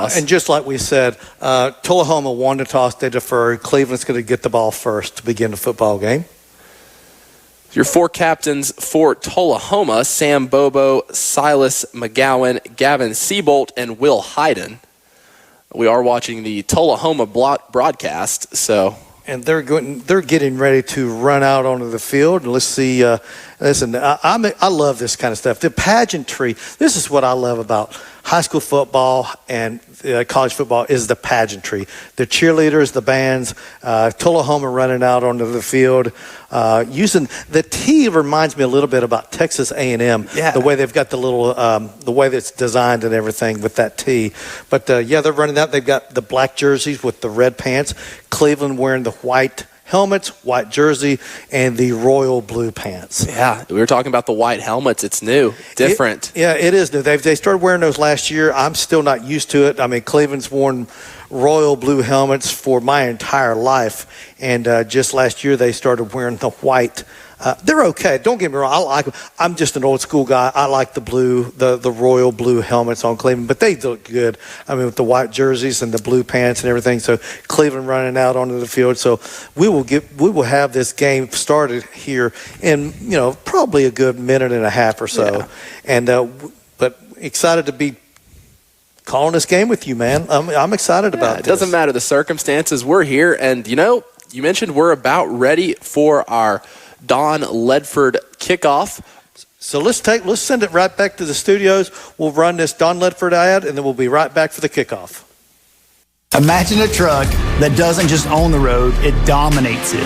toss. And just like we said, Tullahoma won the toss. They deferred. Cleveland's going to get the ball first to begin the football game. Your four captains for Tullahoma: Sam Bobo, Silas McGowan, Gavin Seabolt, and Will Hyden. We are watching the Tullahoma broadcast, so. And they're getting ready to run out onto the field. Let's see. Listen, I love this kind of stuff. The pageantry. This is what I love about high school football and college football is the pageantry. The cheerleaders, the bands, Tullahoma running out onto the field. Using the T reminds me a little bit about Texas A&M. Yeah. The way they've got the little, the way that's designed and everything with that T. But yeah, they're running out. They've got the black jerseys with the red pants. Cleveland wearing the white helmets, white jersey, and the royal blue pants. Yeah, we were talking about the white helmets. It's new, different. It is new. They started wearing those last year. I'm still not used to it. I mean, Cleveland's worn royal blue helmets for my entire life, and just last year they started wearing the white. They're okay. Don't get me wrong. I like them. I'm just an old school guy. I like the blue, the royal blue helmets on Cleveland, but they look good. I mean, with the white jerseys and the blue pants and everything. So Cleveland running out onto the field. So we will have this game started here in probably a good minute and a half or so. Yeah. And but excited to be calling this game with you, man. I'm excited about this. It doesn't matter the circumstances. We're here, and you mentioned we're about ready for our Don Ledford kickoff. So let's send it right back to the studios. We'll run this Don Ledford ad, and then we'll be right back for the kickoff. Imagine a truck that doesn't just own the road, it dominates it.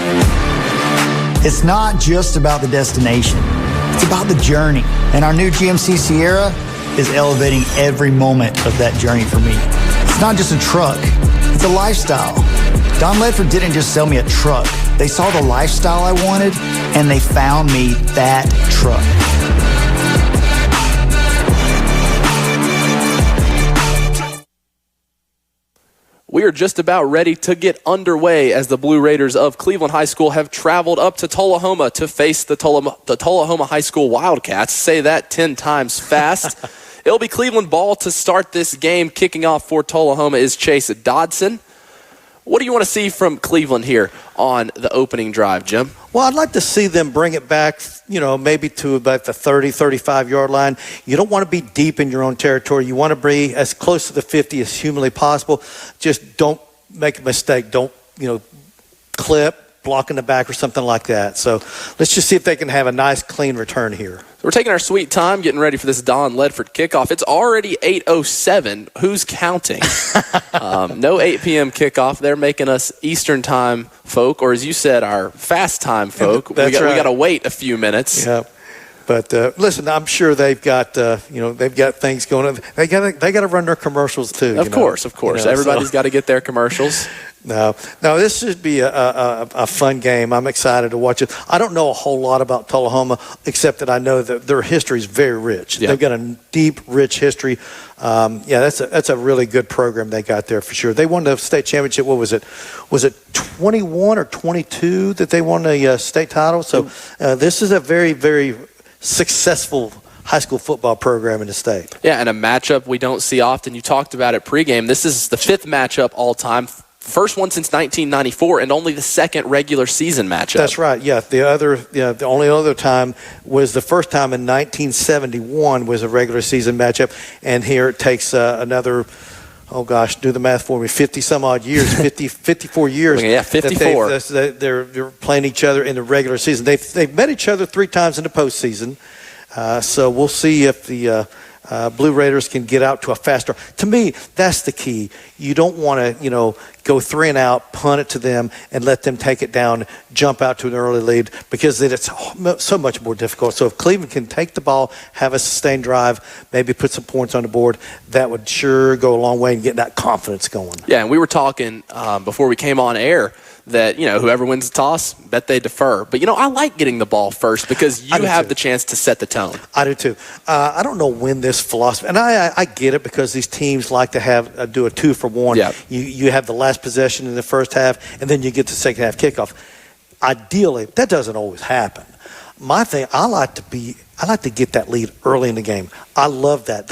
It's not just about the destination. It's about the journey. And our new GMC Sierra is elevating every moment of that journey for me. It's not just a truck, it's a lifestyle. Don Ledford didn't just sell me a truck. They saw the lifestyle I wanted, and they found me that truck. We are just about ready to get underway as the Blue Raiders of Cleveland High School have traveled up to Tullahoma to face the Tullahoma High School Wildcats. Say that 10 times fast. It'll be Cleveland ball to start this game. Kicking off for Tullahoma is Chase Dodson. What do you want to see from Cleveland here on the opening drive, Jim? Well, I'd like to see them bring it back, maybe to about the 30, 35-yard line. You don't want to be deep in your own territory. You want to be as close to the 50 as humanly possible. Just don't make a mistake. Don't, clip, block in the back or something like that. So let's just see if they can have a nice, clean return here. So we're taking our sweet time getting ready for this Don Ledford kickoff. It's already 8:07. Who's counting? No 8 p.m. kickoff. They're making us Eastern time folk, or as you said, our fast time folk. We got to wait a few minutes. Yeah. But listen, I'm sure they've got they've got things going on. They got to run their commercials too. Of course. Everybody's got to get their commercials. No, this should be a fun game. I'm excited to watch it. I don't know a whole lot about Tullahoma, except that I know that their history is very rich. Yep. They've got a deep, rich history. That's a really good program they got there for sure. They won the state championship. What was it? Was it 21 or 22 that they won the state title? So this is a very, very successful high school football program in the state. Yeah, and a matchup we don't see often. You talked about it pregame. This is the 5th matchup all time. First one since 1994, and only the 2nd regular season matchup. That's right. Yeah, the only other time was the first time in 1971 was a regular season matchup, and here it takes another. Oh gosh, do the math for me. 50 some odd years, 54 years. Yeah, 54. They're playing each other in the regular season. They've met each other 3 times in the postseason. So we'll see if the Blue Raiders can get out to a faster. To me, that's the key. You don't want to, go 3 and out, punt it to them, and let them take it down, jump out to an early lead, because then it's so much more difficult. So if Cleveland can take the ball, have a sustained drive, maybe put some points on the board, that would sure go a long way in getting that confidence going. Yeah, and we were talking before we came on air that, whoever wins the toss, bet they defer. But, I like getting the ball first because you have the chance to set the tone. I do too. I don't know when this philosophy, and I get it because these teams like to do a 2-for-1. Yep. You have the last possession in the first half, and then you get the second half kickoff. Ideally, that doesn't always happen. My thing, I like to get that lead early in the game. I love that.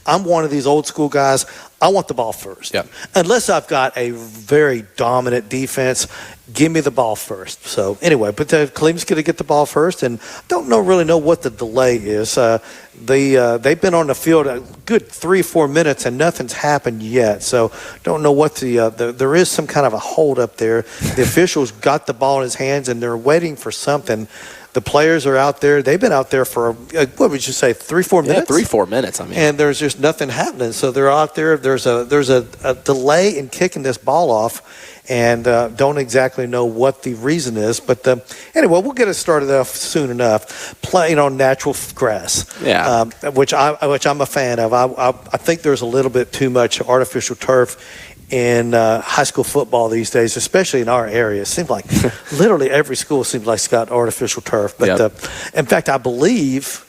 I'm one of these old school guys. I want the ball first. Yep. Unless I've got a very dominant defense, give me the ball first. So anyway, but Cleveland's going to get the ball first, and really know what the delay is. They've been on the field a good 3-4 minutes, and nothing's happened yet. So don't know what there is some kind of a hold up there. The officials got the ball in his hands, and they're waiting for something. The players are out there. They've been out there for, what would you say, 3-4 minutes? Yeah, 3-4 minutes. I mean, and there's just nothing happening. So they're out there. There's a delay in kicking this ball off, and don't exactly know what the reason is. But anyway, we'll get it started off soon enough. Playing on natural grass, which I'm a fan of. I think there's a little bit too much artificial turf in high school football these days, especially in our area. It seems like literally every school seems like it's got artificial turf. But in fact, I believe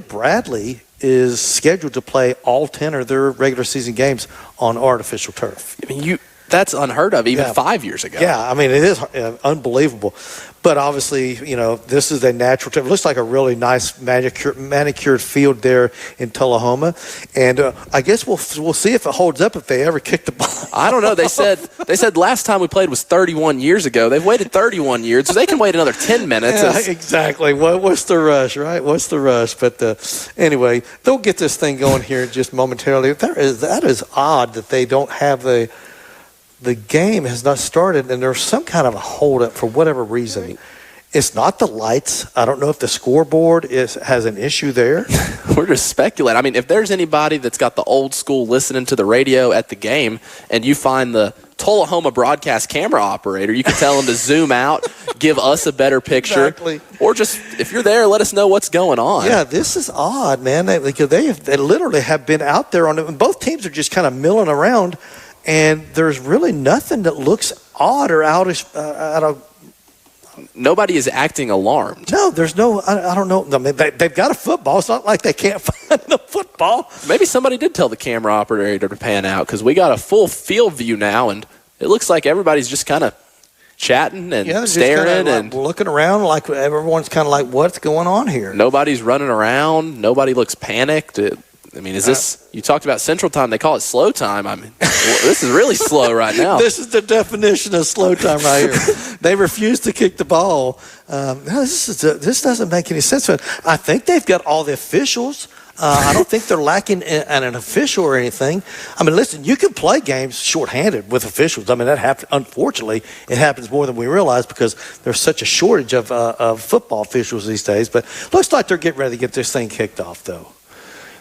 Bradley is scheduled to play all 10 of their regular season games on artificial turf. I mean, that's unheard of even 5 years ago. Yeah, I mean, it is unbelievable. But obviously, this is a natural turf. It looks like a really nice manicured field there in Tullahoma. And I guess we'll see if it holds up if they ever kick the ball. I don't know. They said last time we played was 31 years ago. They've waited 31 years, so they can wait another 10 minutes. Yeah, exactly. What's the rush, right? What's the rush? But anyway, they'll get this thing going here just momentarily. That is odd that they don't have the game has not started, and there's some kind of a holdup for whatever reason. It's not the lights. I don't know if the scoreboard has an issue there. We're just speculating. I mean, if there's anybody that's got the old school listening to the radio at the game, and you find the Tullahoma broadcast camera operator, you can tell them to zoom out, give us a better picture. Exactly. Or just, if you're there, let us know what's going on. Yeah, this is odd, man. They literally have been out there on it. And both teams are just kind of milling around, and there's really nothing that looks odd or out of. Nobody is acting alarmed. No, there's no. I don't know. I mean, they've got a football. It's not like they can't find the football. Maybe somebody did tell the camera operator to pan out, because we got a full field view now, and it looks like everybody's just kind of chatting and staring and looking around, like everyone's kind of like, what's going on here? Nobody's running around. Nobody looks panicked. I mean, is this, you talked about Central Time, they call it slow time. I mean, this is really slow right now. This is the definition of slow time right here. They refuse to kick the ball. This doesn't make any sense. I think they've got all the officials. I don't think they're lacking an official or anything. I mean, listen, you can play games shorthanded with officials. I mean, that happens. Unfortunately, it happens more than we realize because there's such a shortage of football officials these days. But looks like they're getting ready to get this thing kicked off, though.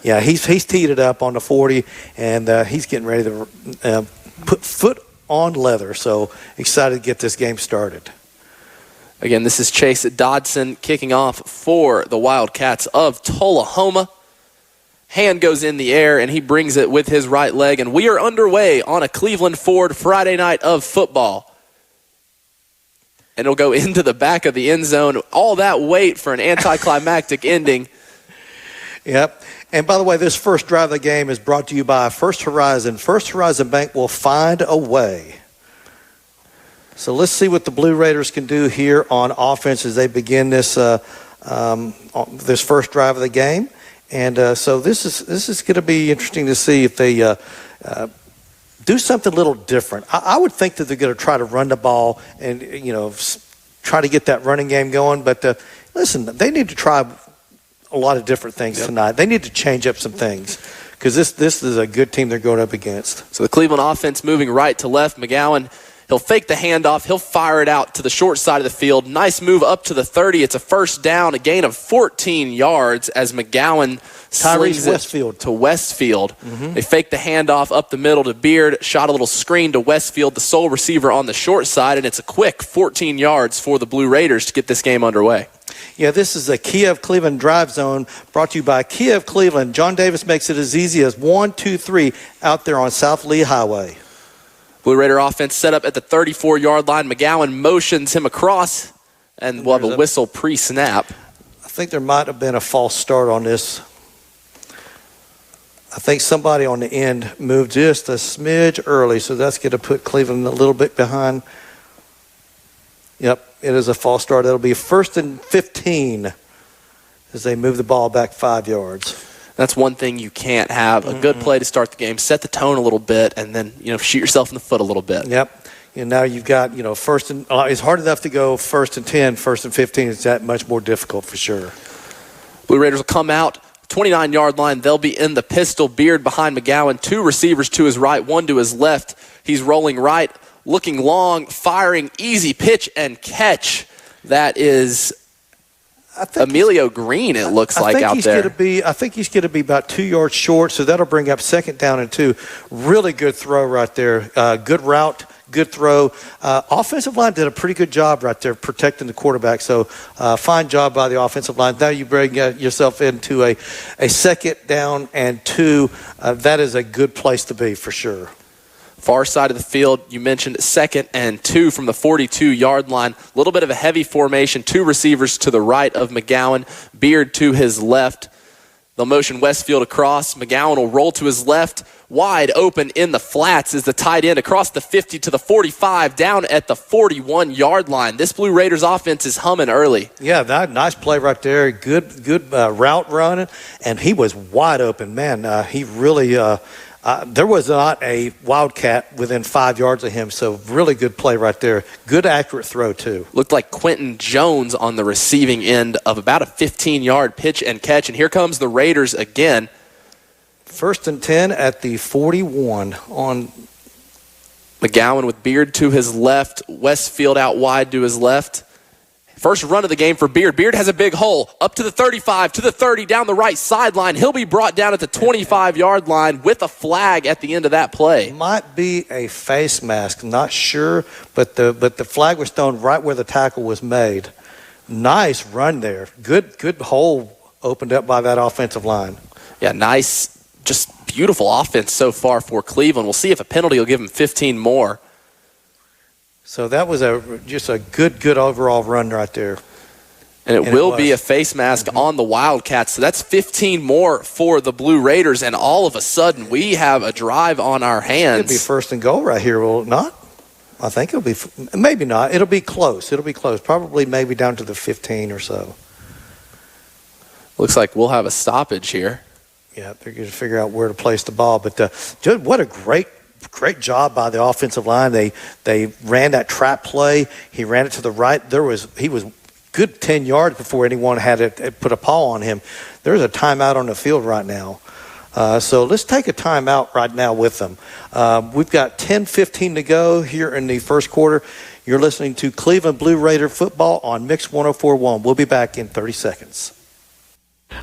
Yeah, he's teed it up on the 40, and he's getting ready to put foot on leather. So excited to get this game started. Again, this is Chase Dodson kicking off for the Wildcats of Tullahoma. Hand goes in the air, and he brings it with his right leg, and we are underway on a Cleveland Ford Friday night of football. And it'll go into the back of the end zone. All that wait for an anticlimactic ending. Yep. And by the way, this first drive of the game is brought to you by First Horizon. First Horizon Bank will find a way. So let's see what the Blue Raiders can do here on offense as they begin this this first drive of the game. And so this is going to be interesting to see if they do something a little different. I would think that they're going to try to run the ball and try to get that running game going. But listen, they need to try a lot of different things tonight. They need to change up some things because this is a good team they're going up against. So the Cleveland offense moving right to left. McGowan, he'll fake the handoff. He'll fire it out to the short side of the field. Nice move up to the 30. It's a first down, a gain of 14 yards as McGowan slings it to Westfield. They fake the handoff up the middle to Beard, shot a little screen to Westfield, the sole receiver on the short side, and it's a quick 14 yards for the Blue Raiders to get this game underway. Yeah, this is a Kia of Cleveland drive zone brought to you by Kia of Cleveland. John Davis makes it as easy as 1, 2, 3 out there on South Lee Highway. Blue Raider offense set up at the 34-yard line. McGowan motions him across, and we'll have a whistle pre-snap. I think there might have been a false start on this. I think somebody on the end moved just a smidge early, so that's going to put Cleveland a little bit behind. Yep, it is a false start. It'll be 1st and 15 as they move the ball back 5 yards. That's one thing you can't have. A good play to start the game, set the tone a little bit, and then, shoot yourself in the foot a little bit. Yep. And now you've got, first and it's hard enough to go 1st and 10, 1st and 15. It's that much more difficult for sure. Blue Raiders will come out, 29-yard line. They'll be in the pistol. Beard behind McGowan. 2 receivers to his right, 1 to his left. He's rolling right, looking long, firing, easy pitch and catch. That is Emilio Green, it looks like, out there. I think he's going to be about 2 yards short, so that'll bring up 2nd down and 2. Really good throw right there. Good route, good throw. Offensive line did a pretty good job right there protecting the quarterback, so fine job by the offensive line. Now you bring yourself into a 2nd down and 2. That is a good place to be for sure. Far side of the field, you mentioned 2nd and 2 from the 42-yard line. A little bit of a heavy formation. 2 receivers to the right of McGowan. Beard to his left. They'll motion Westfield across. McGowan will roll to his left. Wide open in the flats is the tight end across the 50 to the 45, down at the 41-yard line. This Blue Raiders offense is humming early. Yeah, nice play right there. Good route running, and he was wide open. Man, he really there was not a Wildcat within 5 yards of him, so really good play right there. Good accurate throw, too. Looked like Quentin Jones on the receiving end of about a 15-yard pitch and catch, and here comes the Raiders again. 1st and 10 at the 41 on McGowan with Beard to his left, Westfield out wide to his left. First run of the game for Beard. Beard has a big hole. Up to the 35, to the 30, down the right sideline. He'll be brought down at the 25-yard line with a flag at the end of that play. Might be a face mask, not sure, but the flag was thrown right where the tackle was made. Nice run there. Good hole opened up by that offensive line. Yeah, nice, just beautiful offense so far for Cleveland. We'll see if a penalty will give him 15 more. So that was just a good overall run right there. And it will be a face mask on the Wildcats. So that's 15 more for the Blue Raiders. And all of a sudden, we have a drive on our hands. It'll be 1st and goal right here, will it not? I think it'll be, maybe not. It'll be close. Probably maybe down to the 15 or so. Looks like we'll have a stoppage here. Yeah, they're going to figure out where to place the ball. But what a great job by the offensive line. They ran that trap play. He ran it to the right. He was good 10 yards before anyone had put a paw on him. There's a timeout on the field right now. So let's take a timeout right now with them. We've got 10:15 to go here in the first quarter. You're listening to Cleveland Blue Raider football on Mix 104.1. We'll be back in 30 seconds.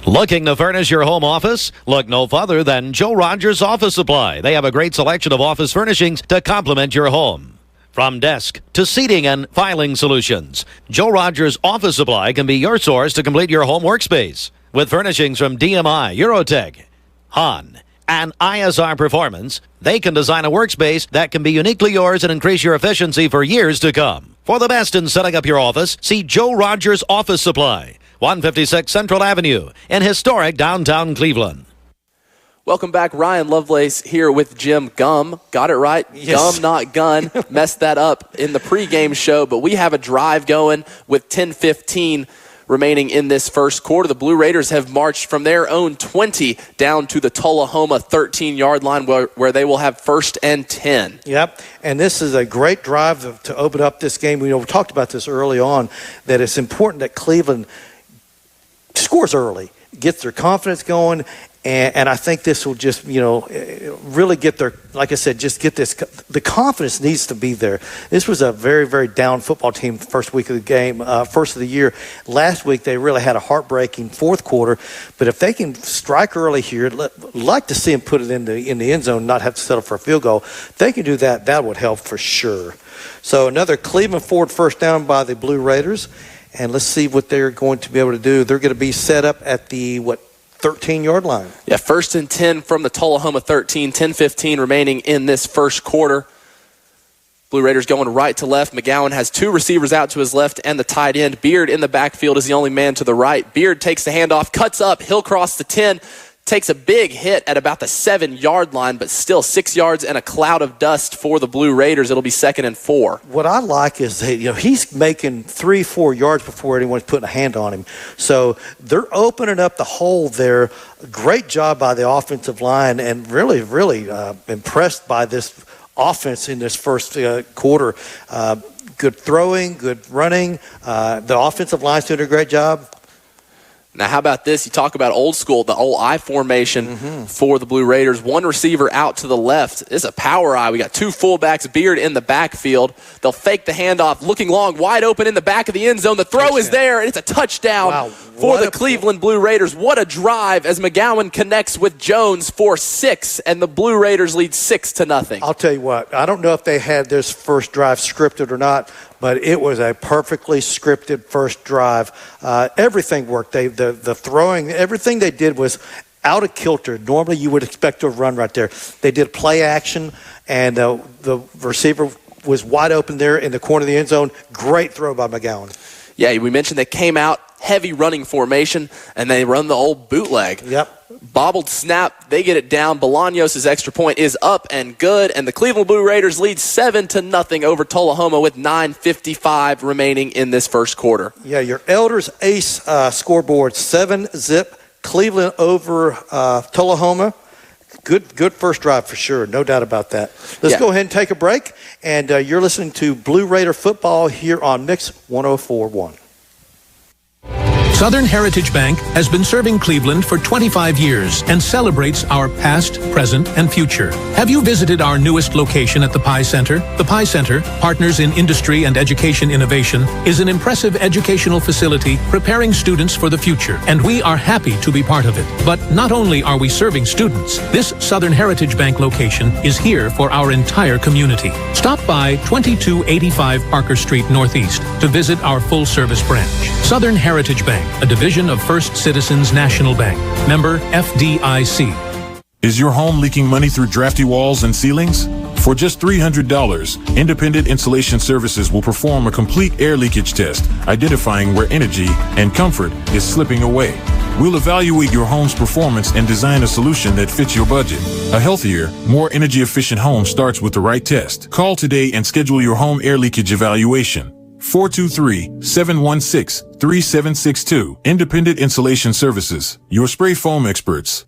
Looking to furnish your home office? Look no further than Joe Rogers Office Supply. They have a great selection of office furnishings to complement your home. From desk to seating and filing solutions, Joe Rogers Office Supply can be your source to complete your home workspace. With furnishings from DMI, Eurotech, Han, and ISR Performance, they can design a workspace that can be uniquely yours and increase your efficiency for years to come. For the best in setting up your office, see Joe Rogers Office Supply, 156 Central Avenue in historic downtown Cleveland. Welcome back. Ryan Lovelace here with Jim Gum. Got it right? Yes. Gum, not gun. Messed that up in the pregame show, but we have a drive going with 10:15 remaining in this first quarter. The Blue Raiders have marched from their own 20 down to the Tullahoma 13-yard line where they will have 1st and 10. Yep, and this is a great drive to open up this game. We talked about this early on, that it's important that Cleveland scores early, gets their confidence going, and I think this will just, really get their, like I said, just get this. The confidence needs to be there. This was a very, very down football team the first week of the game, first of the year. Last week they really had a heartbreaking fourth quarter, but if they can strike early here, like to see them put it in the end zone, not have to settle for a field goal. If they can do that, that would help for sure. So another Cleveland Ford 1st down by the Blue Raiders. And let's see what they're going to be able to do. They're going to be set up at the, 13-yard line. Yeah, 1st and 10 from the Tullahoma 13, 10:15 remaining in this first quarter. Blue Raiders going right to left. McGowan has 2 receivers out to his left and the tight end. Beard in the backfield is the only man to the right. Beard takes the handoff, cuts up. He'll cross the 10, takes a big hit at about the 7-yard line, but still 6 yards and a cloud of dust for the Blue Raiders. It'll be 2nd and 4. What I like is that, he's making 3-4 yards before anyone's putting a hand on him. So they're opening up the hole there. Great job by the offensive line, and really, really impressed by this offense in this first quarter. Good throwing, good running. The offensive line's doing a great job. Now, how about this? You talk about old school, the old I formation for the Blue Raiders. One receiver out to the left. It's a power I. We got 2 fullbacks, Beard in the backfield. They'll fake the handoff, looking long, wide open in the back of the end zone. The throw is there, and it's a touchdown for the Cleveland Blue Raiders. What a drive as McGowan connects with Jones for 6, and the Blue Raiders lead 6-0. I'll tell you what, I don't know if they had this first drive scripted or not, but it was a perfectly scripted first drive. Everything worked. The throwing, everything they did was out of kilter. Normally you would expect a run right there. They did play action, and the receiver was wide open there in the corner of the end zone. Great throw by McGowan. Yeah, we mentioned they came out heavy running formation, and they run the old bootleg. Yep. Bobbled snap, they get it down. Bolaños' extra point is up and good, and the Cleveland Blue Raiders lead 7-0 over Tullahoma with 9:55 remaining in this first quarter. Yeah, your Elders Ace scoreboard, 7-zip, Cleveland over Tullahoma. Good first drive for sure, no doubt about that. Let's go ahead and take a break, and you're listening to Blue Raider football here on Mix 104.1. Southern Heritage Bank has been serving Cleveland for 25 years and celebrates our past, present, and future. Have you visited our newest location at the Pi Center? The Pi Center, Partners in Industry and Education Innovation, is an impressive educational facility preparing students for the future, and we are happy to be part of it. But not only are we serving students, this Southern Heritage Bank location is here for our entire community. Stop by 2285 Parker Street Northeast to visit our full-service branch. Southern Heritage Bank, a division of First Citizens National Bank. Member FDIC. Is your home leaking money through drafty walls and ceilings? For just $300, Independent Insulation Services will perform a complete air leakage test, identifying where energy and comfort is slipping away. We'll evaluate your home's performance and design a solution that fits your budget. A healthier, more energy-efficient home starts with the right test. Call today and schedule your home air leakage evaluation. 423-716-3762. Independent Insulation Services, your spray foam experts.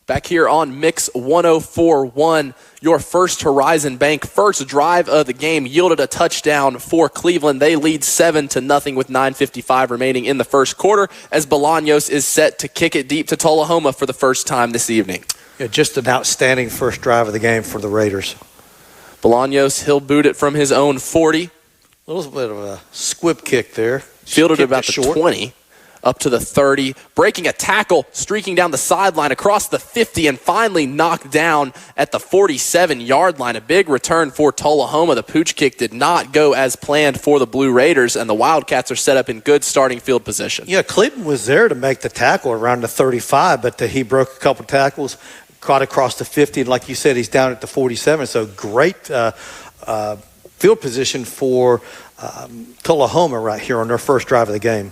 Back here on Mix 104.1, your First Horizon Bank first drive of the game yielded a touchdown for Cleveland. They lead 7-0 with 9:55 remaining in the first quarter as Bolaños is set to kick it deep to Tullahoma for the first time this evening. Yeah, just an outstanding first drive of the game for the Raiders. Bolaños, he'll boot it from his own 40. A little bit of a squib kick there. Fielded about the 20, up to the 30, breaking a tackle, streaking down the sideline across the 50, and finally knocked down at the 47-yard line. A big return for Tullahoma. The pooch kick did not go as planned for the Blue Raiders, and the Wildcats are set up in good starting field position. Yeah, Cleveland was there to make the tackle around the 35, but he broke a couple tackles, caught across the 50, and like you said, he's down at the 47, so great field position for Tullahoma right here on their first drive of the game.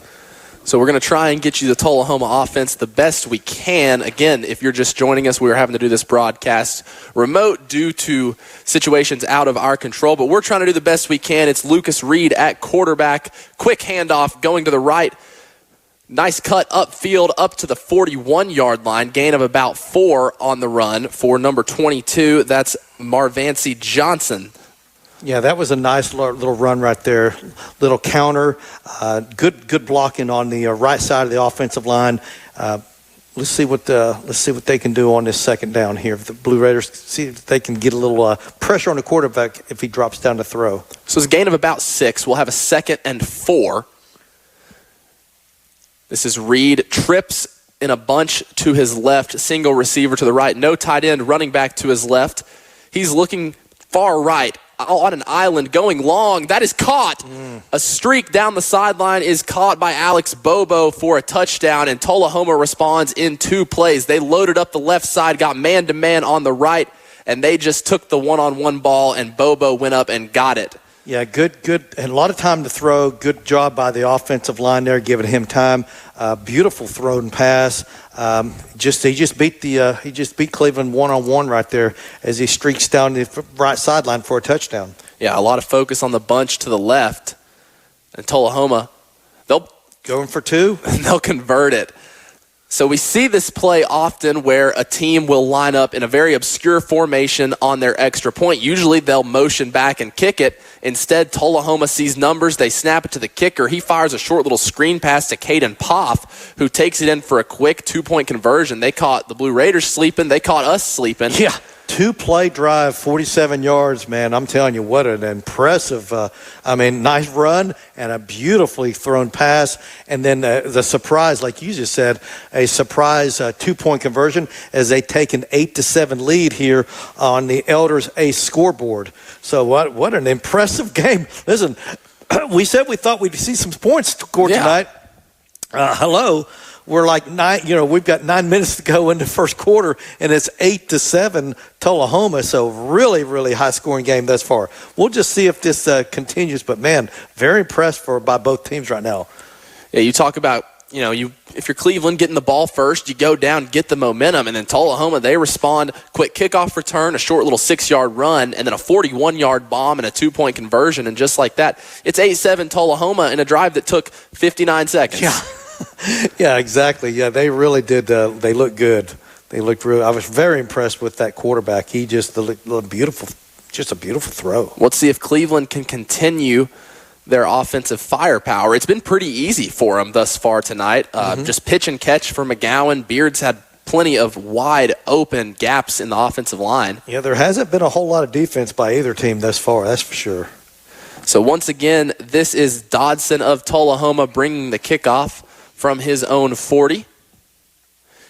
So we're going to try and get you the Tullahoma offense the best we can. Again, if you're just joining us, we were having to do this broadcast remote due to situations out of our control, but we're trying to do the best we can. It's Lucas Reed at quarterback. Quick handoff going to the right. Nice cut upfield up to the 41-yard line. Gain of about 4 on the run for number 22. That's Marvancy Johnson. Yeah, that was a nice little run right there. Little counter, good blocking on the right side of the offensive line. Let's see what they can do on this second down here. If the Blue Raiders see if they can get a little pressure on the quarterback if he drops down to throw. So it's a gain of about 6. We'll have a 2nd and 4. This is Reed, trips in a bunch to his left, single receiver to the right, no tight end, running back to his left. He's looking far right on an island, going long. That is caught. A streak down the sideline is caught by Alex Bobo for a touchdown, and Tullahoma responds in 2 plays. They loaded up the left side, got man-to-man on the right, and they just took the one-on-one ball, and Bobo went up and got it. Yeah, good, and a lot of time to throw. Good job by the offensive line there, giving him time. Beautiful thrown pass. He just beat Cleveland one-on-one right there as he streaks down the right sideline for a touchdown. Yeah, a lot of focus on the bunch to the left, and Tullahoma, they'll going for two. They'll convert it. So we see this play often where a team will line up in a very obscure formation on their extra point. Usually they'll motion back and kick it. Instead, Tullahoma sees numbers. They snap it to the kicker. He fires a short little screen pass to Caden Poff, who takes it in for a quick 2-point conversion. They caught the Blue Raiders sleeping. They caught us sleeping. Yeah. 2-play drive, 47 yards, man. I'm telling you, what an impressive, nice run and a beautifully thrown pass. And then the surprise, like you just said, a surprise 2-point conversion as they take an 8-7 lead here on the Elders Ace scoreboard. So what an impressive game. Listen, we said we thought we'd see some points scored tonight. Hello. We're like we've got 9 minutes to go in the first quarter, and it's 8-7 Tullahoma. So really, really high scoring game thus far. We'll just see if this continues. But man, very impressed by both teams right now. Yeah, you talk about if you're Cleveland getting the ball first, you go down, get the momentum, and then Tullahoma, they respond. Quick kickoff return, a short little 6-yard run, and then a 41-yard bomb and a 2-point conversion, and just like that, it's 8-7 Tullahoma in a drive that took 59 seconds. Yeah. Yeah, exactly. Yeah, they really did. They looked good. They looked real. I was very impressed with that quarterback. He just looked beautiful, just a beautiful throw. Let's see if Cleveland can continue their offensive firepower. It's been pretty easy for them thus far tonight. Just pitch and catch for McGowan. Beard's had plenty of wide open gaps in the offensive line. Yeah, there hasn't been a whole lot of defense by either team thus far, that's for sure. So once again, this is Dodson of Tullahoma bringing the kickoff from his own 40.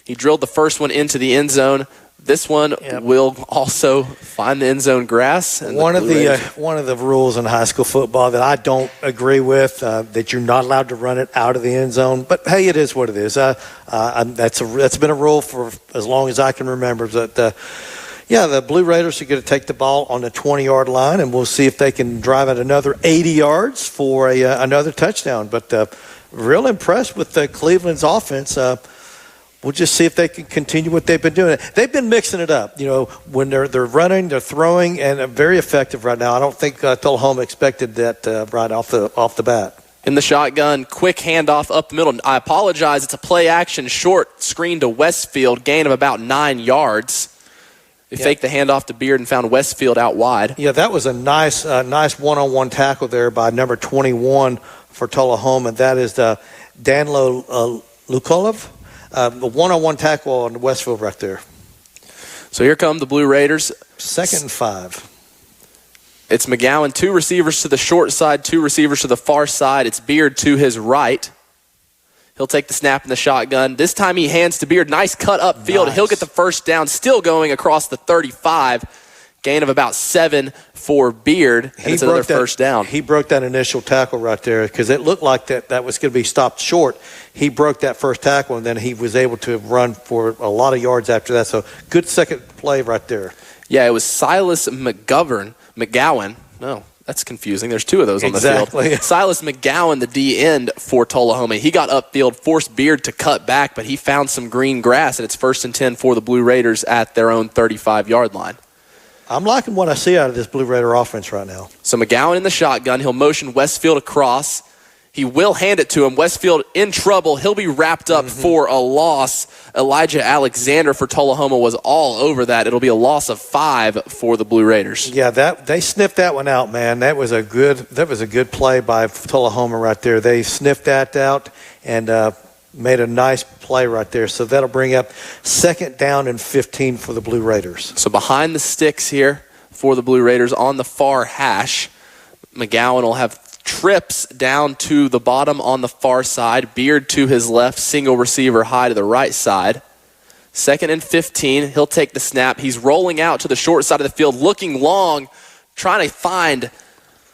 He drilled the first one into the end zone. This one will also find the end zone grass. And one of the rules in high school football that I don't agree with, that you're not allowed to run it out of the end zone. But hey, it is what it is. That's been a rule for as long as I can remember. But the Blue Raiders are going to take the ball on the 20-yard line, and we'll see if they can drive it another 80 yards for another touchdown. But real impressed with Cleveland's offense. We'll just see if they can continue what they've been doing. They've been mixing it up. When they're running, they're throwing, and very effective right now. I don't think Tullahoma expected that right off the bat. In the shotgun, quick handoff up the middle. I apologize. It's a play action short screen to Westfield, gain of about 9 yards. They faked the handoff to Beard and found Westfield out wide. Yeah, that was a nice one-on-one tackle there by number 21 for Tullahoma. That is Danilo Lukolov. The one-on-one tackle on Westfield right there. So here come the Blue Raiders. 2nd and 5. It's McGowan, 2 receivers to the short side, 2 receivers to the far side. It's Beard to his right. He'll take the snap in the shotgun. This time he hands to Beard. Nice cut upfield. Nice. He'll get the first down, still going across the 35. Gain of about 7 for Beard, and it's another first down. He broke that initial tackle right there because it looked like that was going to be stopped short. He broke that first tackle, and then he was able to run for a lot of yards after that. So good second play right there. Yeah, it was Silas McGowan. No, that's confusing. There's 2 of those on the field. Silas McGowan, the D end for Tullahoma. He got upfield, forced Beard to cut back, but he found some green grass, and it's 1st and 10 for the Blue Raiders at their own 35-yard line. I'm liking what I see out of this Blue Raider offense right now. So McGowan in the shotgun. He'll motion Westfield across. He will hand it to him. Westfield in trouble. He'll be wrapped up for a loss. Elijah Alexander for Tullahoma was all over that. It'll be a loss of 5 for the Blue Raiders. Yeah, they sniffed that one out, man. That was a good play by Tullahoma right there. They sniffed that out and made a nice play right there. So that'll bring up 2nd down and 15 for the Blue Raiders. So behind the sticks here for the Blue Raiders on the far hash, McGowan will have trips down to the bottom on the far side. Beard to his left, single receiver high to the right side. 2nd and 15. He'll take the snap. He's rolling out to the short side of the field, looking long, trying to find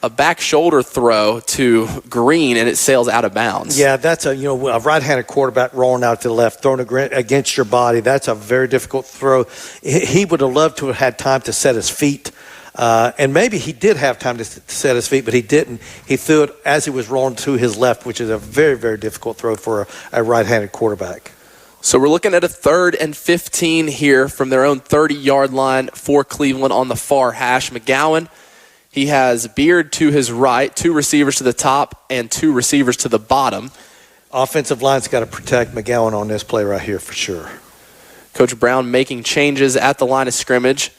a back shoulder throw to Green, and it sails out of bounds. Yeah, that's a right-handed quarterback rolling out to the left, throwing against your body. That's a very difficult throw. He would have loved to have had time to set his feet And maybe he did have time to set his feet, but he didn't. He threw it as he was rolling to his left, which is a very, very difficult throw for a right-handed quarterback. So we're looking at a 3rd and 15 here from their own 30-yard line for Cleveland on the far hash. McGowan, he has Beard to his right, 2 receivers to the top and 2 receivers to the bottom. Offensive line's got to protect McGowan on this play right here for sure. Coach Brown making changes at the line of scrimmage.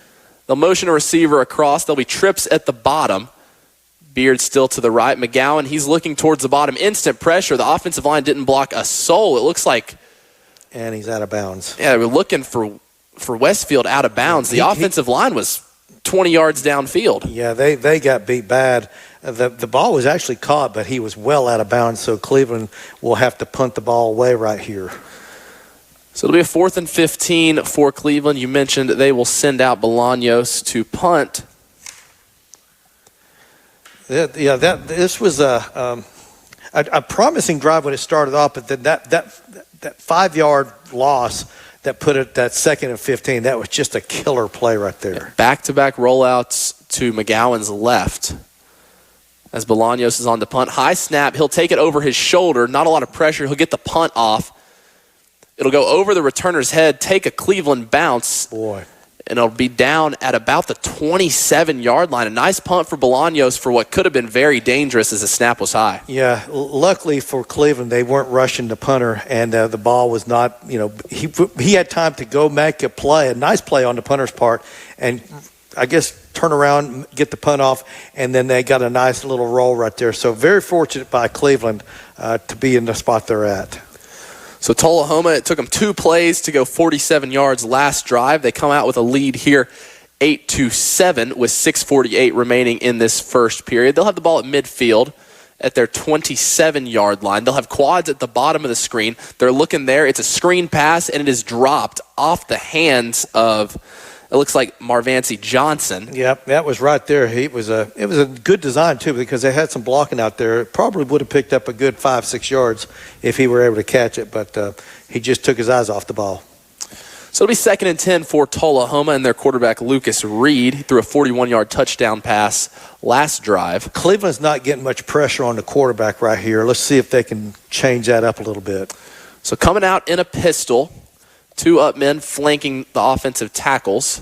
They'll motion a receiver across. There'll be trips at the bottom. Beard still to the right. McGowan, he's looking towards the bottom. Instant pressure. The offensive line didn't block a soul. It looks like... And he's out of bounds. Yeah, we're looking for Westfield out of bounds. The offensive line was 20 yards downfield. Yeah, they got beat bad. The ball was actually caught, but he was well out of bounds, so Cleveland will have to punt the ball away right here. So it'll be a 4th and 15 for Cleveland. You mentioned they will send out Bolaños to punt. Yeah, this was a promising drive when it started off, but then that 5-yard loss that put it that 2nd and 15, that was just a killer play right there. Back-to-back rollouts to McGowan's left as Bolaños is on the punt. High snap. He'll take it over his shoulder. Not a lot of pressure. He'll get the punt off. It'll go over the returner's head, take a Cleveland bounce. Boy. And it'll be down at about the 27-yard line. A nice punt for Bolaños for what could have been very dangerous as the snap was high. Yeah, luckily for Cleveland, they weren't rushing the punter, and the ball was not, he had time to go make a nice play on the punter's part, and I guess turn around, get the punt off, and then they got a nice little roll right there. So very fortunate by Cleveland to be in the spot they're at. So Tullahoma, it took them 2 plays to go 47 yards last drive. They come out with a lead here, 8-7, with 6:48 remaining in this first period. They'll have the ball at midfield at their 27-yard line. They'll have quads at the bottom of the screen. They're looking there. It's a screen pass, and it is dropped off the hands of, it looks like, Marvancy Johnson. Yep, that was right there. It was a good design, too, because they had some blocking out there. It probably would have picked up a good 5-6 yards if he were able to catch it, but he just took his eyes off the ball. So it'll be 2nd and 10 for Tullahoma and their quarterback, Lucas Reed. He threw a 41-yard touchdown pass last drive. Cleveland's not getting much pressure on the quarterback right here. Let's see if they can change that up a little bit. So coming out in a pistol, 2 up men flanking the offensive tackles.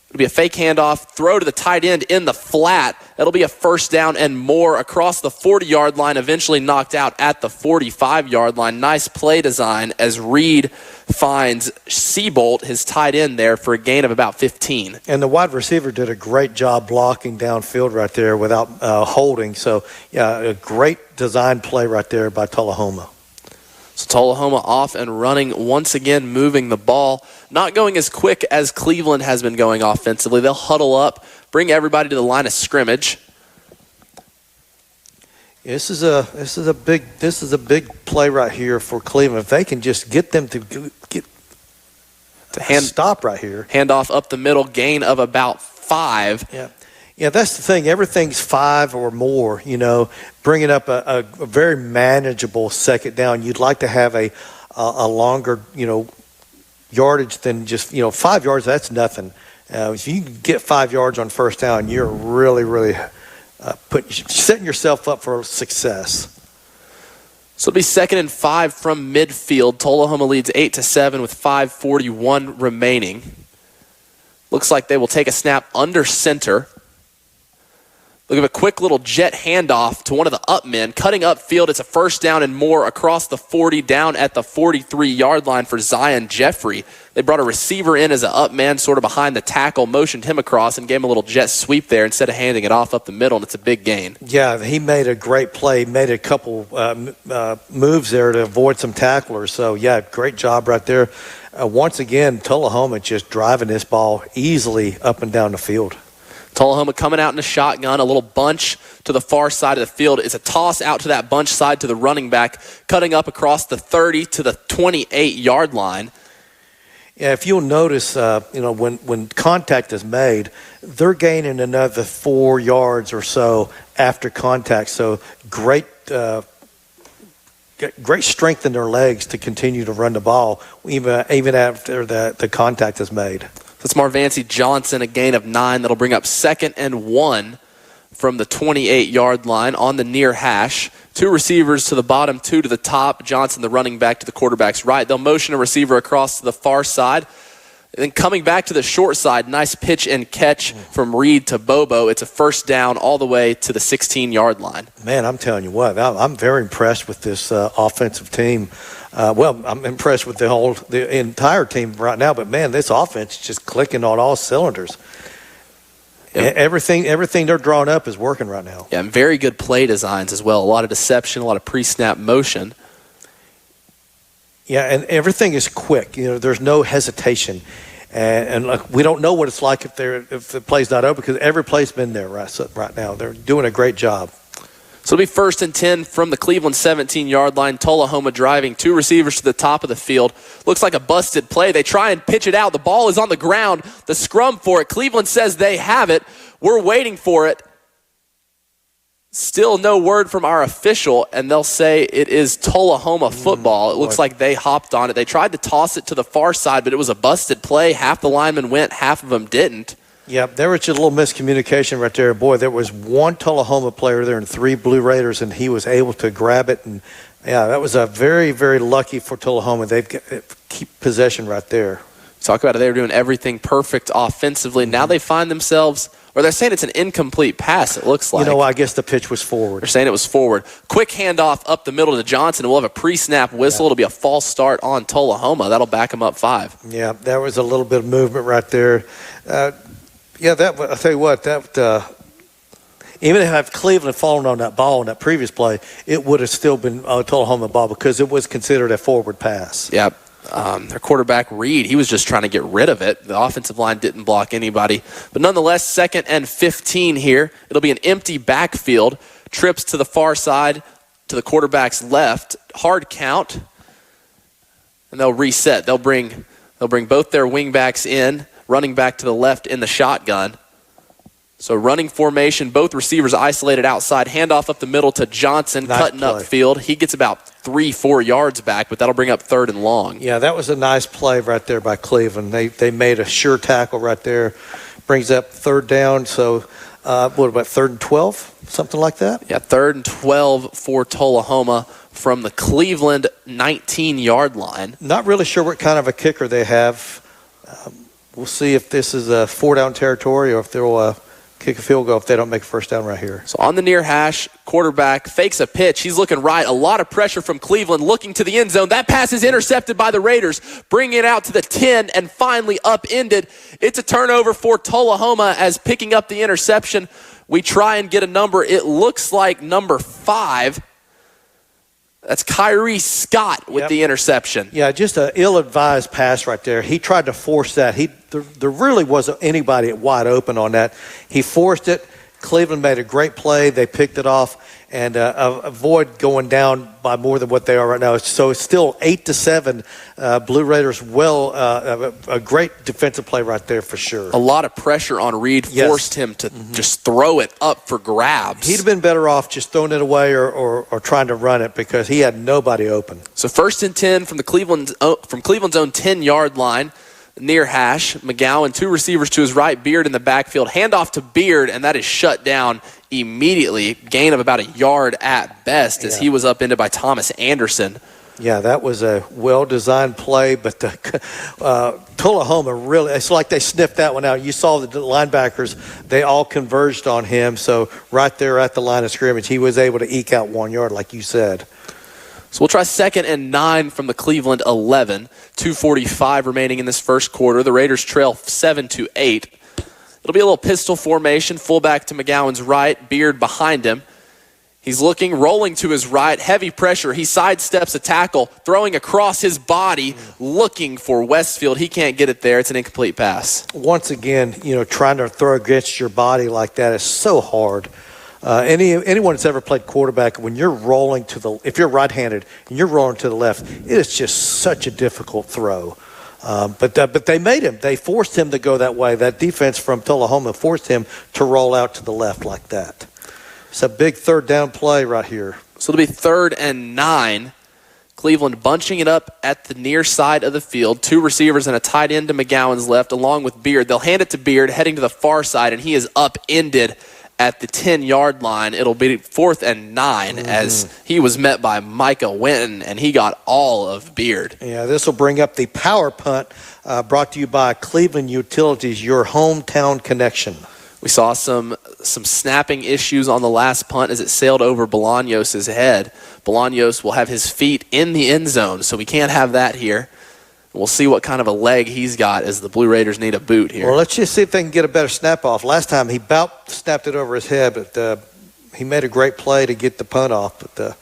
It'll be a fake handoff, throw to the tight end in the flat. That'll be a 1st down and more across the 40-yard line, eventually knocked out at the 45-yard line. Nice play design as Reed finds Seabolt, his tight end, there for a gain of about 15. And the wide receiver did a great job blocking downfield right there without holding. So, yeah, a great design play right there by Tullahoma. So Tullahoma off and running once again, moving the ball. Not going as quick as Cleveland has been going offensively. They'll huddle up, bring everybody to the line of scrimmage. This is a big play right here for Cleveland. If they can just get them to stop right here. Handoff up the middle, gain of about 5. Yeah. Yeah, that's the thing. Everything's 5 or more, bringing up a very manageable 2nd down. You'd like to have a longer, yardage than just, 5 yards, that's nothing. If you can get 5 yards on 1st down, you're really, really setting yourself up for success. So it'll be 2nd and 5 from midfield. Tullahoma leads 8-7 with 5:41 remaining. Looks like they will take a snap under center. Look at a quick little jet handoff to one of the up men. Cutting upfield, it's a 1st down and more across the 40, down at the 43-yard line for Zion Jeffrey. They brought a receiver in as an up man, sort of behind the tackle, motioned him across, and gave him a little jet sweep there instead of handing it off up the middle, and it's a big gain. Yeah, he made a great play, made a couple moves there to avoid some tacklers. So, yeah, great job right there. Once again, Tullahoma just driving this ball easily up and down the field. Tullahoma coming out in a shotgun, a little bunch to the far side of the field. It's a toss out to that bunch side to the running back, cutting up across the 30 to the 28-yard line. Yeah, if you'll notice, when contact is made, they're gaining another 4 yards or so after contact. So great strength in their legs to continue to run the ball, even after the contact is made. That's Marvancy Johnson, a gain of 9. That'll bring up 2nd and 1 from the 28-yard line on the near hash. 2 receivers to the bottom, 2 to the top. Johnson, the running back, to the quarterback's right. They'll motion a receiver across to the far side. And then coming back to the short side, nice pitch and catch from Reed to Bobo. It's a first down all the way to the 16-yard line. Man, I'm telling you what, I'm very impressed with this offensive team. I'm impressed with the entire team right now, but man, this offense is just clicking on all cylinders. Yep. Everything they're drawing up is working right now. Yeah, and very good play designs as well. A lot of deception, a lot of pre-snap motion. Yeah, and everything is quick. There's no hesitation. And look, we don't know what it's like if the play's not open, because every play's been there right now. They're doing a great job. So it'll be 1st and 10 from the Cleveland 17-yard line. Tullahoma driving, 2 receivers to the top of the field. Looks like a busted play. They try and pitch it out. The ball is on the ground. The scrum for it. Cleveland says they have it. We're waiting for it. Still no word from our official, and they'll say it is Tullahoma football. It looks like they hopped on it. They tried to toss it to the far side, but it was a busted play. Half the linemen went, half of them didn't. Yeah, there was just a little miscommunication right there. Boy, there was 1 Tullahoma player there and 3 Blue Raiders, and he was able to grab it. And, yeah, that was a very, very lucky for Tullahoma. They keep possession right there. Talk about it. They were doing everything perfect offensively. Now they find themselves, or they're saying it's an incomplete pass, it looks like. I guess the pitch was forward. They're saying it was forward. Quick handoff up the middle to Johnson. We'll have a pre-snap whistle. Yeah. It'll be a false start on Tullahoma. That'll back them up 5. Yeah, there was a little bit of movement right there. I'll tell you what, even if Cleveland had fallen on that ball in that previous play, it would have still been a Tullahoma ball because it was considered a forward pass. Yeah. Their quarterback, Reed, he was just trying to get rid of it. The offensive line didn't block anybody. But nonetheless, 2nd and 15 here. It'll be an empty backfield. Trips to the far side, to the quarterback's left. Hard count. And they'll reset. They'll bring both their wingbacks in. Running back to the left in the shotgun. So running formation, both receivers isolated outside. Handoff up the middle to Johnson, nice cutting play. upfield. He gets about 3-4 yards back, but that'll bring up 3rd and long. Yeah, that was a nice play right there by Cleveland. They made a sure tackle right there. Brings up 3rd down. So what about 3rd and 12? Something like that? Yeah, 3rd and 12 for Tullahoma from the Cleveland 19-yard line. Not really sure what kind of a kicker they have. We'll see if this is a 4-down territory or if they'll kick a field goal if they don't make a first down right here. So on the near hash, quarterback fakes a pitch. He's looking right. A lot of pressure from Cleveland, looking to the end zone. That pass is intercepted by the Raiders, bringing it out to the 10 and finally upended. It's a turnover for Tullahoma as picking up the interception. We try and get a number. It looks like number 5. That's Kyrie Scott with the interception. Yeah, just an ill-advised pass right there. He tried to force that. There really wasn't anybody wide open on that. He forced it. Cleveland made a great play. They picked it off and avoid going down by more than what they are right now. So it's still 8-7. Blue Raiders, a great defensive play right there for sure. A lot of pressure on Reed forced him to just throw it up for grabs. He'd have been better off just throwing it away or trying to run it because he had nobody open. So 1st and 10 from Cleveland's own 10-yard line. Near hash, McGowan, 2 receivers to his right, Beard in the backfield. Handoff to Beard, and that is shut down immediately. Gain of about a yard at best as he was upended by Thomas Anderson. Yeah, that was a well-designed play, but Tullahoma really, it's like they sniffed that one out. You saw the linebackers, they all converged on him. So right there at the line of scrimmage, he was able to eke out 1 yard, like you said. So we'll try 2nd and 9 from the Cleveland 11. 2:45 remaining in this first quarter. The Raiders trail 7-8. It'll be a little pistol formation. Fullback to McGowan's right. Beard behind him. He's looking, rolling to his right. Heavy pressure. He sidesteps a tackle, throwing across his body, looking for Westfield. He can't get it there. It's an incomplete pass. Once again, trying to throw against your body like that is so hard. Anyone that's ever played quarterback, when you're rolling if you're right-handed and you're rolling to the left, it is just such a difficult throw. But they made him. They forced him to go that way. That defense from Tullahoma forced him to roll out to the left like that. It's a big 3rd down play right here. So it'll be 3rd and 9. Cleveland bunching it up at the near side of the field. 2 receivers and a tight end to McGowan's left, along with Beard. They'll hand it to Beard, heading to the far side, and he is upended at the 10-yard line. It'll be 4th and 9 as he was met by Micah Winton, and he got all of Beard. Yeah, this will bring up the power punt brought to you by Cleveland Utilities, your hometown connection. We saw some snapping issues on the last punt as it sailed over Bolaños' head. Bolaños will have his feet in the end zone, so we can't have that here. We'll see what kind of a leg he's got as the Blue Raiders need a boot here. Well, let's just see if they can get a better snap off. Last time he about snapped it over his head, but he made a great play to get the punt off. But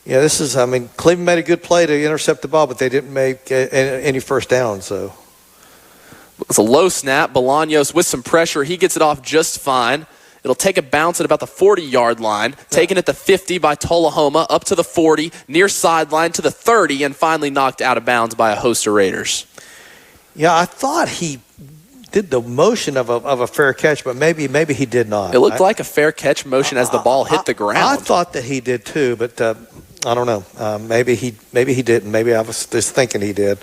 yeah, Cleveland made a good play to intercept the ball, but they didn't make any first down. So it's a low snap. Bolaños with some pressure, he gets it off just fine. It'll take a bounce at about the 40-yard line, taken at the 50 by Tullahoma, up to the 40, near sideline to the 30, and finally knocked out of bounds by a host of Raiders. Yeah, I thought he did the motion of a fair catch, but maybe he did not. It looked like a fair catch motion as the ball hit the ground. I thought that he did too, but I don't know. Maybe he didn't. Maybe I was just thinking he did.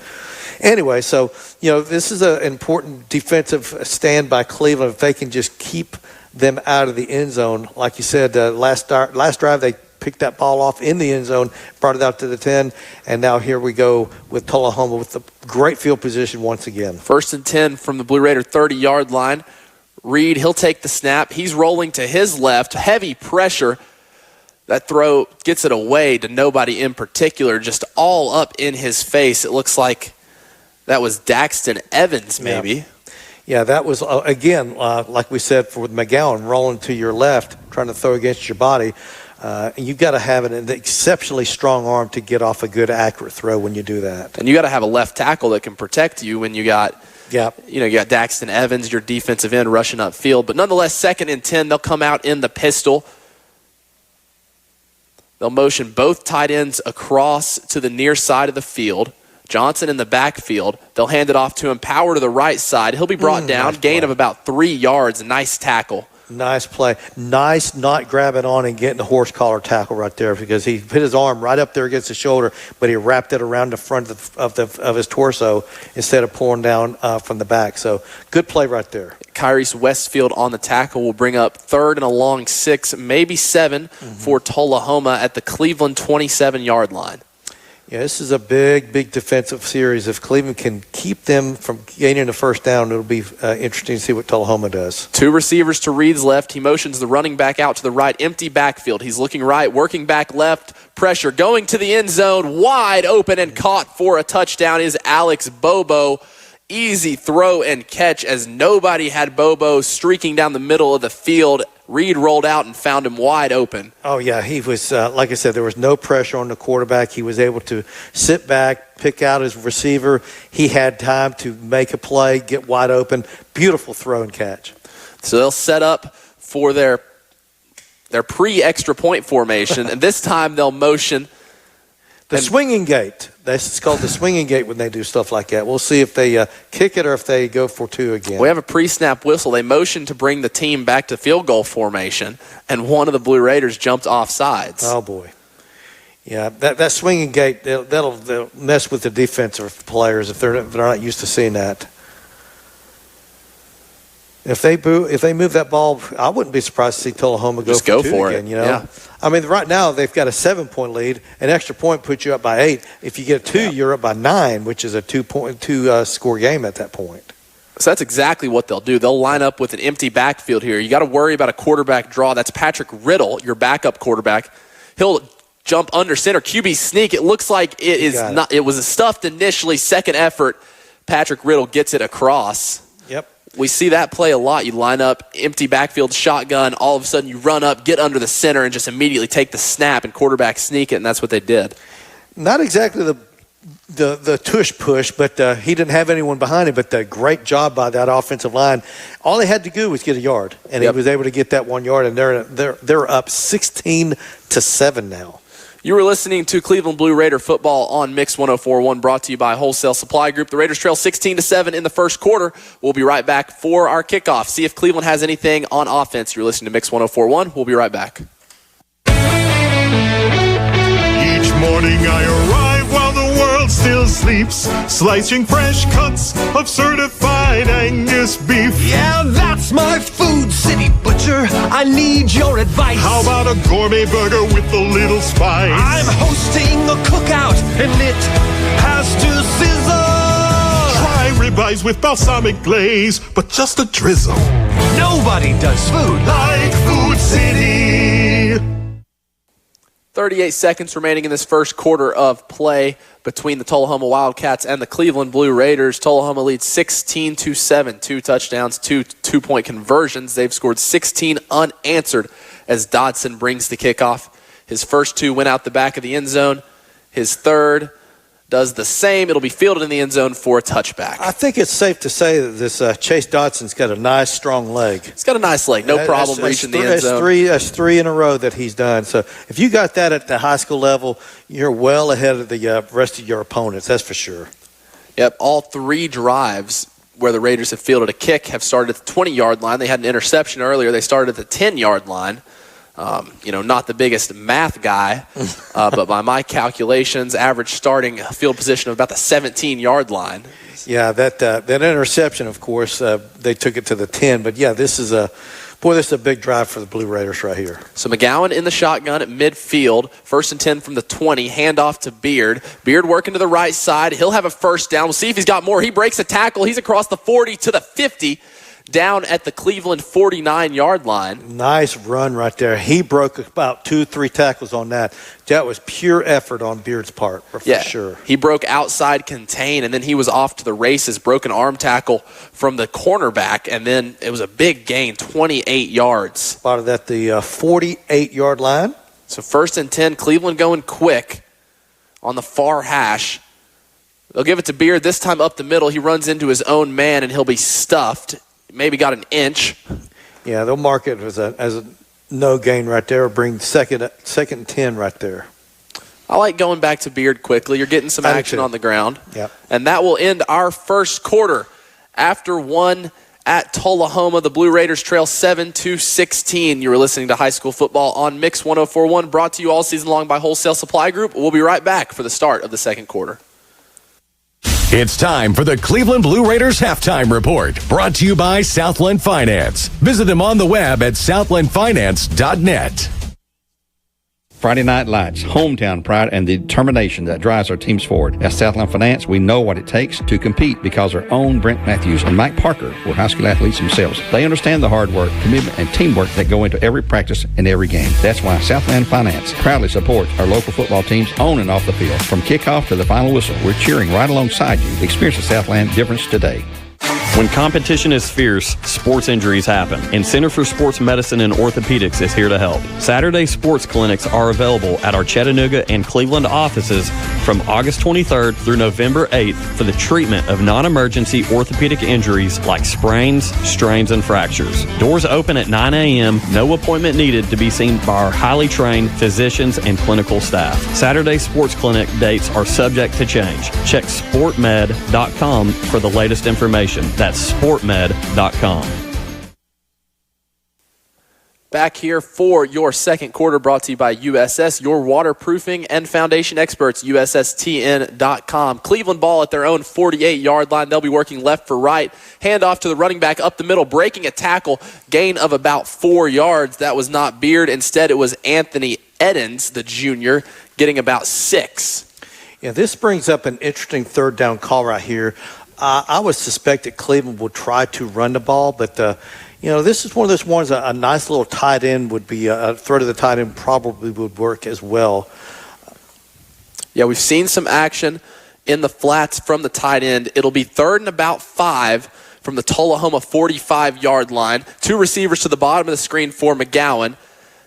Anyway, so this is an important defensive stand by Cleveland. If they can just keep them out of the end zone, like you said, last drive they picked that ball off in the end zone, brought it out to the 10, and now here we go with Tullahoma with the great field position once again. 1st and 10 from the Blue Raider 30-yard line. Reed, he'll take the snap. He's rolling to his left, heavy pressure. That throw gets it away to nobody in particular, just all up in his face. It looks like that was Daxton Evans, maybe. Yeah, that was, again, like we said, for McGowan, rolling to your left, trying to throw against your body. And you've got to have an exceptionally strong arm to get off a good, accurate throw when you do that. And you got to have a left tackle that can protect you when you got, you got Daxton Evans, your defensive end, rushing upfield. But nonetheless, 2nd and 10, they'll come out in the pistol. They'll motion both tight ends across to the near side of the field. Johnson in the backfield. They'll hand it off to him. Power to the right side. He'll be brought down. Nice gain play. of about 3 yards. Nice tackle. Nice play. Nice not grabbing on and getting the horse collar tackle right there, because he put his arm right up there against his shoulder, but he wrapped it around the front of his torso instead of pulling down from the back. So good play right there. Kyrese Westfield on the tackle will bring up 3rd and a long 6, maybe 7 for Tullahoma at the Cleveland 27-yard line. Yeah, this is a big defensive series. If Cleveland can keep them from gaining the first down, it'll be interesting to see what Tullahoma does. 2 receivers to Reed's left. He motions the running back out to the right. Empty backfield. He's looking right, working back left. Pressure going to the end zone. Wide open and caught for a touchdown is Alex Bobo. Easy throw and catch as nobody had Bobo streaking down the middle of the field. Reed rolled out and found him wide open. Oh, yeah, he was, like I said, there was no pressure on the quarterback. He was able to sit back, pick out his receiver. He had time to make a play, get wide open. Beautiful throw and catch. So they'll set up for their pre-extra point formation, and this time they'll motion. The swinging gate. That's called the swinging gate when they do stuff like that. We'll see if they kick it or if they go for 2 again. We have a pre-snap whistle. They motioned to bring the team back to field goal formation, and one of the Blue Raiders jumped off sides. Oh, boy. Yeah, that swinging gate, they'll mess with the defensive players if they're not used to seeing that. If they move that ball, I wouldn't be surprised to see Tullahoma go for 2 again. Yeah. I mean, right now they've got a 7-point lead. An extra point puts you up by 8. If you get 2, you're up by 9, which is a 2 score game at that point. So that's exactly what they'll do. They'll line up with an empty backfield here. You got to worry about a quarterback draw. That's Patrick Riddle, your backup quarterback. He'll jump under center, QB sneak. It looks like it was a stuffed initially. Second effort, Patrick Riddle gets it across. Yep. We see that play a lot. You line up, empty backfield, shotgun. All of a sudden, you run up, get under the center, and just immediately take the snap and quarterback sneak it, and that's what they did. Not exactly the tush push, but he didn't have anyone behind him. But the great job by that offensive line. All they had to do was get a yard, and he was able to get that 1 yard. And they're up 16-7 now. You were listening to Cleveland Blue Raider football on Mix 104.1, brought to you by Wholesale Supply Group. The Raiders trail 16-7 in the first quarter. We'll be right back for our kickoff. See if Cleveland has anything on offense. You're listening to Mix 104.1. We'll be right back. Each morning I arise world still sleeps, slicing fresh cuts of certified Angus beef. Yeah, that's my Food City Butcher. I need your advice. How about a gourmet burger with a little spice? I'm hosting a cookout, and it has to sizzle. Try ribeyes with balsamic glaze, but just a drizzle. Nobody does food like Food City. 38 seconds remaining in this first quarter of play between the Tullahoma Wildcats and the Cleveland Blue Raiders. Tullahoma leads 16-7, 2 touchdowns, 2 two-point conversions. They've scored 16 unanswered as Dodson brings the kickoff. His first 2 went out the back of the end zone. His third does the same. It'll be fielded in the end zone for a touchback. I think it's safe to say that this Chase Dodson's got a nice, strong leg. He's got a nice leg. No problem reaching the end zone. That's 3 in a row that he's done. So if you got that at the high school level, you're well ahead of the rest of your opponents. That's for sure. Yep, all 3 drives where the Raiders have fielded a kick have started at the 20-yard line. They had an interception earlier. They started at the 10-yard line. Not the biggest math guy, but by my calculations, average starting field position of about the 17-yard line. Yeah, that interception, of course, they took it to the 10. But, yeah, this is a big drive for the Blue Raiders right here. So McGowan in the shotgun at midfield, 1st and 10 from the 20, handoff to Beard. Beard working to the right side. He'll have a first down. We'll see if he's got more. He breaks a tackle. He's across the 40 to the 50. Down at the Cleveland 49-yard line. Nice run right there. He broke about 2-3 tackles on that. That was pure effort on Beard's part, for sure. He broke outside contain, and then he was off to the races. Broken arm tackle from the cornerback, and then it was a big gain, 28 yards. Spotted at the 48-yard line. So 1st and 10, Cleveland going quick on the far hash. They'll give it to Beard, this time up the middle. He runs into his own man, and he'll be stuffed. Maybe got an inch. Yeah, they'll mark it as a no gain right there, or bring second and 10 right there. I like going back to Beard quickly. You're getting some action on the ground. Yep. And that will end our first quarter. After 1 at Tullahoma, the Blue Raiders trail 7-16. You were listening to High School Football on Mix 104.1, brought to you all season long by Wholesale Supply Group. We'll be right back for the start of the second quarter. It's time for the Cleveland Blue Raiders Halftime Report, brought to you by Southland Finance. Visit them on the web at southlandfinance.net. Friday Night Lights, hometown pride, and the determination that drives our teams forward. At Southland Finance, we know what it takes to compete because our own Brent Matthews and Mike Parker were high school athletes themselves. They understand the hard work, commitment, and teamwork that go into every practice and every game. That's why Southland Finance proudly supports our local football teams on and off the field. From kickoff to the final whistle, we're cheering right alongside you. Experience the Southland difference today. When competition is fierce, sports injuries happen, and Center for Sports Medicine and Orthopedics is here to help. Saturday sports clinics are available at our Chattanooga and Cleveland offices from August 23rd through November 8th for the treatment of non-emergency orthopedic injuries like sprains, strains, and fractures. Doors open at 9 a.m., no appointment needed to be seen by our highly trained physicians and clinical staff. Saturday sports clinic dates are subject to change. Check sportmed.com for the latest information. That's sportmed.com. Back here for your second quarter, brought to you by USS, your waterproofing and foundation experts, USSTN.com. Cleveland ball at their own 48-yard line. They'll be working left for right. Handoff to the running back up the middle, breaking a tackle, gain of about 4 yards. That was not Beard. Instead, it was Anthony Edens, the junior, getting about 6. Yeah, this brings up an interesting third down call right here. I would suspect that Cleveland will try to run the ball, but this is one of those ones, a nice little tight end would be, a threat of the tight end probably would work as well. Yeah, we've seen some action in the flats from the tight end. It'll be 3rd and about 5 from the Tullahoma 45-yard line. 2 receivers to the bottom of the screen for McGowan.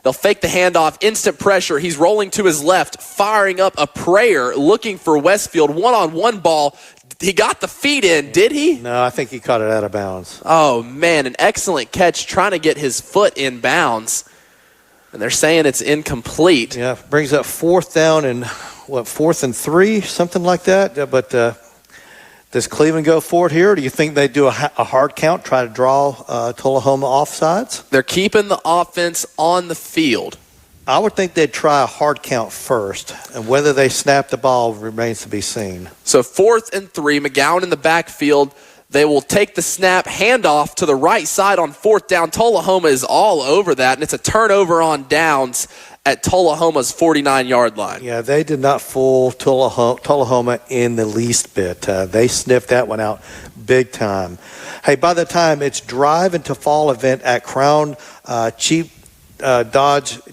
They'll fake the handoff, instant pressure. He's rolling to his left, firing up a prayer, looking for Westfield. One-on-one ball. He got the feet in, did he? No, I think he caught it out of bounds. Oh, man, an excellent catch trying to get his foot in bounds. And they're saying it's incomplete. Yeah, brings up 4th down and, 4th and 3, something like that. But does Cleveland go for it here? Or do you think they do a hard count, try to draw Tullahoma offsides? They're keeping the offense on the field. I would think they'd try a hard count first, and whether they snap the ball remains to be seen. So 4th and 3, McGowan in the backfield. They will take the snap, handoff to the right side on 4th down. Tullahoma is all over that, and it's a turnover on downs at Tullahoma's 49-yard line. Yeah, they did not fool Tullahoma in the least bit. They sniffed that one out big time. Hey, by the time it's drive into fall event at Crown Dodge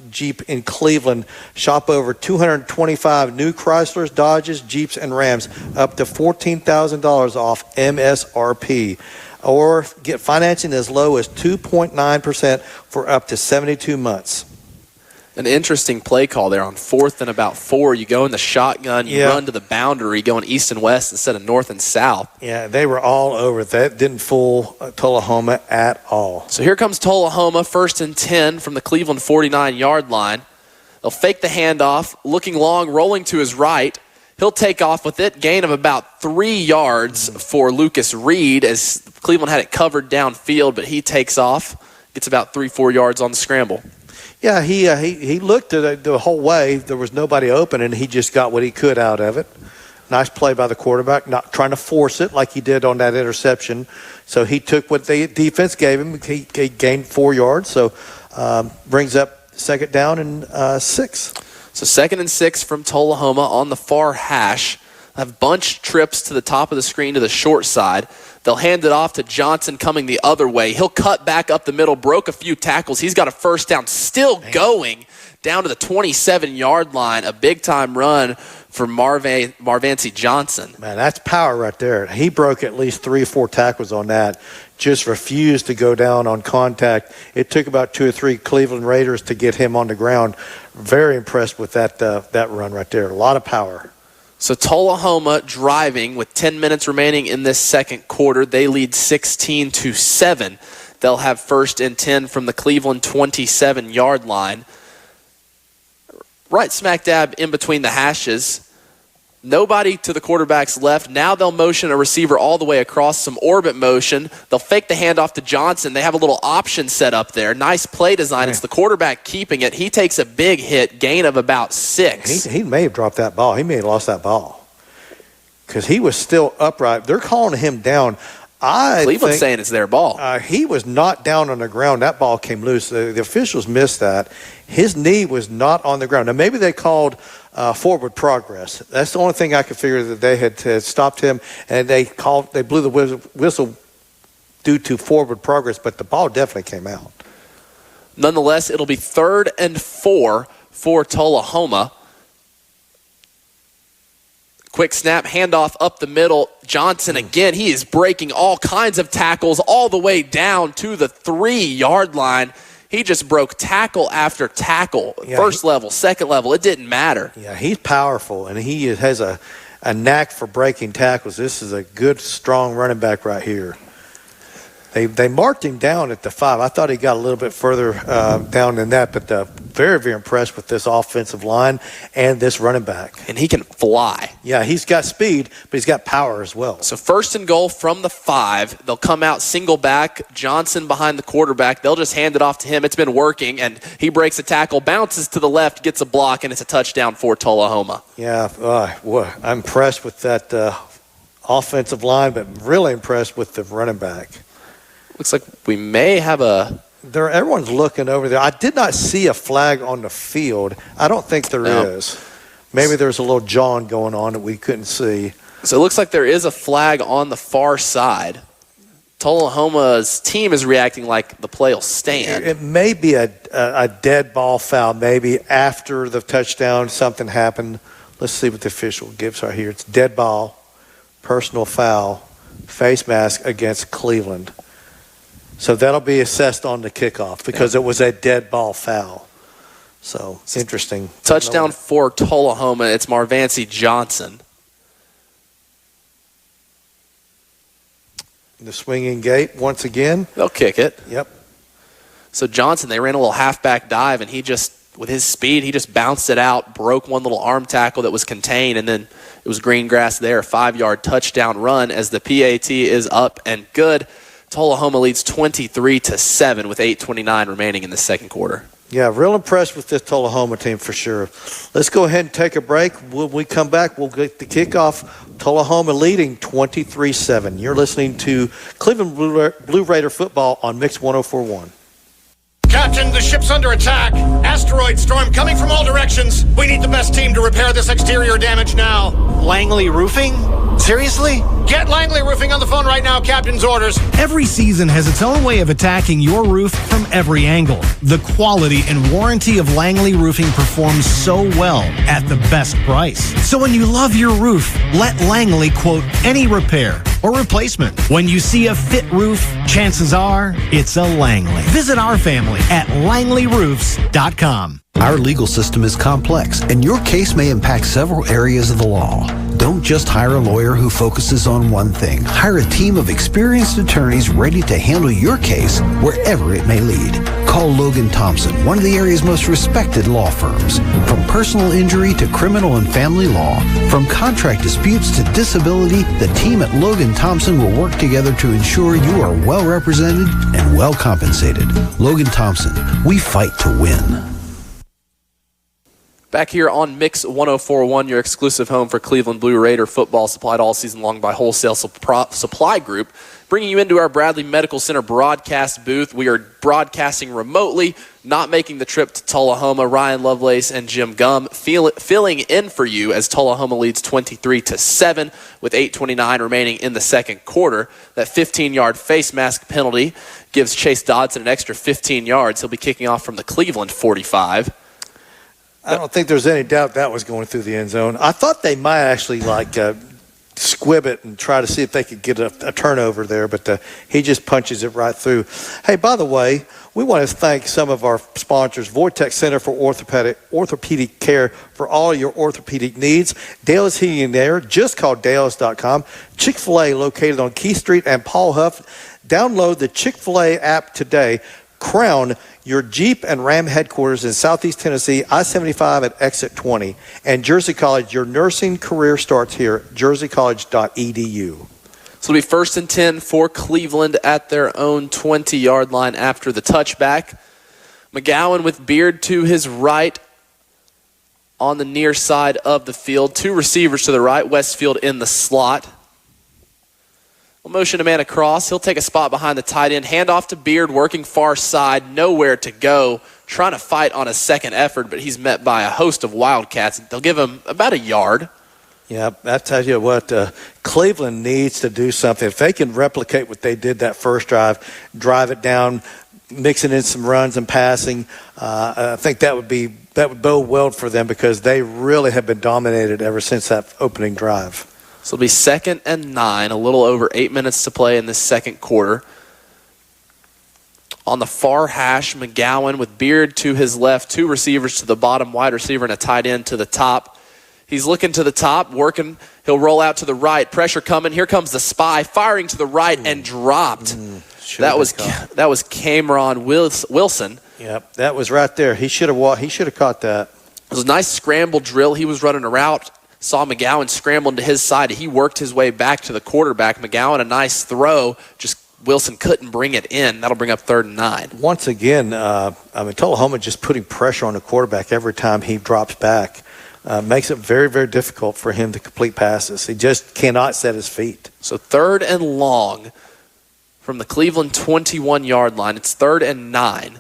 Jeep in Cleveland, shop over 225 new Chryslers, Dodges, Jeeps, and Rams, up to $14,000 off MSRP. Or get financing as low as 2.9% for up to 72 months. An interesting play call there on 4th and about 4. You go in the shotgun, you run to the boundary, going east and west instead of north and south. Yeah, they were all over that. Didn't fool Tullahoma at all. So here comes Tullahoma, 1st and 10 from the Cleveland 49-yard line. They'll fake the handoff, looking long, rolling to his right. He'll take off with it, gain of about 3 yards for Lucas Reed, as Cleveland had it covered downfield, but he takes off, gets about 3-4 yards on the scramble. Yeah, he looked at it the whole way. There was nobody open, and he just got what he could out of it. Nice play by the quarterback, not trying to force it like he did on that interception. So he took what the defense gave him. He gained 4 yards, so brings up 2nd down and 6. So 2nd and 6 from Tullahoma on the far hash. Have bunch trips to the top of the screen to the short side. They'll hand it off to Johnson coming the other way. He'll cut back up the middle, broke a few tackles. He's got a 1st down, still going down to the 27-yard line. A big-time run for Marvancy Johnson. Man, that's power right there. He broke at least 3 or 4 tackles on that. Just refused to go down on contact. It took about 2 or 3 Cleveland Raiders to get him on the ground. Very impressed with that run right there. A lot of power. So Tullahoma driving with 10 minutes remaining in this second quarter. They lead 16-7. They'll have 1st and 10 from the Cleveland 27-yard line. Right smack dab in between the hashes. Nobody to the quarterback's left. Now they'll motion a receiver all the way across, some orbit motion. They'll fake the handoff to Johnson. They have a little option set up there. Nice play design. It's the quarterback keeping it. He takes a big hit, gain of about 6. He may have dropped that ball. He may have lost that ball because he was still upright. They're calling him down. Cleveland's saying it's their ball. He was not down on the ground. That ball came loose. The officials missed that. His knee was not on the ground. Now, maybe they called forward progress. That's the only thing I could figure, that they had stopped him, and they blew the whistle due to forward progress, but the ball definitely came out. Nonetheless, it'll be 3rd and 4 for Tullahoma. Quick snap, handoff up the middle. Johnson again, he is breaking all kinds of tackles all the way down to the 3-yard line. He just broke tackle after tackle. Yeah, 1st level, 2nd level, it didn't matter. Yeah, he's powerful, and he has a knack for breaking tackles. This is a good, strong running back right here. They marked him down at the 5. I thought he got a little bit further down than that, but very, very impressed with this offensive line and this running back. And he can fly. Yeah, he's got speed, but he's got power as well. So 1st and goal from the 5. They'll come out single back. Johnson behind the quarterback. They'll just hand it off to him. It's been working, and he breaks a tackle, bounces to the left, gets a block, and it's a touchdown for Tullahoma. Yeah, I'm impressed with that offensive line, but really impressed with the running back. Looks like we may have everyone's looking over there. I did not see a flag on the field. I don't think there is. Maybe there's a little jawing going on that we couldn't see. So it looks like there is a flag on the far side. Tullahoma's team is reacting like the play will stand. It may be a dead ball foul. Maybe after the touchdown something happened. Let's see what the official gives right here. It's dead ball, personal foul, face mask against Cleveland. So that'll be assessed on the kickoff because it was a dead ball foul. So it's interesting. Touchdown for Tullahoma. It's Marvancy Johnson. The swinging gate once again. They'll kick it. Yep. So Johnson, they ran a little halfback dive, and he just, with his speed, he just bounced it out, broke one little arm tackle that was contained, and then it was green grass there. 5-yard touchdown run as the PAT is up and good. Tullahoma leads 23-7 with 8:29 remaining in the second quarter. Yeah, real impressed with this Tullahoma team for sure. Let's go ahead and take a break. When we come back, we'll get the kickoff. Tullahoma leading 23-7. You're listening to Cleveland Blue Raider football on Mix 104.1. Captain, the ship's under attack. Asteroid storm coming from all directions. We need the best team to repair this exterior damage now. Langley Roofing? Seriously? Get Langley Roofing on the phone right now, Captain's orders. Every season has its own way of attacking your roof from every angle. The quality and warranty of Langley Roofing performs so well at the best price. So when you love your roof, let Langley quote any repair or replacement. When you see a fit roof, chances are it's a Langley. Visit our family at langleyroofs.com. Our legal system is complex, and your case may impact several areas of the law. Don't just hire a lawyer who focuses on one thing. Hire a team of experienced attorneys ready to handle your case wherever it may lead. Call Logan Thompson, one of the area's most respected law firms. From personal injury to criminal and family law, from contract disputes to disability, the team at Logan Thompson will work together to ensure you are well represented and well compensated. Logan Thompson, we fight to win. Back here on Mix 104.1, your exclusive home for Cleveland Blue Raider football, supplied all season long by Wholesale Supply Group. Bringing you into our Bradley Medical Center broadcast booth. We are broadcasting remotely, not making the trip to Tullahoma. Ryan Lovelace and Jim Gum filling in for you as Tullahoma leads 23-7 with 8:29 remaining in the second quarter. That 15-yard face mask penalty gives Chase Dodson an extra 15 yards. He'll be kicking off from the Cleveland 45. I don't think there's any doubt that was going through the end zone. I thought they might actually squib it and try to see if they could get a turnover there, but he just punches it right through. Hey, by the way, we want to thank some of our sponsors, Vortex Center for Orthopedic Care for all your orthopedic needs. Dale's Heating and Air, just call Dale's.com. Chick-fil-A located on Keith Street and Paul Huff. Download the Chick-fil-A app today. Crown your Jeep and Ram headquarters in Southeast Tennessee, I-75 at exit 20. And Jersey College, your nursing career starts here, jerseycollege.edu. So it'll be 1st and 10 for Cleveland at their own 20-yard line after the touchback. McGowan with Beard to his right on the near side of the field. Two receivers to the right, Westfield in the slot. Motion a man across. He'll take a spot behind the tight end. Handoff to Beard, working far side. Nowhere to go. Trying to fight on a second effort, but he's met by a host of Wildcats. They'll give him about a yard. Yeah, I tell you what, Cleveland needs to do something. If they can replicate what they did that first drive it down, mixing in some runs and passing, I think that would bode well for them because they really have been dominated ever since that opening drive. So it'll be 2nd and 9, a little over 8 minutes to play in this second quarter. On the far hash, McGowan with Beard to his left, two receivers to the bottom, wide receiver and a tight end to the top. He's looking to the top, working. He'll roll out to the right. Pressure coming. Here comes the spy, firing to the right and dropped. That was Cameron Wilson. Yep, that was right there. He should have caught that. It was a nice scramble drill. He was running a route. Saw McGowan scramble to his side. He worked his way back to the quarterback. McGowan, a nice throw. Just Wilson couldn't bring it in. That'll bring up 3rd and 9. Once again, Tullahoma just putting pressure on the quarterback every time he drops back. Makes it very, very difficult for him to complete passes. He just cannot set his feet. So 3rd and long from the Cleveland 21-yard line. It's 3rd and 9.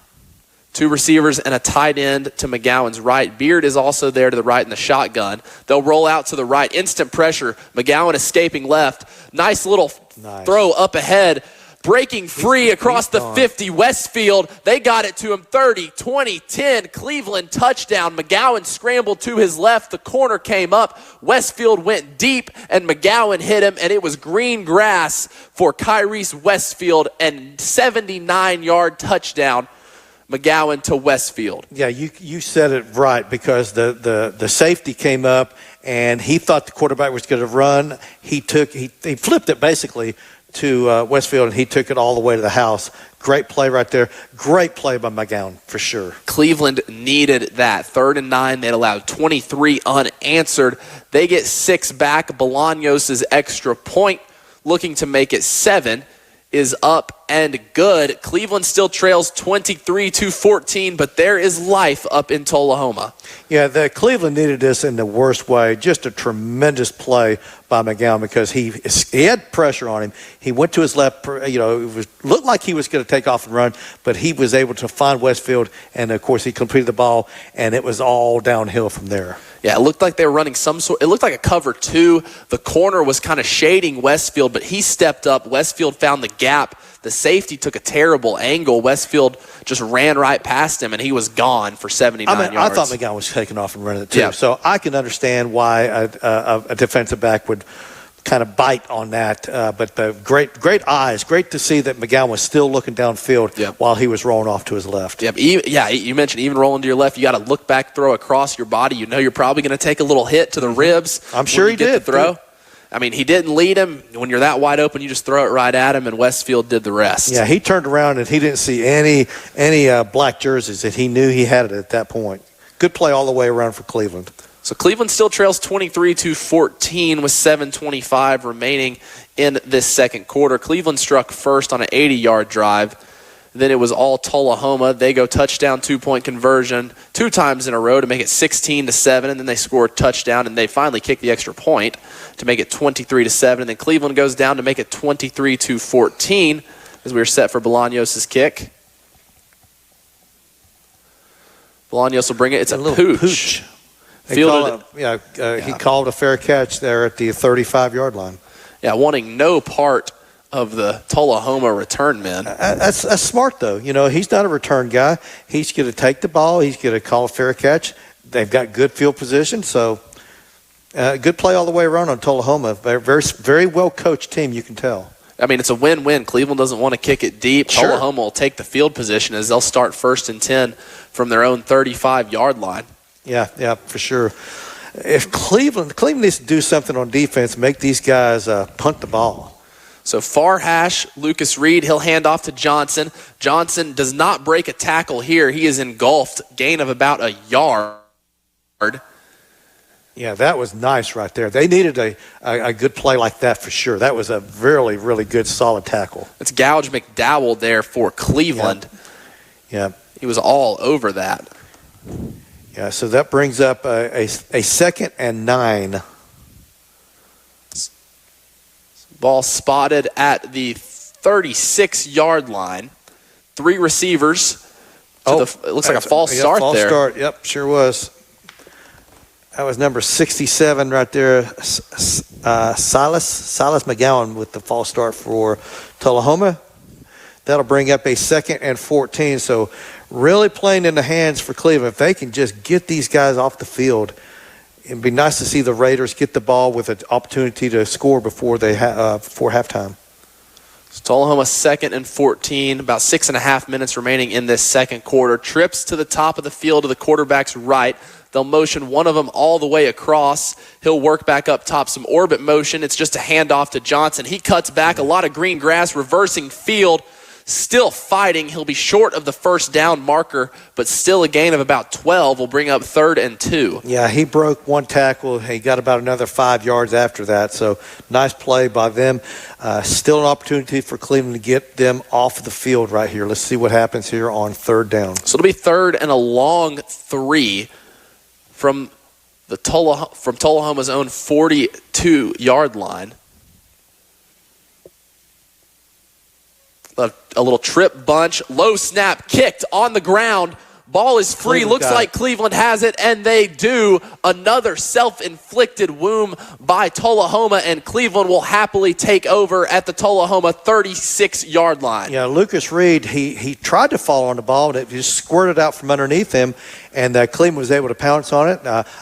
Two receivers and a tight end to McGowan's right. Beard is also there to the right in the shotgun. They'll roll out to the right. Instant pressure. McGowan escaping left. Nice little throw up ahead. Breaking free across the 50. Westfield, they got it to him. 30, 20, 10. Cleveland touchdown. McGowan scrambled to his left. The corner came up. Westfield went deep, and McGowan hit him, and it was green grass for Kyrese Westfield, and 79-yard touchdown. McGowan to Westfield. Yeah, you said it right because the safety came up and he thought the quarterback was going to run. He flipped it basically to Westfield and he took it all the way to the house. Great play right there. Great play by McGowan for sure. Cleveland needed that. 3rd and 9. They'd allowed 23 unanswered. They get 6 back. Bolaños' extra point looking to make it 7. is up and good. Cleveland still trails 23-14, but there is life up in Tullahoma. Yeah, the Cleveland needed this in the worst way. Just a tremendous play by McGowan because he had pressure on him. He went to his left. It looked like he was going to take off and run, but he was able to find Westfield, and of course he completed the ball, and it was all downhill from there. Yeah, it looked like they were running it looked like a cover 2. The corner was kind of shading Westfield, but he stepped up. Westfield found the gap. The safety took a terrible angle. Westfield just ran right past him, and he was gone for 79 yards. I thought McGowan was taking off and running it too. Yeah. So I can understand why a defensive back would kind of bite on that. But the great eyes. Great to see that McGowan was still looking downfield while he was rolling off to his left. Yep. You mentioned even rolling to your left. You got to look back, throw across your body. You know you're probably going to take a little hit to the ribs. I'm sure he did. Throw. I mean, he didn't lead him. When you're that wide open, you just throw it right at him, and Westfield did the rest. Yeah, he turned around, and he didn't see any black jerseys that he knew he had it at that point. Good play all the way around for Cleveland. So Cleveland still trails 23-14 with 7:25 remaining in this second quarter. Cleveland struck first on an 80-yard drive. Then it was all Tullahoma. They go touchdown, 2-point conversion 2 times in a row to make it 16-7, and then they score a touchdown, and they finally kick the extra point to make it 23-7. And then Cleveland goes down to make it 23-14 as we are set for Bolaños' kick. Bolaños will bring it. It's a pooch. He called a fair catch there at the 35-yard line. Yeah, wanting no part of the Tullahoma return men. That's smart, though. He's not a return guy. He's going to take the ball. He's going to call a fair catch. They've got good field position, so good play all the way around on Tullahoma. Very, very well-coached team, you can tell. I mean, it's a win-win. Cleveland doesn't want to kick it deep. Sure. Tullahoma will take the field position as they'll start 1st and 10 from their own 35-yard line. Yeah, for sure. If Cleveland needs to do something on defense, make these guys punt the ball. So far hash, Lucas Reed, he'll hand off to Johnson. Johnson does not break a tackle here. He is engulfed, gain of about a yard. Yeah, that was nice right there. They needed a good play like that for sure. That was a really, really good, solid tackle. It's Gouge McDowell there for Cleveland. Yeah. He was all over that. Yeah, so that brings up a 2nd and 9. Ball spotted at the 36-yard line. 3 receivers. It looks like a false start there. False start, yep, sure was. That was number 67 right there. Silas McGowan with the false start for Tullahoma. That'll bring up a 2nd and 14. So really playing in the hands for Cleveland. If they can just get these guys off the field, it'd be nice to see the Raiders get the ball with an opportunity to score before halftime. So Tullahoma 2nd and 14, about 6.5 minutes remaining in this second quarter. Trips to the top of the field to the quarterback's right. They'll motion one of them all the way across. He'll work back up top, some orbit motion. It's just a handoff to Johnson. He cuts back, a lot of green grass, reversing field. Still fighting. He'll be short of the first down marker, but still a gain of about 12 will bring up 3rd and 2. Yeah, he broke one tackle. He got about another 5 yards after that. So nice play by them. Still an opportunity for Cleveland to get them off the field right here. Let's see what happens here on 3rd down. So it'll be 3rd and a long 3 from Tullahoma's own 42-yard line. A little trip bunch, low snap, kicked on the ground. Ball is free. Looks like Cleveland has it, and they do. Another self-inflicted wound by Tullahoma, and Cleveland will happily take over at the Tullahoma 36-yard line. Yeah, Lucas Reed, he tried to fall on the ball, and it just squirted out from underneath him, and Cleveland was able to pounce on it.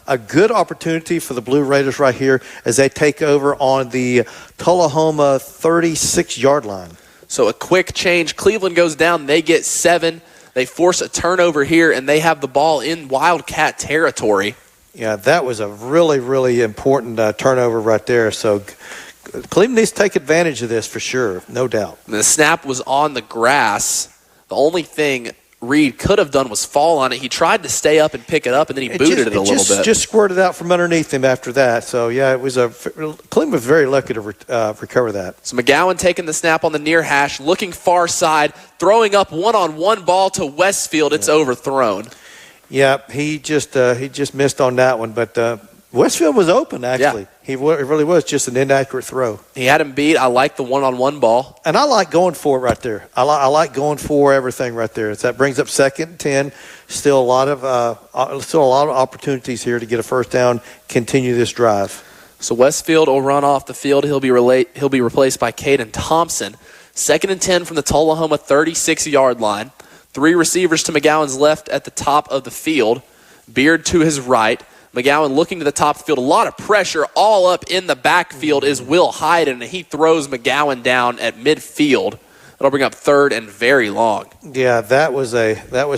A good opportunity for the Blue Raiders right here as they take over on the Tullahoma 36-yard line. So a quick change. Cleveland goes down. They get 7. They force a turnover here, and they have the ball in Wildcat territory. Yeah, that was a really, really important turnover right there. So Cleveland needs to take advantage of this for sure, no doubt. The snap was on the grass. The only thing Reed could have done was fall on it. He tried to stay up and pick it up, and then he booted it a little bit. Just squirted out from underneath him after that. So, yeah, Cleveland was very lucky to recover that. So McGowan taking the snap on the near hash, looking far side, throwing up one-on-one ball to Westfield. It's overthrown. Yeah, he just missed on that one, but Westfield was open, actually. Yeah. It really was just an inaccurate throw. He had him beat. I like the one-on-one ball. And I like going for it right there. I like going for everything right there. That brings up 2nd and 10. Still a lot of opportunities here to get a first down, continue this drive. So Westfield will run off the field. He'll be replaced by Caden Thompson. 2nd and 10 from the Tullahoma 36-yard line. 3 receivers to McGowan's left at the top of the field. Beard to his right. McGowan looking to the top of the field. A lot of pressure all up in the backfield is Will Hyden, and he throws McGowan down at midfield. That'll bring up 3rd and very long. Yeah, that was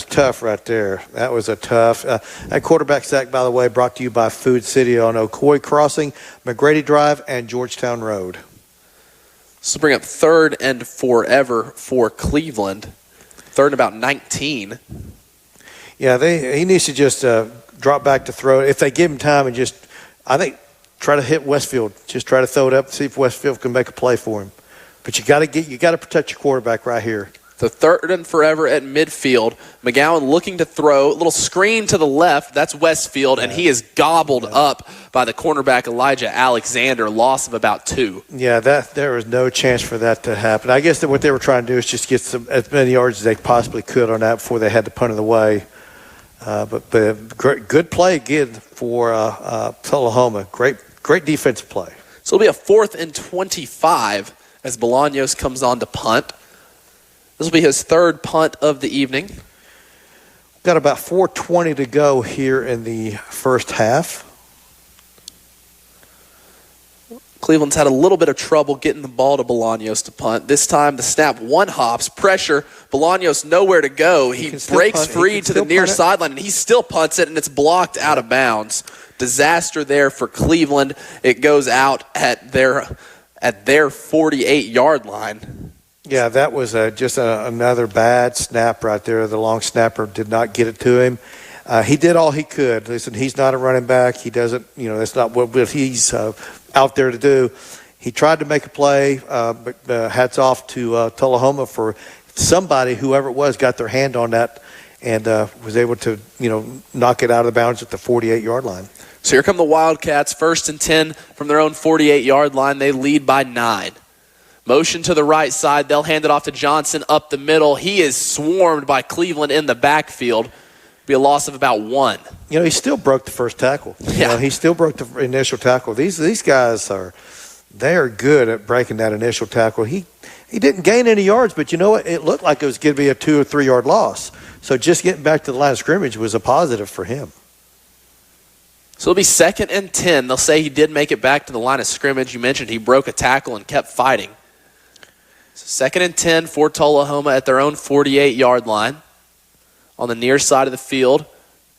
tough right there. That was a tough. That quarterback sack, by the way, brought to you by Food City on Ocoee Crossing, McGrady Drive, and Georgetown Road. This will bring up 3rd and forever for Cleveland. 3rd and about 19. Yeah, he needs to just drop back to throw. If they give him time and I think, try to hit Westfield. Just try to throw it up, see if Westfield can make a play for him. But you got to protect your quarterback right here. The 3rd and forever at midfield. McGowan looking to throw. A little screen to the left. That's Westfield, and he is gobbled up by the cornerback Elijah Alexander. Loss of about 2. Yeah, there was no chance for that to happen. I guess that what they were trying to do is just get as many yards as they possibly could on that before they had to punt it away. But good play again for Tullahoma. Great defensive play. So it'll be a 4th and 25 as Bolaños comes on to punt. This will be his 3rd punt of the evening. Got about 4:20 to go here in the first half. Cleveland's had a little bit of trouble getting the ball to Bolaños to punt. This time the snap one hops, pressure, Bolaños nowhere to go. He breaks free to the near sideline, and he still punts it, and it's blocked out of bounds. Disaster there for Cleveland. It goes out at their 48-yard line. Yeah, that was just another bad snap right there. The long snapper did not get it to him. He did all he could. Listen, he's not a running back. He doesn't, that's not what he's out there to do. He tried to make a play, but hats off to Tullahoma for somebody, whoever it was, got their hand on that and was able to, knock it out of the bounds at the 48-yard line. So here come the Wildcats, 1st and 10 from their own 48-yard line. They lead by 9. Motion to the right side. They'll hand it off to Johnson up the middle. He is swarmed by Cleveland in the backfield. Be a loss of about 1. He still broke the first tackle. Yeah. He still broke the initial tackle. These guys they are good at breaking that initial tackle. He didn't gain any yards, but you know what? It looked like it was going to be a 2 or 3 yard loss. So just getting back to the line of scrimmage was a positive for him. So it'll be 2nd and 10. They'll say he did make it back to the line of scrimmage. You mentioned he broke a tackle and kept fighting. So 2nd and 10 for Tullahoma at their own 48-yard line. On the near side of the field.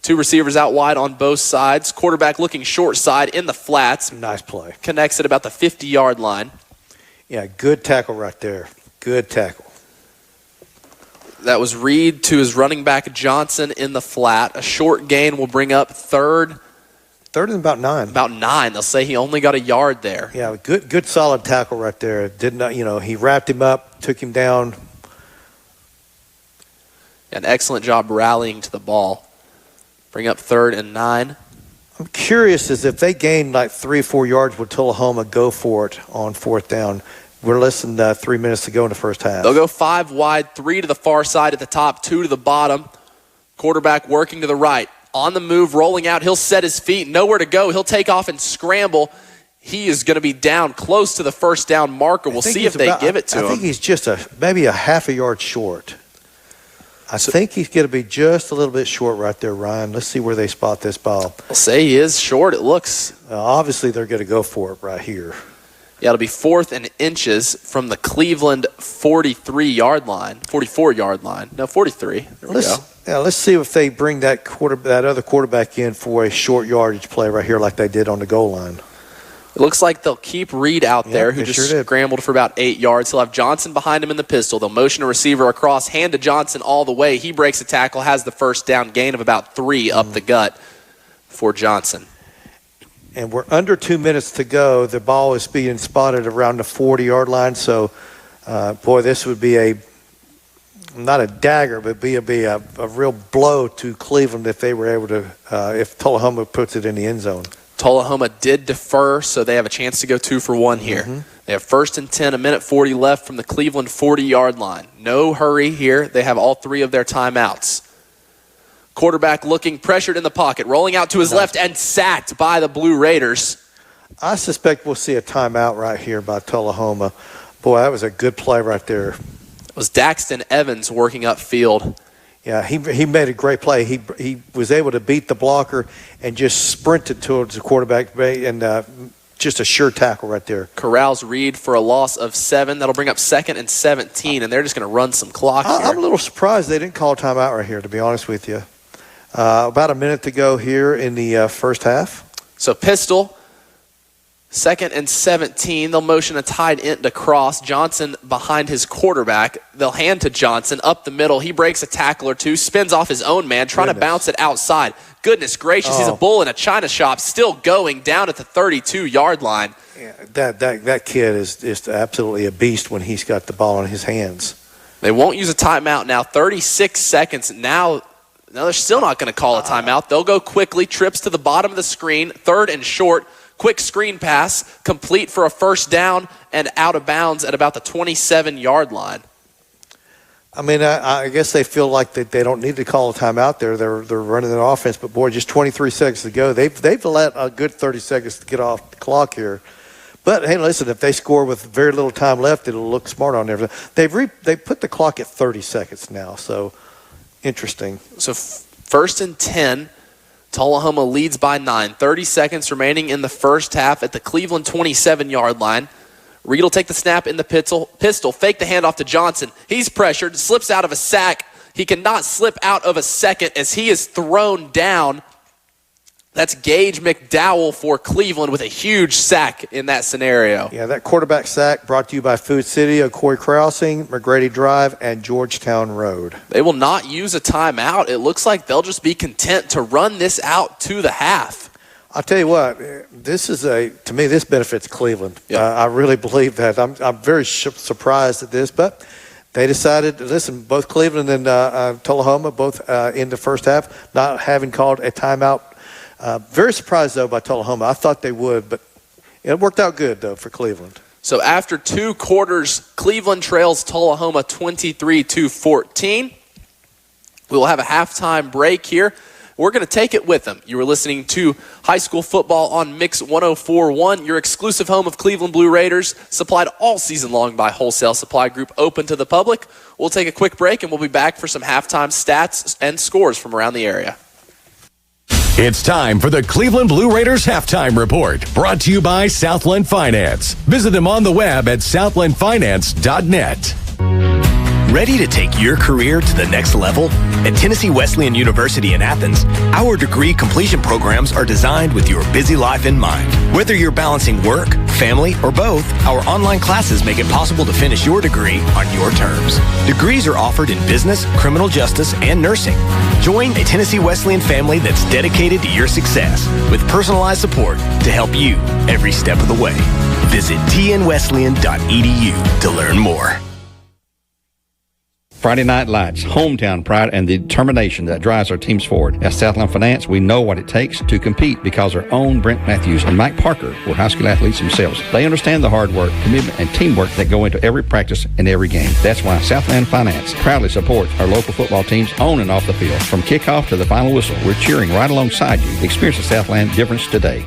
2 receivers out wide on both sides. Quarterback looking short side in the flats. Nice play. Connects at about the 50-yard line. Yeah, good tackle right there. Good tackle. That was Reed to his running back Johnson in the flat. A short gain will bring up 3rd. 3rd and about 9. About 9. They'll say he only got a yard there. Yeah, good solid tackle right there. Did not, he wrapped him up, took him down. An excellent job rallying to the ball. Bring up 3rd and 9. I'm curious as if they gain like 3 or 4 yards, would Tullahoma go for it on 4th down? We're less than 3 minutes to go in the first half. They'll go 5 wide, 3 to the far side at the top, 2 to the bottom. Quarterback working to the right. On the move, rolling out. He'll set his feet. Nowhere to go. He'll take off and scramble. He is going to be down close to the first down marker. We'll see if they give it to him. I think he's just maybe a half a yard short. I think he's going to be just a little bit short right there, Ryan. Let's see where they spot this ball. I'll say he is short, it looks. Obviously, they're going to go for it right here. Yeah, it'll be 4th and inches from the Cleveland 43-yard line. 44-yard line. No, 43. There we go. Yeah, let's see if they bring that other quarterback in for a short yardage play right here like they did on the goal line. It looks like they'll keep Reed out there, who just scrambled for about 8 yards. He'll have Johnson behind him in the pistol. They'll motion a receiver across, hand to Johnson all the way. He breaks a tackle, has the first down, gain of about 3 up the gut for Johnson. And we're under 2 minutes to go. The ball is being spotted around the 40-yard line. So, boy, this would be not a dagger, but be a real blow to Cleveland if they were able to, if Tullahoma puts it in the end zone. Tullahoma did defer, so they have a chance to go 2 for 1 here. They have 1st and 10, 1:40 left from the Cleveland 40-yard line. No hurry here. They have all 3 of their timeouts. Quarterback looking, pressured in the pocket, rolling out to his left and sacked by the Blue Raiders. I suspect we'll see a timeout right here by Tullahoma. Boy, that was a good play right there. It was Daxton Evans working upfield. Yeah, he made a great play. He was able to beat the blocker and just sprinted towards the quarterback and just a sure tackle right there. Corrals Reed for a loss of 7. That'll bring up 2nd and 17, and they're just going to run some clock here. I'm a little surprised they didn't call a timeout right here, to be honest with you. About a minute to go here in the first half. So pistol, 2nd and 17. They'll motion a tight end across. Johnson behind his quarterback. They'll hand to Johnson up the middle. He breaks a tackle or 2, spins off his own man, trying to bounce it outside. Goodness gracious, he's a bull in a china shop, still going down at the 32-yard line. Yeah, that kid is just absolutely a beast when he's got the ball in his hands. They won't use a timeout now. 36 seconds. Now they're still not going to call a timeout. They'll go quickly. Trips to the bottom of the screen. 3rd and short. Quick screen pass, complete for a first down and out of bounds at about the 27-yard line. I mean, I guess they feel like they don't need to call a timeout there. They're running an offense, but boy, just 23 seconds to go. They've let a good 30 seconds to get off the clock here. But hey, listen, if they score with very little time left, it'll look smart on everything. They put the clock at 30 seconds now, so interesting. So 1st and 10. Tullahoma leads by 9. 30 seconds remaining in the first half at the Cleveland 27-yard line. Reed will take the snap in the pistol, fake the handoff to Johnson. He's pressured, slips out of a sack. He cannot slip out of a second as he is thrown down. That's Gage McDowell for Cleveland with a huge sack in that scenario. Yeah, that quarterback sack brought to you by Food City, O'Coy Crossing, McGrady Drive, and Georgetown Road. They will not use a timeout. It looks like they'll just be content to run this out to the half. I'll tell you what, to me, this benefits Cleveland. Yep. I really believe that. I'm very surprised at this, but they decided, listen, both Cleveland and Tullahoma, both in the first half, not having called a timeout. Very surprised, though, by Tullahoma. I thought they would, but it worked out good, though, for Cleveland. So after 2 quarters, Cleveland trails Tullahoma 23-14. We will have a halftime break here. We're going to take it with them. You were listening to high school football on Mix 104.1, your exclusive home of Cleveland Blue Raiders, supplied all season long by Wholesale Supply Group, open to the public. We'll take a quick break, and we'll be back for some halftime stats and scores from around the area. It's time for the Cleveland Blue Raiders Halftime Report, brought to you by Southland Finance. Visit them on the web at southlandfinance.net. Ready to take your career to the next level? At Tennessee Wesleyan University in Athens, our degree completion programs are designed with your busy life in mind. Whether you're balancing work, family, or both, our online classes make it possible to finish your degree on your terms. Degrees are offered in business, criminal justice, and nursing. Join a Tennessee Wesleyan family that's dedicated to your success with personalized support to help you every step of the way. Visit tnwesleyan.edu to learn more. Friday Night Lights, hometown pride, and the determination that drives our teams forward. At Southland Finance, we know what it takes to compete because our own Brent Matthews and Mike Parker were high school athletes themselves. They understand the hard work, commitment, and teamwork that go into every practice and every game. That's why Southland Finance proudly supports our local football teams on and off the field. From kickoff to the final whistle, we're cheering right alongside you. Experience the Southland difference today.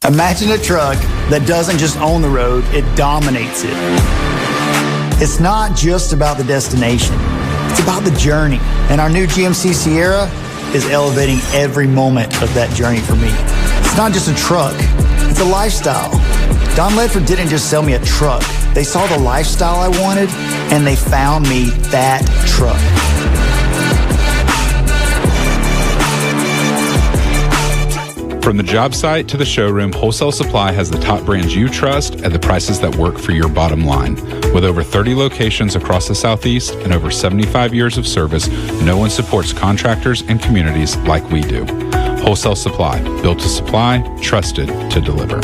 Imagine a truck that doesn't just own the road, it dominates it. It's not just about the destination. It's about the journey. And our new GMC Sierra is elevating every moment of that journey for me. It's not just a truck, it's a lifestyle. Don Ledford didn't just sell me a truck. They saw the lifestyle I wanted, and they found me that truck. From the job site to the showroom, Wholesale Supply has the top brands you trust at the prices that work for your bottom line. With over 30 locations across the Southeast and over 75 years of service, no one supports contractors and communities like we do. Wholesale Supply, built to supply, trusted to deliver.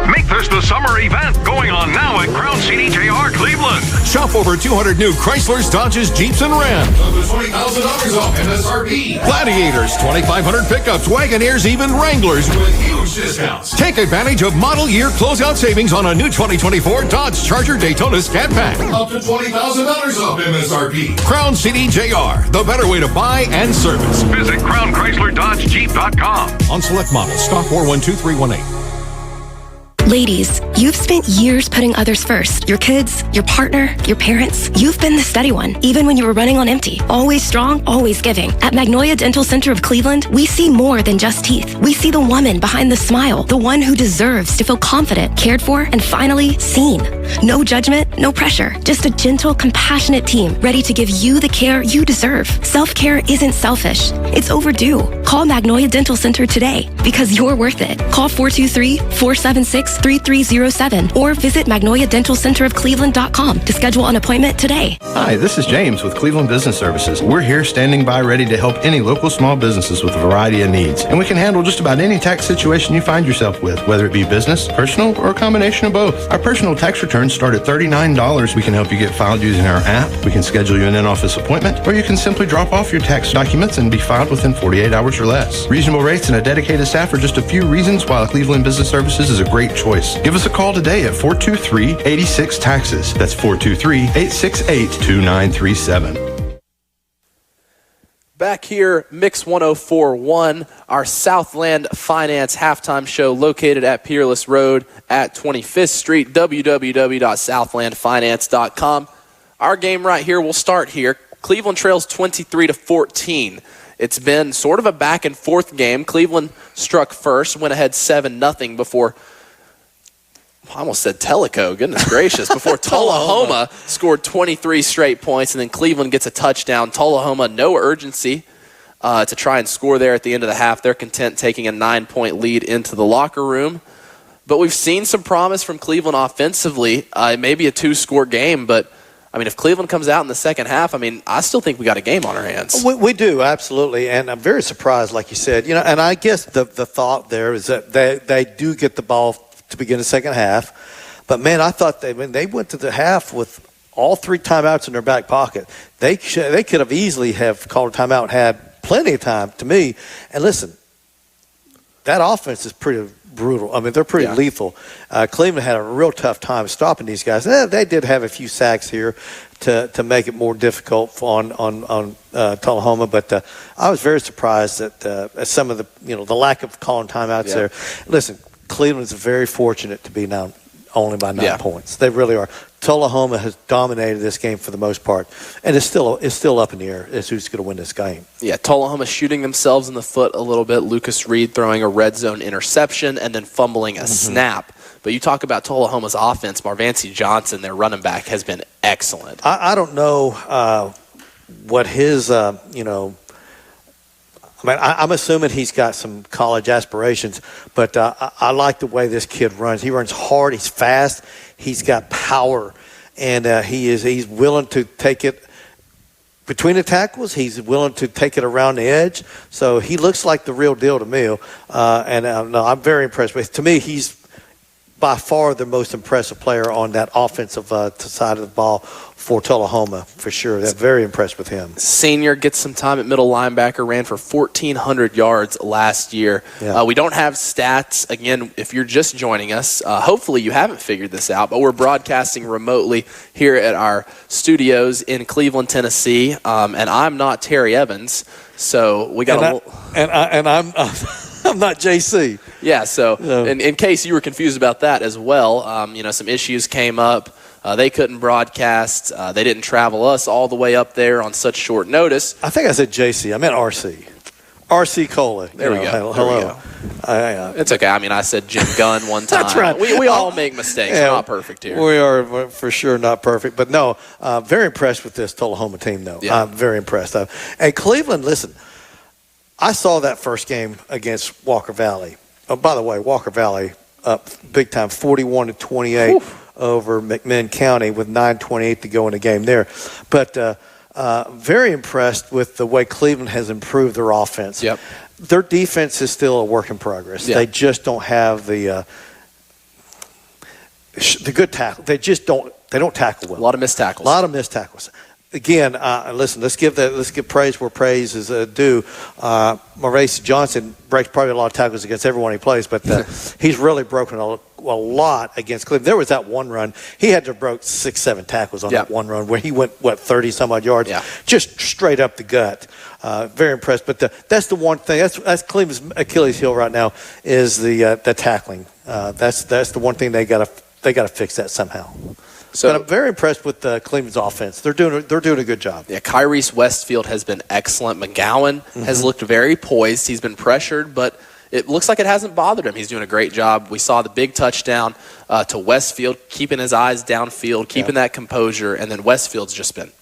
Make this the summer event going on now at Crown CDJR Cleveland. Shop over 200 new Chryslers, Dodges, Jeeps, and Rams. Over $20,000 off MSRP. Gladiators, 2,500 pickups, Wagoneers, even Wranglers with huge discounts. Take advantage of model year closeout savings on a new 2024 Dodge Charger Daytona Scat Pack. Up to $20,000 off MSRP. Crown CDJR, the better way to buy and service. Visit CrownChryslerDodgeJeep.com. On select models, stock 412318. Ladies, you've spent years putting others first. Your kids, your partner, your parents. You've been the steady one, even when you were running on empty. Always strong, always giving. At Magnolia Dental Center of Cleveland, we see more than just teeth. We see the woman behind the smile, the one who deserves to feel confident, cared for, and finally seen. No judgment, no pressure. Just a gentle, compassionate team ready to give you the care you deserve. Self-care isn't selfish. It's overdue. Call Magnolia Dental Center today because you're worth it. Call 423-476-3307 or visit magnoliadentalcenterofcleveland.com to schedule an appointment today. Hi, this is James with Cleveland Business Services. We're here standing by ready to help any local small businesses with a variety of needs. And we can handle just about any tax situation you find yourself with, whether it be business, personal, or a combination of both. Our personal tax returns start at $39. We can help you get filed using our app. We can schedule you an in-office appointment, or you can simply drop off your tax documents and be filed within 48 hours or less. Reasonable rates and a dedicated staff are just a few reasons why Cleveland Business Services is a great choice. Give us a call today at 423-86-TAXES. That's 423-868-2937. Back here, Mix 104.1, our Southland Finance halftime show located at Peerless Road at 25th Street, www.southlandfinance.com. Our game right here will start here. Cleveland trails 23-14. It's been sort of a back and forth game. Cleveland struck first, went ahead 7-0 before, I almost said Tellico, goodness gracious, before Tullahoma scored 23 straight points, and then Cleveland gets a touchdown. Tullahoma, no urgency to try and score there at the end of the half. They're content taking a 9-point lead into the locker room. But we've seen some promise from Cleveland offensively. It may be a 2-score game, but I mean, if Cleveland comes out in the second half, I mean, I still think we got a game on our hands. We do, absolutely. And I'm very surprised, like you said. And I guess the thought there is that they do get the ball to begin the second half. But, man, I thought when they went to the half with all 3 timeouts in their back pocket, they could have easily have called a timeout and had plenty of time to me. And, listen, that offense is pretty brutal. I mean, they're pretty lethal. Cleveland had a real tough time stopping these guys. They did have a few sacks here to make it more difficult on Tullahoma, but I was very surprised at some of the the lack of calling timeouts there. Listen, Cleveland's very fortunate to be now only by 9 points. They really are. Tullahoma has dominated this game for the most part, and it's still up in the air as who's going to win this game. Yeah, Tullahoma shooting themselves in the foot a little bit. Lucas Reed throwing a red zone interception and then fumbling a snap. But you talk about Tullahoma's offense, Marvancy Johnson, their running back, has been excellent. I don't know what his, I mean, I'm assuming he's got some college aspirations, but I like the way this kid runs. He runs hard. He's fast. He's got power, and he's willing to take it between the tackles. He's willing to take it around the edge. So he looks like the real deal to me, and I'm very impressed with. To me, he's by far the most impressive player on that offensive side of the ball for Tullahoma, for sure. I'm very impressed with him. Senior gets some time at middle linebacker, ran for 1,400 yards last year. Yeah. We don't have stats. Again, if you're just joining us, hopefully you haven't figured this out, but we're broadcasting remotely here at our studios in Cleveland, Tennessee, and I'm not Terry Evans, so we got I'm I'm not JC. Yeah, so in case you were confused about that as well, some issues came up. They couldn't broadcast. They didn't travel us all the way up there on such short notice. I think I said JC. I meant RC. RC Cola. There we go. Hello. It's okay. I mean, I said Jim Gunn one time. That's right. We all make mistakes. We're not perfect here. We are for sure not perfect. But no, very impressed with this Tullahoma team, though. Yeah. I'm very impressed. And Cleveland, listen, I saw that first game against Walker Valley. Oh, by the way, Walker Valley up big time, 41-28 over McMinn County with 9:28 to go in the game there. But very impressed with the way Cleveland has improved their offense. Yep. Their defense is still a work in progress. Yeah. They just don't have the good tackle. They don't tackle well. A lot of missed tackles. A lot of missed tackles. Again, listen, let's give praise where praise is due. Maurice Johnson breaks probably a lot of tackles against everyone he plays, but he's really broken a lot against Cleveland. There was that one run. He had to have broke 6-7 tackles on that one run where he went, 30-some-odd yards, just straight up the gut. Very impressed. But that's the one thing. That's Cleveland's Achilles heel right now is the tackling. That's the one thing they got to fix that somehow. So, but I'm very impressed with Cleveland's offense. They're doing a good job. Yeah, Kyrese Westfield has been excellent. McGowan has looked very poised. He's been pressured, but it looks like it hasn't bothered him. He's doing a great job. We saw the big touchdown to Westfield, keeping his eyes downfield, keeping that composure, and then Westfield's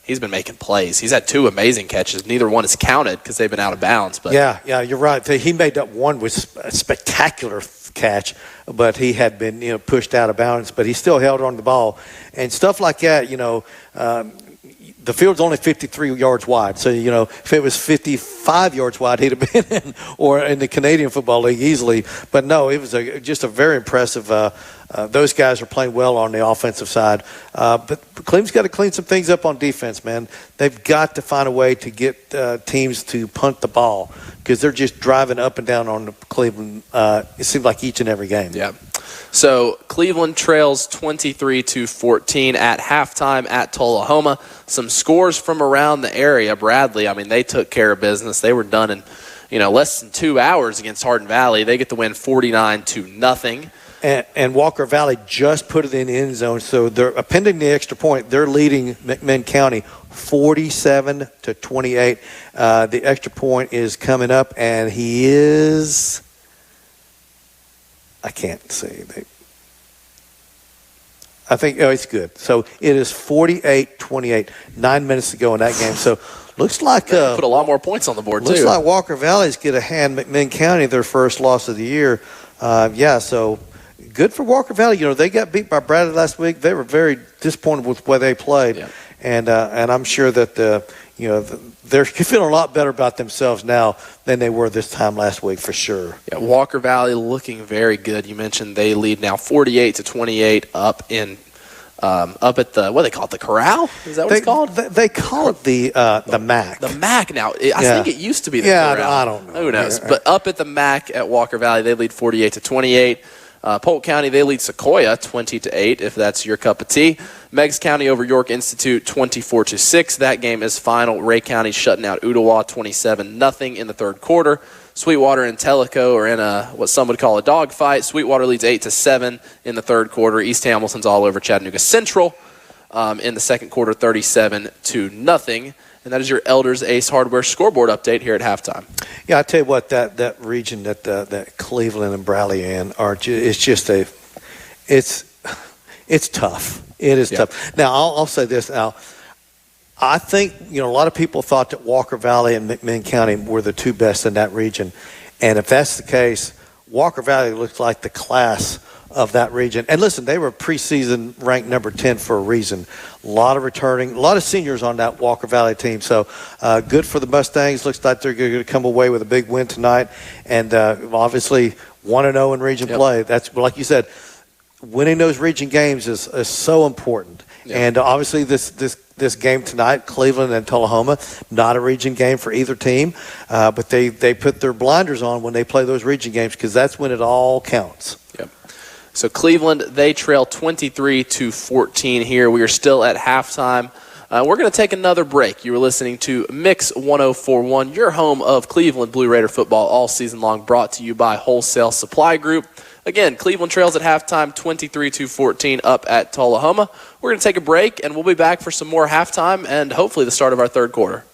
he's been making plays. He's had 2 amazing catches. Neither one is counted because they've been out of bounds. But yeah, you're right. He made that one with a spectacular catch, but he had been pushed out of bounds, but he still held on the ball and stuff like that. The field's only 53 yards wide, so if it was 55 yards wide, he'd have been in the Canadian Football League easily. But no, it was just a very impressive. Those guys are playing well on the offensive side, but Cleveland's got to clean some things up on defense, man. They've got to find a way to get teams to punt the ball because they're just driving up and down on the Cleveland. It seems like each and every game. Yeah. So Cleveland trails 23-14 at halftime at Tullahoma. Some scores from around the area. Bradley, they took care of business. They were done in, less than 2 hours against Hardin Valley. They get the win 49-0. And Walker Valley just put it in the end zone. So they're pending the extra point. They're leading McMinn County 47-28. The extra point is coming up, and he is. I can't see. I think it's good. So it is 48-28. 9 minutes to go in that game. So looks like put a lot more points on the board. Looks too. like Walker Valley's get a hand McMinn County their first loss of the year. So good for Walker Valley. They got beat by Bradley last week. They were very disappointed with the way they played, and I'm sure that they're feeling a lot better about themselves now than they were this time last week for sure. Yeah, Walker Valley looking very good. You mentioned they lead now 48-28 up at the what do they call it, the corral? Is that what it's called? They call it the MAC. The MAC now. I think it used to be the corral. I don't know. Who knows? But up at the MAC at Walker Valley, they lead 48-28. Polk County, they lead Sequoia 20-8, if that's your cup of tea. Meigs County over York Institute 24-6. That game is final. Ray County shutting out Ooltewah 27-0 in the third quarter. Sweetwater and Tellico are in what some would call a dogfight. Sweetwater leads 8-7 in the third quarter. East Hamilton's all over Chattanooga Central in the second quarter, 37-0. And that is your Elders Ace Hardware scoreboard update here at halftime. Yeah, I tell you what, that region that Cleveland and Bradley in it's tough. It is tough. Now I'll say this. Now I think a lot of people thought that Walker Valley and McMinn County were the two best in that region, and if that's the case, Walker Valley looks like the class of that region. And listen, they were preseason ranked number 10 for a reason. A lot of returning, a lot of seniors on that Walker Valley team. So good for the Mustangs. Looks like they're going to come away with a big win tonight. And obviously 1-0 in region play. That's, like you said, winning those region games is so important. And obviously this game tonight, Cleveland and Tullahoma, not a region game for either team. But they put their blinders on when they play those region games because that's when it all counts. So Cleveland, they trail 23-14 here. We are still at halftime. We're going to take another break. You were listening to Mix 1041, your home of Cleveland Blue Raider football all season long, brought to you by Wholesale Supply Group. Again, Cleveland trails at halftime, 23-14 up at Tullahoma. We're going to take a break, and we'll be back for some more halftime and hopefully the start of our third quarter.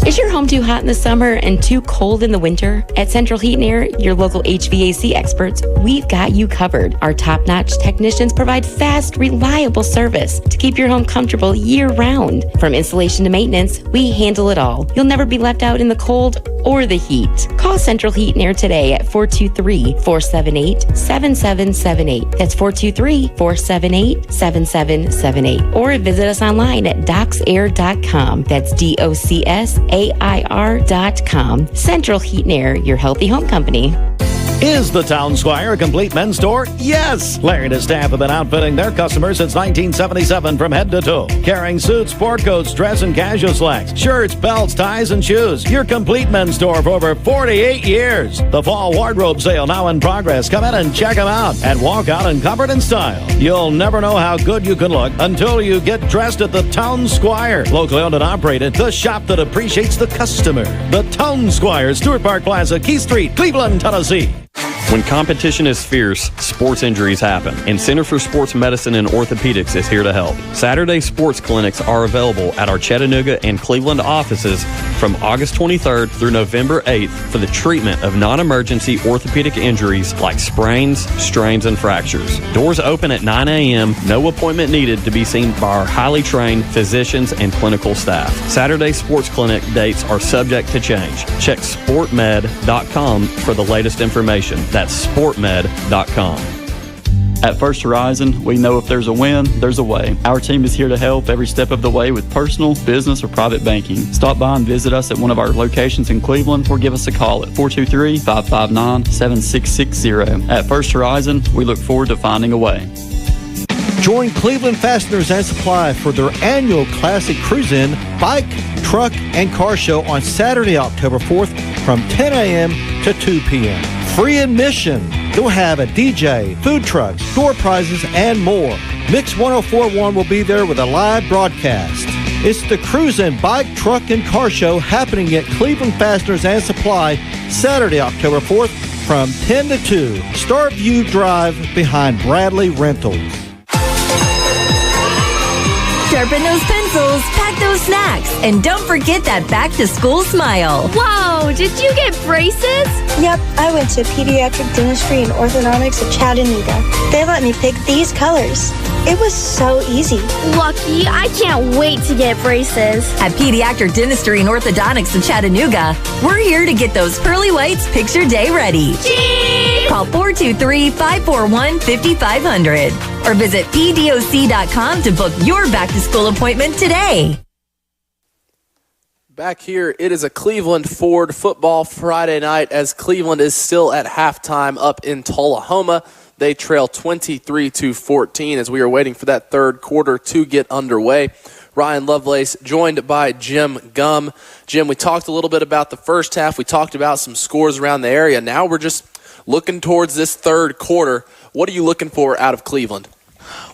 Is your home too hot in the summer and too cold in the winter? At Central Heat and Air, your local HVAC experts, we've got you covered. Our top-notch technicians provide fast, reliable service to keep your home comfortable year-round. From installation to maintenance, we handle it all. You'll never be left out in the cold or the heat. Call Central Heat and Air today at 423-478-7778. That's 423-478-7778. Or visit us online at docsair.com. That's DOCSAIR.com. Central Heat and Air, your healthy home company. Is the Town Squire a complete men's store? Yes! Larry and his staff have been outfitting their customers since 1977 from head to toe. Carrying suits, sport coats, dress and casual slacks, shirts, belts, ties, and shoes. Your complete men's store for over 48 years. The fall wardrobe sale now in progress. Come in and check them out and walk out in comfort and style. You'll never know how good you can look until you get dressed at the Town Squire. Locally owned and operated, the shop that appreciates the customer. The Town Squire, Stewart Park Plaza, Key Street, Cleveland, Tennessee. When competition is fierce, sports injuries happen, and Center for Sports Medicine and Orthopedics is here to help. Saturday sports clinics are available at our Chattanooga and Cleveland offices from August 23rd through November 8th for the treatment of non-emergency orthopedic injuries like sprains, strains, and fractures. Doors open at 9 a.m., no appointment needed to be seen by our highly trained physicians and clinical staff. Saturday sports clinic dates are subject to change. Check sportmed.com for the latest information. That's sportmed.com. At First Horizon, we know if there's a win, there's a way. Our team is here to help every step of the way with personal, business, or private banking. Stop by and visit us at one of our locations in Cleveland or give us a call at 423-559-7660. At First Horizon, we look forward to finding a way. Join Cleveland Fasteners and Supply for their annual Classic Cruise-In Bike, Truck, and Car Show on Saturday, October 4th from 10 a.m. to 2 p.m. Free admission. You'll have a DJ, food trucks, door prizes, and more. Mix 1041 will be there with a live broadcast. It's the Cruise-In Bike, Truck, and Car Show happening at Cleveland Fasteners and Supply Saturday, October 4th from 10 to 2. Starview Drive behind Bradley Rentals. Sharpen those pencils, pack those snacks, and don't forget that back-to-school smile. Whoa, did you get braces? Yep, I went to Pediatric Dentistry and Orthodontics of Chattanooga. They let me pick these colors. It was so easy. Lucky, I can't wait to get braces. At Pediatric Dentistry and Orthodontics of Chattanooga, we're here to get those pearly whites picture day ready. Cheese! Call 423-541-5500 or visit pdoc.com to book your back-to-school appointment today. Back here, it is a Cleveland Ford football Friday night as Cleveland is still at halftime up in Tullahoma. They trail 23-14 as we are waiting for that third quarter to get underway. Ryan Lovelace joined by Jim Gum. Jim, we talked a little bit about the first half. We talked about some scores around the area. Now we're just looking towards this third quarter. What are you looking for out of Cleveland?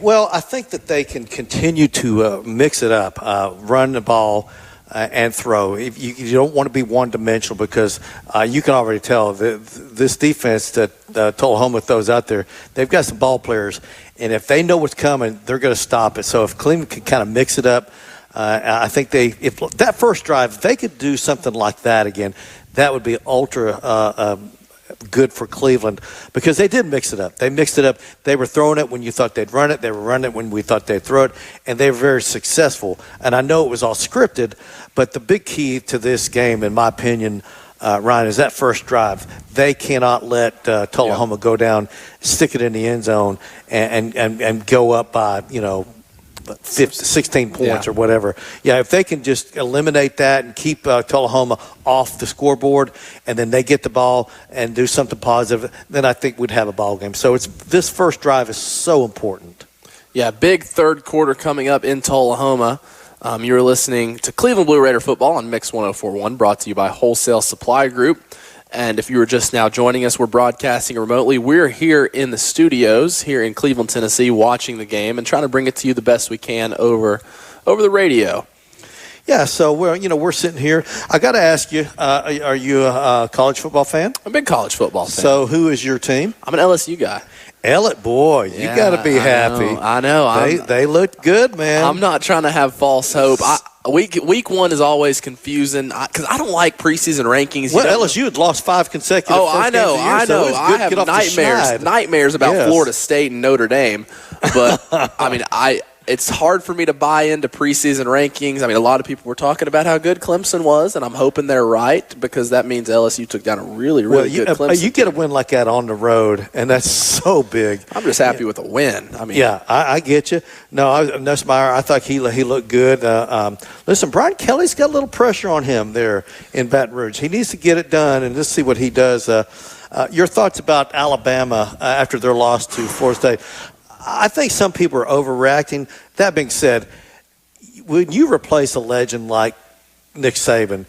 Well, I think that they can continue to mix it up, run the ball, and throw. If you don't want to be one-dimensional because you can already tell this defense that Tullahoma throws out there, they've got some ball players, and if they know what's coming, they're going to stop it. So if Cleveland can kind of mix it up, I think if that first drive, if they could do something like that again, that would be ultra good for Cleveland because they did mix it up. They mixed it up. They were throwing it when you thought they'd run it. They were running it when we thought they'd throw it, and they were very successful. And I know it was all scripted, but the big key to this game, in my opinion, Ryan, is that first drive. They cannot let Tullahoma go down, stick it in the end zone, and go up by 16 points or whatever. Yeah, if they can just eliminate that and keep Tullahoma off the scoreboard, and then they get the ball and do something positive, then I think we'd have a ball game. So this first drive is so important. Yeah, big third quarter coming up in Tullahoma. You're listening to Cleveland Blue Raider football on Mix 1041, brought to you by Wholesale Supply Group. And if you were just now joining us, we're broadcasting remotely. We're here in the studios here in Cleveland, Tennessee, watching the game and trying to bring it to you the best we can over the radio. Yeah, so we're sitting here. I got to ask you, are you a college football fan? I'm a big college football fan. So who is your team? I'm an LSU guy. Boy, you got to be happy. I know. They look good, man. I'm not trying to have false hope. Week one is always confusing because I don't like preseason rankings. Well, LSU had lost 5 consecutive. I know. I have nightmares about Florida State and Notre Dame. But I mean, it's hard for me to buy into preseason rankings. I mean, a lot of people were talking about how good Clemson was, and I'm hoping they're right because that means LSU took down a really good Clemson. You get a win like that on the road, and that's so big. I'm just happy with a win. I mean, I get you. No, Nussmeier, I thought he looked good. Listen, Brian Kelly's got a little pressure on him there in Baton Rouge. He needs to get it done, and let's see what he does. Your thoughts about Alabama after their loss to Florida State? I think some people are overreacting. That being said, when you replace a legend like Nick Saban,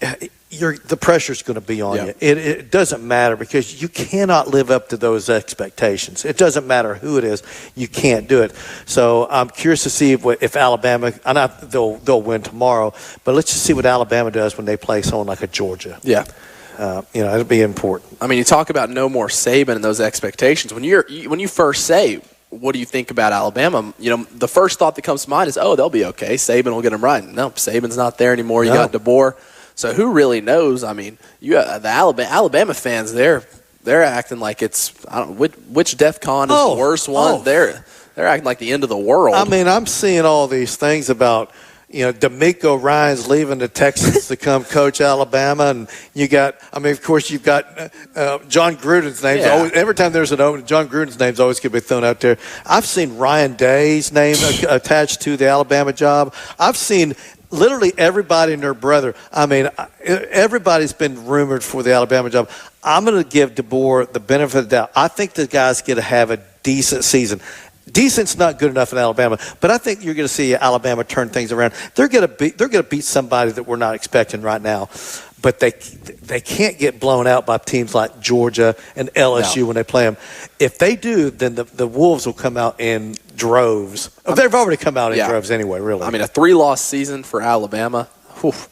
the pressure's going to be on you. It doesn't matter because you cannot live up to those expectations. It doesn't matter who it is. You can't do it. So I'm curious to see if Alabama – I know they'll win tomorrow, but let's just see what Alabama does when they play someone like a Georgia. Yeah. It'll be important. I mean, you talk about no more Saban and those expectations. When you first say – what do you think about Alabama? The first thought that comes to mind is, they'll be okay. Saban will get them right. No, Saban's not there anymore. You got DeBoer. So who really knows? I mean, you got the Alabama fans. They're acting like it's which DEFCON is the worst one. They're acting like the end of the world. I mean, I'm seeing all these things about. D'Amico Ryan's leaving the Texans to come coach Alabama, and of course, you've got John Gruden's name. Yeah. Every time there's an opening, John Gruden's name's always going to be thrown out there. I've seen Ryan Day's name attached to the Alabama job. I've seen literally everybody and their brother. I mean, everybody's been rumored for the Alabama job. I'm going to give DeBoer the benefit of the doubt. I think the guy's going to have a decent season. Decent's not good enough in Alabama, but I think you're going to see Alabama turn things around. They're going to beat somebody that we're not expecting right now, but they can't get blown out by teams like Georgia and LSU when they play them. If they do, then the Wolves will come out in droves. They've already come out in droves anyway. Really, I mean, a 3-loss season for Alabama.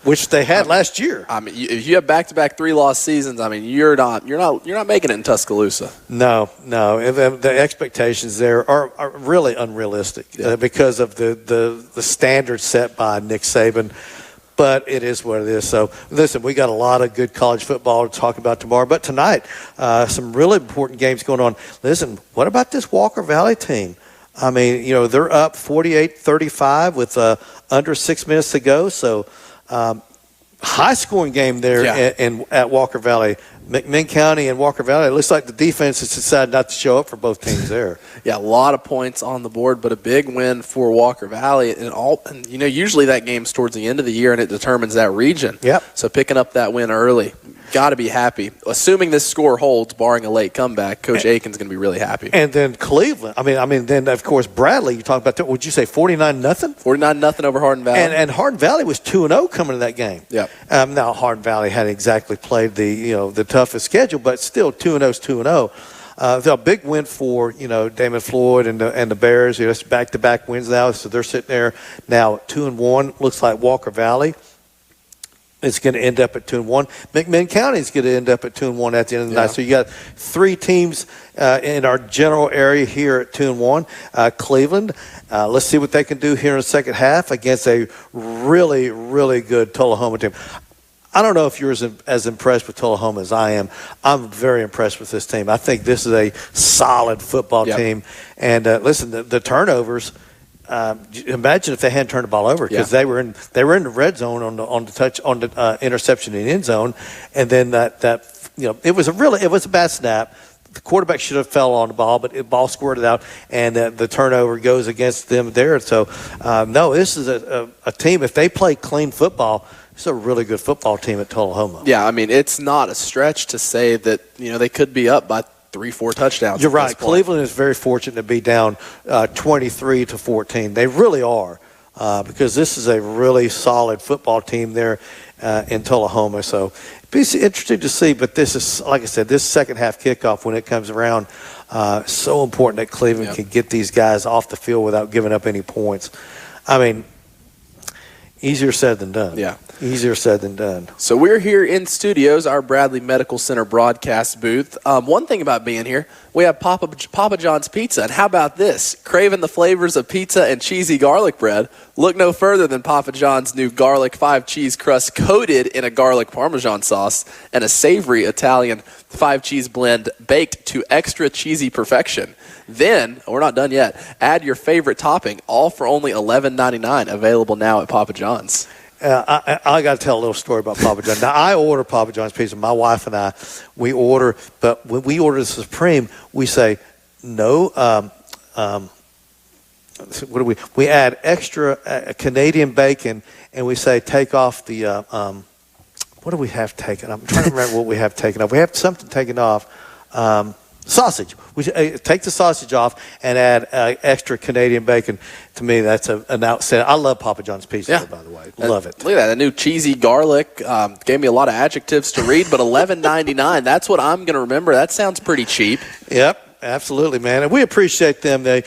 Which they had last year. I mean, if you have back-to-back 3-loss seasons, I mean, you're not making it in Tuscaloosa. No. The expectations there are really unrealistic because of the standards set by Nick Saban. But it is what it is. So, listen, we got a lot of good college football to talk about tomorrow. But tonight, some really important games going on. Listen, what about this Walker Valley team? I mean, they're up 48-35 with under 6 minutes to go. So, high-scoring game there at Walker Valley. McMinn County and Walker Valley, it looks like the defense has decided not to show up for both teams there. A lot of points on the board, but a big win for Walker Valley. And usually that game's towards the end of the year, and it determines that region. Yep. So picking up that win early, got to be happy. Assuming this score holds, barring a late comeback, Coach Aiken's going to be really happy. And then Cleveland. I mean, then, of course, Bradley, you talked about that. Would you say 49-0? 49-0 over Hardin Valley. And Hardin Valley was 2-0 coming to that game. Yep. Now, Hardin Valley hadn't exactly played the toughest schedule, but still 2-0 is 2-0. A big win for Damon Floyd and the Bears. It's back-to-back wins now, so they're sitting there now 2-1. Looks like Walker Valley is going to end up at 2-1. McMinn County is going to end up at 2-1 at the end of the night. So you got 3 teams in our general area here at 2-1. Cleveland. Let's see what they can do here in the second half against a really, really good Tullahoma team. I don't know if you're as impressed with Tullahoma as I am. I'm very impressed with this team. I think this is a solid football team. And listen, the turnovers. Imagine if they hadn't turned the ball over because they were in the red zone on the interception in the end zone, and then it was a bad snap. The quarterback should have fell on the ball, but the ball squirted out, and the turnover goes against them there. So no, this is a team. If they play clean football. It's a really good football team at Tullahoma. Yeah, I mean, it's not a stretch to say that, they could be up by 3-4 touchdowns. You're right. Cleveland is very fortunate to be down 23-14. They really are. because this is a really solid football team there in Tullahoma. So it'd be interesting to see. But this is, like I said, this second half kickoff when it comes around, so important that Cleveland can get these guys off the field without giving up any points. I mean, easier said than done. Yeah. Easier said than done. So we're here in studios, our Bradley Medical Center broadcast booth. One thing about being here, we have Papa John's Pizza. And how about this? Craving the flavors of pizza and cheesy garlic bread? Look no further than Papa John's new garlic 5-cheese crust coated in a garlic Parmesan sauce and a savory Italian 5-cheese blend baked to extra cheesy perfection. Then, we're not done yet, add your favorite topping, all for only $11.99, available now at Papa John's. I got to tell a little story about Papa John's. Now, I order Papa John's pizza. My wife and I, we order, but when we order the Supreme, we say no. What do we? We add extra Canadian bacon, and we say take off the. What do we have taken? I'm trying to remember what we have taken off. We have something taken off. Sausage. We take the sausage off and add extra Canadian bacon. To me, that's an outstanding. I love Papa John's pizza, by the way. Love it. Look at that. The new cheesy garlic gave me a lot of adjectives to read, but $11.99, that's what I'm going to remember. That sounds pretty cheap. Yep. Absolutely, man. And we appreciate them. They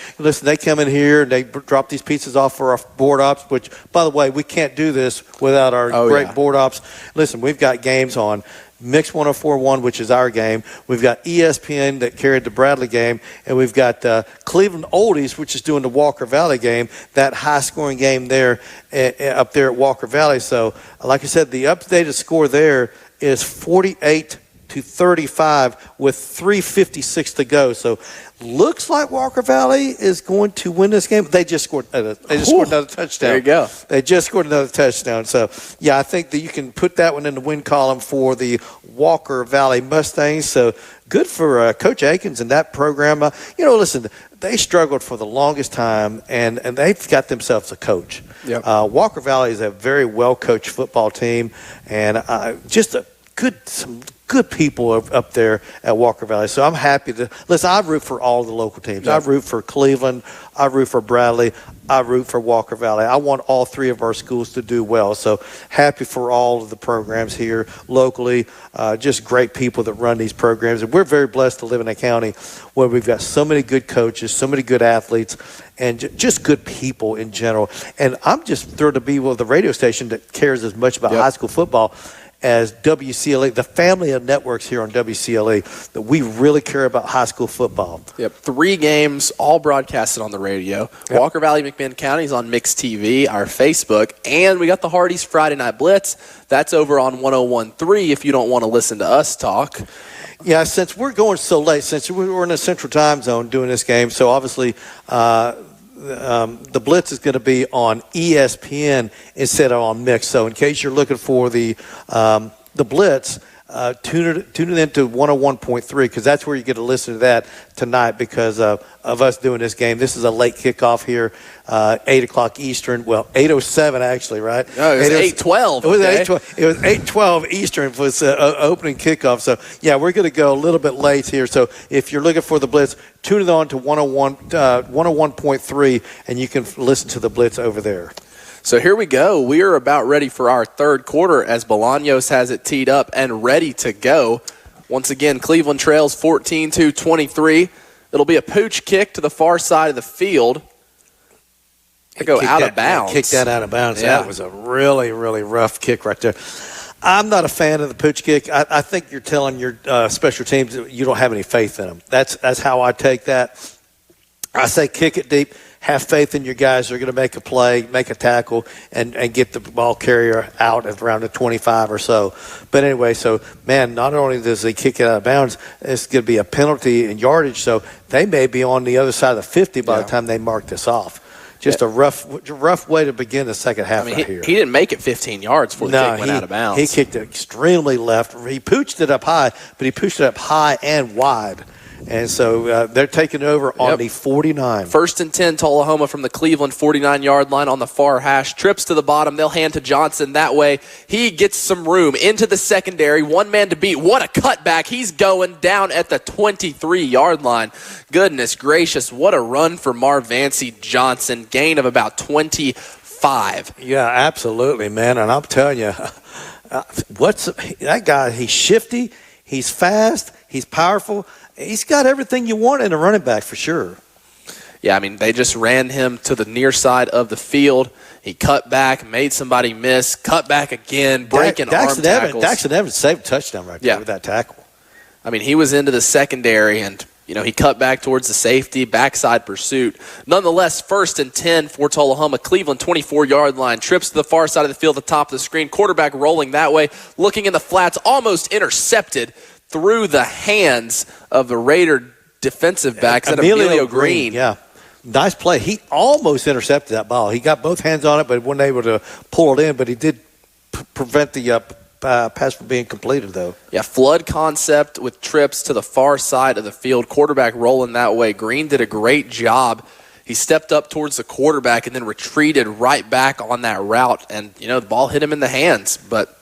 come in here and they drop these pizzas off for our board ops, which, by the way, we can't do this without our great board ops. Listen, we've got games on Mix 104.1, which is our game. We've got ESPN that carried the Bradley game, and we've got Cleveland Oldies, which is doing the Walker Valley game, that high-scoring game there up there at Walker Valley. So, like I said, the updated score there is 48-35 with 3:56 to go. So looks like Walker Valley is going to win this game. They just scored another touchdown. There you go. They just scored another touchdown. So, yeah, I think that you can put that one in the win column for the Walker Valley Mustangs. So good for Coach Akins and that program. Listen, they struggled for the longest time, and they've got themselves a coach. Yep. Walker Valley is a very well-coached football team, and just some good people up there at Walker Valley. So I'm happy to listen. I root for all the local teams. Yeah. I root for Cleveland. I root for Bradley. I root for Walker Valley. I want all three of our schools to do well. So happy for all of the programs here locally. Just great people that run these programs. And we're very blessed to live in a county where we've got so many good coaches, so many good athletes, and just good people in general. And I'm just thrilled to be with the radio station that cares as much about high school football as WCLA, the family of networks here on WCLA, that we really care about high school football. Yep, 3 games, all broadcasted on the radio. Yep. Walker Valley, McMinn County is on Mix TV, our Facebook, and we got the Hardee's Friday Night Blitz. That's over on 101.3 if you don't want to listen to us talk. Yeah, since we're going so late, since we're in a central time zone doing this game, so obviously the Blitz is going to be on ESPN instead of on Mix. So in case you're looking for the Blitz, tune it into 101.3 because that's where you get to listen to that tonight because of us doing this game. This is a late kickoff here, 8 o'clock Eastern. Well, 8:07 actually, right? No, it was 8:12. It was 8:12. It was 8:12 Eastern for the opening kickoff. So yeah, we're going to go a little bit late here. So if you're looking for the Blitz, tune it on to 101.3, and you can listen to the Blitz over there. So here we go. We are about ready for our third quarter as Bolaños has it teed up and ready to go. Once again, Cleveland trails 14-23. It'll be a pooch kick to the far side of the field. They go out of bounds. Kick that out of bounds. Yeah. That was a really, really rough kick right there. I'm not a fan of the pooch kick. I think you're telling your special teams that you don't have any faith in them. That's how I take that. I say kick it deep. Have faith in your guys. They're going to make a play, make a tackle, and get the ball carrier out at around the 25 or so. But anyway, so, man, not only does they kick it out of bounds, it's going to be a penalty in yardage. So they may be on the other side of the 50 by the time they mark this off. Just a rough way to begin the second half right here. He didn't make it 15 yards before the kick went out of bounds. He kicked it extremely left. He pooched it up high, but he pooched it up high and wide. And so they're taking over on the 49. 1st and 10, Tullahoma from the Cleveland 49-yard line on the far hash. Trips to the bottom. They'll hand to Johnson. That way, he gets some room into the secondary. One man to beat. What a cutback. He's going down at the 23-yard line. Goodness gracious, what a run for Marvancy Johnson. Gain of about 24 5. Yeah, absolutely, man. And I'm telling you, that guy, he's shifty, he's fast, he's powerful. He's got everything you want in a running back for sure. Yeah, I mean, they just ran him to the near side of the field. He cut back, made somebody miss, cut back again, breaking arm tackles. Daxton Evans saved a touchdown right there with that tackle. I mean, he was into the secondary, and, he cut back towards the safety, backside pursuit. Nonetheless, 1st and 10 for Tullahoma. Cleveland, 24-yard line. Trips to the far side of the field, the top of the screen. Quarterback rolling that way, looking in the flats, almost intercepted through the hands of the Raider defensive back. Is that Emilio Green? Yeah. Nice play. He almost intercepted that ball. He got both hands on it, but wasn't able to pull it in. But he did prevent the pass from being completed, though. Yeah, flood concept with trips to the far side of the field. Quarterback rolling that way. Green did a great job. He stepped up towards the quarterback and then retreated right back on that route. And, the ball hit him in the hands. But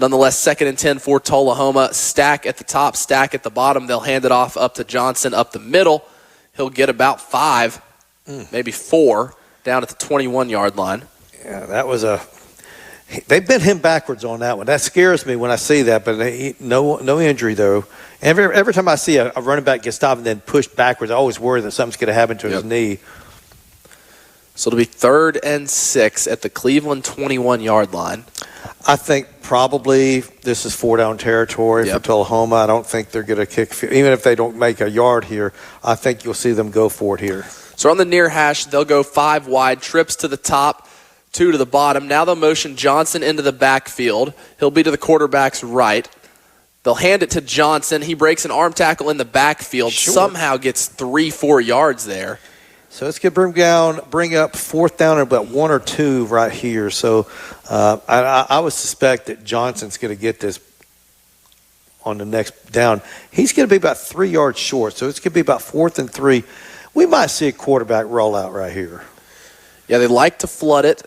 nonetheless, 2nd and 10 for Tullahoma. Stack at the top, stack at the bottom. They'll hand it off up to Johnson up the middle. He'll get about 5, maybe 4, down at the 21-yard line. Yeah, that was they bent him backwards on that one. That scares me when I see that, but no injury, though. Every time I see a running back get stopped and then pushed backwards, I always worry that something's going to happen to his knee. So it'll be 3rd and 6 at the Cleveland 21-yard line. I think probably this is 4-down territory for Tullahoma. I don't think they're going to kick. Even if they don't make a yard here, I think you'll see them go for it here. So on the near hash, they'll go 5 wide, trips to the top, 2 to the bottom. Now they'll motion Johnson into the backfield. He'll be to the quarterback's right. They'll hand it to Johnson. He breaks an arm tackle in the backfield, somehow gets 3-4 yards there. So let's bring up 4th down and about 1 or 2 right here. So I would suspect that Johnson's going to get this on the next down. He's going to be about 3 yards short. So it's going to be about 4th and 3. We might see a quarterback rollout right here. Yeah, they like to flood it.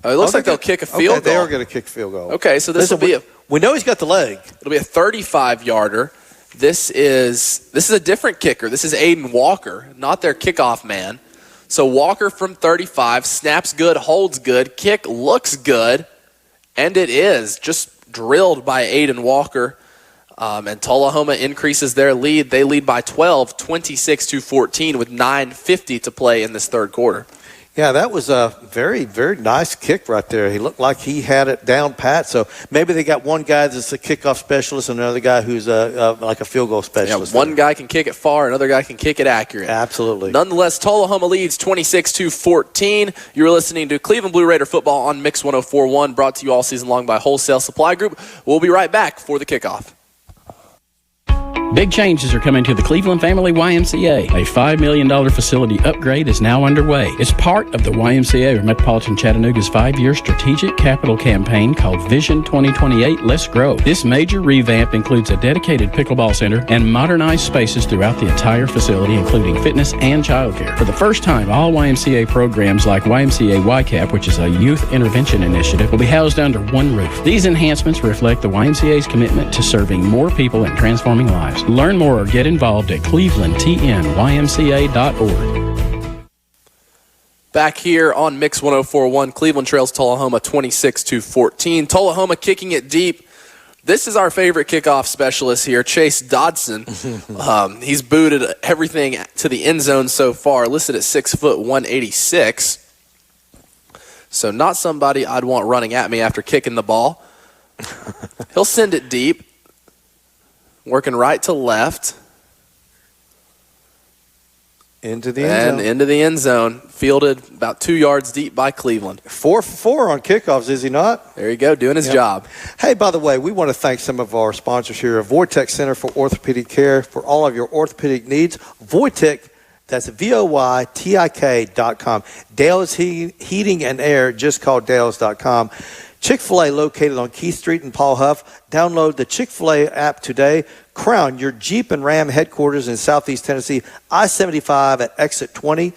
It looks like they'll kick a field goal. They are going to kick a field goal. Okay, so this will be we know he's got the leg. It'll be a 35-yarder. This is a different kicker. This is Aiden Walker, not their kickoff man. So Walker from 35, snaps good, holds good, kick looks good, and it is just drilled by Aiden Walker. And Tullahoma increases their lead. They lead by 12, 26-14 with 9:50 to play in this third quarter. Yeah, that was a very, very nice kick right there. He looked like he had it down pat. So maybe they got one guy that's a kickoff specialist and another guy who's like a field goal specialist. Yeah, one guy can kick it far, another guy can kick it accurate. Absolutely. Nonetheless, Tullahoma leads 26-14. You're listening to Cleveland Blue Raider football on Mix 104.1, brought to you all season long by Wholesale Supply Group. We'll be right back for the kickoff. Big changes are coming to the Cleveland Family YMCA. A $5 million facility upgrade is now underway. It's part of the YMCA, or Metropolitan Chattanooga's 5-year strategic capital campaign called Vision 2028 Let's Grow. This major revamp includes a dedicated pickleball center and modernized spaces throughout the entire facility, including fitness and childcare. For the first time, all YMCA programs like YMCA YCAP, which is a youth intervention initiative, will be housed under one roof. These enhancements reflect the YMCA's commitment to serving more people and transforming lives. Learn more or get involved at clevelandtnymca.org. Back here on Mix 104.1, Cleveland trails Tullahoma 26-14. Tullahoma kicking it deep. This is our favorite kickoff specialist here, Chase Dodson. He's booted everything to the end zone so far, listed at 6 foot 186. So not somebody I'd want running at me after kicking the ball. He'll send it deep. Working right to left. Into the end zone. And into the end zone. Fielded about 2 yards deep by Cleveland. 4 for 4 on kickoffs, is he not? There you go, doing his job. Hey, by the way, we want to thank some of our sponsors here. Voitech Center for Orthopedic Care for all of your orthopedic needs. Voitech, that's VOYTIK.com. Dale's Heating and Air, just call Dale's.com. Chick-fil-A located on Keith Street in Paul Huff. Download the Chick-fil-A app today. Crown your Jeep and Ram headquarters in Southeast Tennessee, I-75 at exit 20.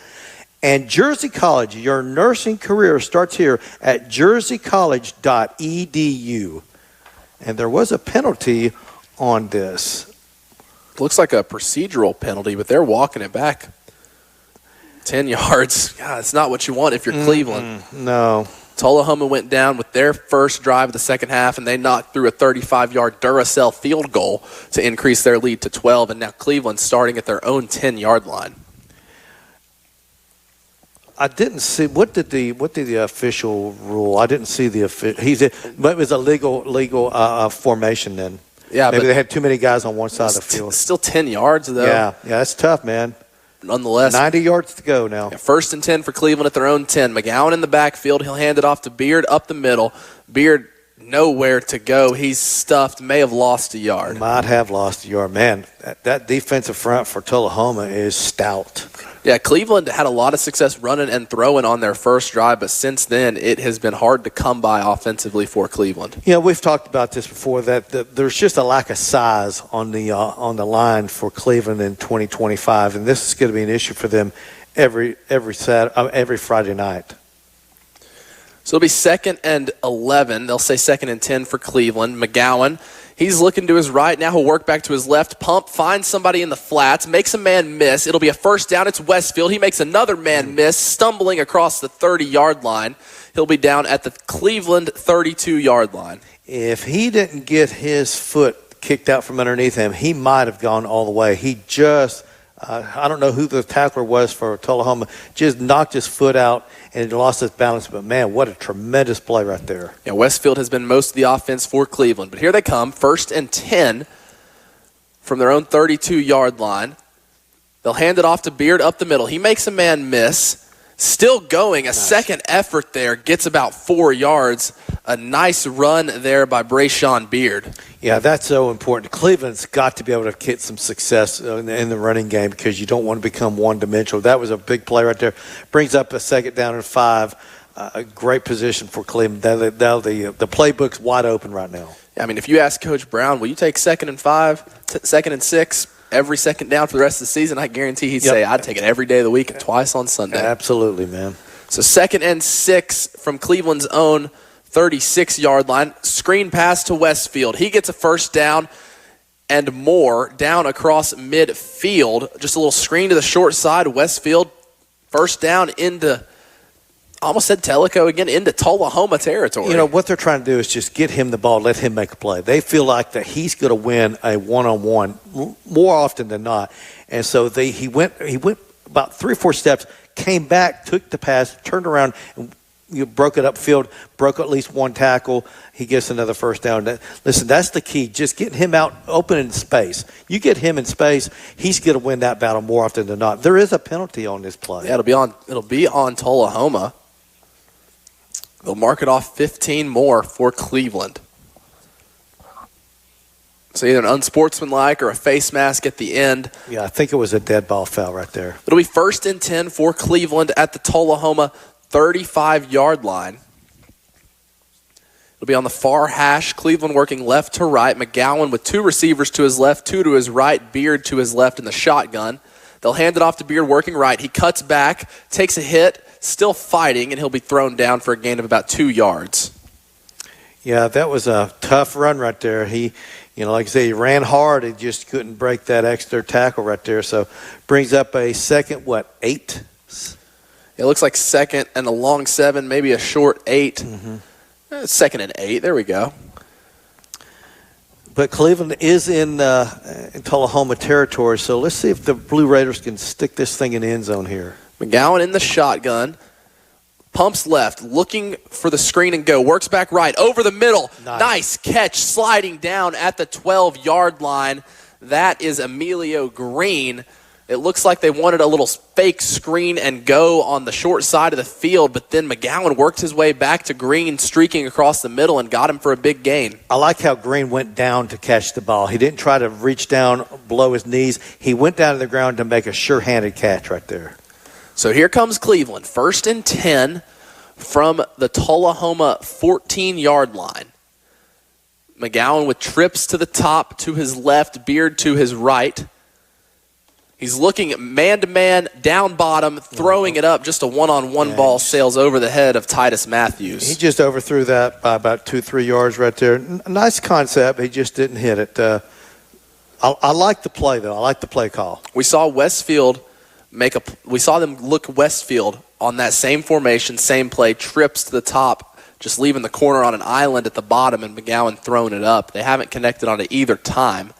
And Jersey College, your nursing career starts here at jerseycollege.edu. And there was a penalty on this. Looks like a procedural penalty, but they're walking it back. 10 yards. God, it's not what you want if you're Cleveland. No. Tullahoma went down with their first drive of the second half, and they knocked through a 35-yard Duracell field goal to increase their lead to 12, and now Cleveland's starting at their own 10-yard line. I didn't see what did the official rule. I didn't see the official. But it was a legal formation then. Yeah, maybe but they had too many guys on one side of the field. Still 10 yards though. Yeah, that's tough, man. Nonetheless, 90 yards to go now. Yeah, 1st and 10 for Cleveland at their own 10. McGowan in the backfield. He'll hand it off to Beard up the middle. Beard nowhere to go. He's stuffed. May have lost a yard. Might have lost a yard. Man, that defensive front for Tullahoma is stout. Yeah, Cleveland had a lot of success running and throwing on their first drive, but since then it has been hard to come by offensively for Cleveland. Yeah, we've talked about this before, that there's just a lack of size on the line for Cleveland in 2025, and this is going to be an issue for them every Friday night. So it'll be 2nd and 11. They'll say 2nd and 10 for Cleveland. McGowan, he's looking to his right. Now he'll work back to his left. Pump, finds somebody in the flats, makes a man miss. It'll be a first down. It's Westfield. He makes another man miss, stumbling across the 30-yard line. He'll be down at the Cleveland 32-yard line. If he didn't get his foot kicked out from underneath him, he might have gone all the way. He just, I don't know who the tackler was for Tullahoma, just knocked his foot out and lost his balance. But, man, what a tremendous play right there. Yeah, Westfield has been most of the offense for Cleveland. But here they come, 1st and 10 from their own 32-yard line. They'll hand it off to Beard up the middle. He makes a man miss. Still going, a second effort there, gets about 4 yards. A nice run there by Brayshawn Beard. Yeah, that's so important. Cleveland's got to be able to get some success in the running game because you don't want to become one-dimensional. That was a big play right there. Brings up a 2nd down and 5. A great position for Cleveland. The playbook's wide open right now. Yeah, I mean, if you ask Coach Brown, will you take 2nd and 5, 2nd and 6, every second down for the rest of the season, I guarantee he'd say, I'd take it every day of the week and twice on Sunday. Absolutely, man. So 2nd and 6 from Cleveland's own 36-yard line. Screen pass to Westfield. He gets a first down and more down across midfield. Just a little screen to the short side. Westfield, first down into, almost said Tellico again, into Tullahoma territory. You know, what they're trying to do is just get him the ball, let him make a play. They feel like that he's going to win a one-on-one more often than not. And so he went about 3 or 4 steps, came back, took the pass, turned around, and broke it upfield, broke at least one tackle. He gets another first down. Listen, that's the key, just getting him out open in space. You get him in space, he's going to win that battle more often than not. There is a penalty on this play. Yeah, it'll be on Tullahoma. They'll mark it off 15 more for Cleveland. So either an unsportsmanlike or a face mask at the end. Yeah, I think it was a dead ball foul right there. It'll be 1st and 10 for Cleveland at the Tullahoma 35-yard line. It'll be on the far hash. Cleveland working left to right. McGowan with 2 receivers to his left, 2 to his right. Beard to his left in the shotgun. They'll hand it off to Beard working right. He cuts back, takes a hit, still fighting, and he'll be thrown down for a gain of about 2 yards. Yeah, that was a tough run right there. He, like I say, he ran hard. He just couldn't break that extra tackle right there. So brings up a 2nd, 8? It looks like 2nd and a long 7, maybe a short 8. 2nd and 8. There we go. But Cleveland is in Tullahoma territory, so let's see if the Blue Raiders can stick this thing in the end zone here. McGowan in the shotgun. Pumps left, looking for the screen and go. Works back right, over the middle. Nice catch, sliding down at the 12-yard line. That is Emilio Green. It looks like they wanted a little fake screen and go on the short side of the field, but then McGowan worked his way back to Green, streaking across the middle, and got him for a big gain. I like how Green went down to catch the ball. He didn't try to reach down below his knees. He went down to the ground to make a sure-handed catch right there. So here comes Cleveland, 1st and 10 from the Tullahoma 14-yard line. McGowan with trips to the top to his left, Beard to his right. He's looking man-to-man, down bottom, throwing it up. Just a one-on-one ball sails over the head of Titus Matthews. He just overthrew that by about 2-3 yards right there. Nice concept. He just didn't hit it. I like the play, though. I like the play call. We saw Westfield we saw them look Westfield on that same formation, same play, trips to the top, just leaving the corner on an island at the bottom, and McGowan throwing it up. They haven't connected on it either time.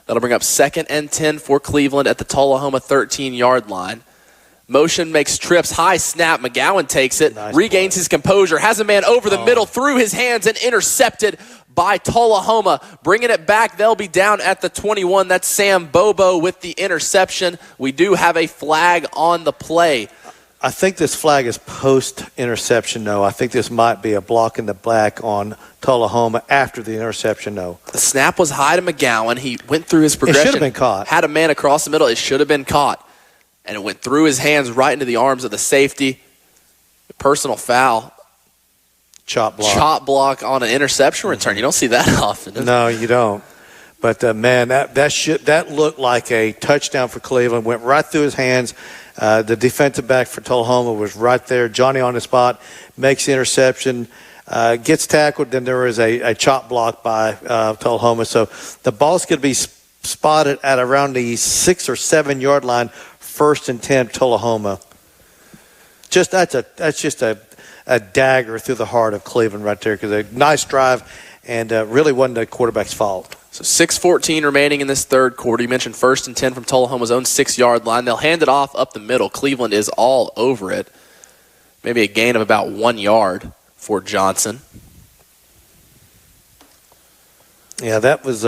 That'll bring up 2nd and 10 for Cleveland at the Tullahoma 13-yard line. Motion makes trips, high snap. McGowan takes it, regains his composure, has a man over the middle, through his hands, and intercepted by Tullahoma. Bringing it back, they'll be down at the 21. That's Sam Bobo with the interception. We do have a flag on the play. I think this flag is post-interception, though. I think this might be a block in the back on Tullahoma after the interception, though. The snap was high to McGowan. He went through his progression. It should have been caught. Had a man across the middle. It should have been caught. And it went through his hands right into the arms of the safety. Personal foul. Chop block. Chop block on an interception return. You don't see that often. No, you don't. But, man, that looked like a touchdown for Cleveland. Went right through his hands. The defensive back for Tullahoma was right there. Johnny on the spot, makes the interception, gets tackled. Then there was a chop block by Tullahoma. So the ball's going to be spotted at around the 6 or 7 yard line, 1st and 10, Tullahoma. That's just a dagger through the heart of Cleveland right there, because a nice drive, and really wasn't the quarterback's fault. So 6:14 remaining in this third quarter. You mentioned 1st and 10 from Tullahoma's own 6-yard line. They'll hand it off up the middle. Cleveland is all over it. Maybe a gain of about 1 yard for Johnson. Yeah, that was,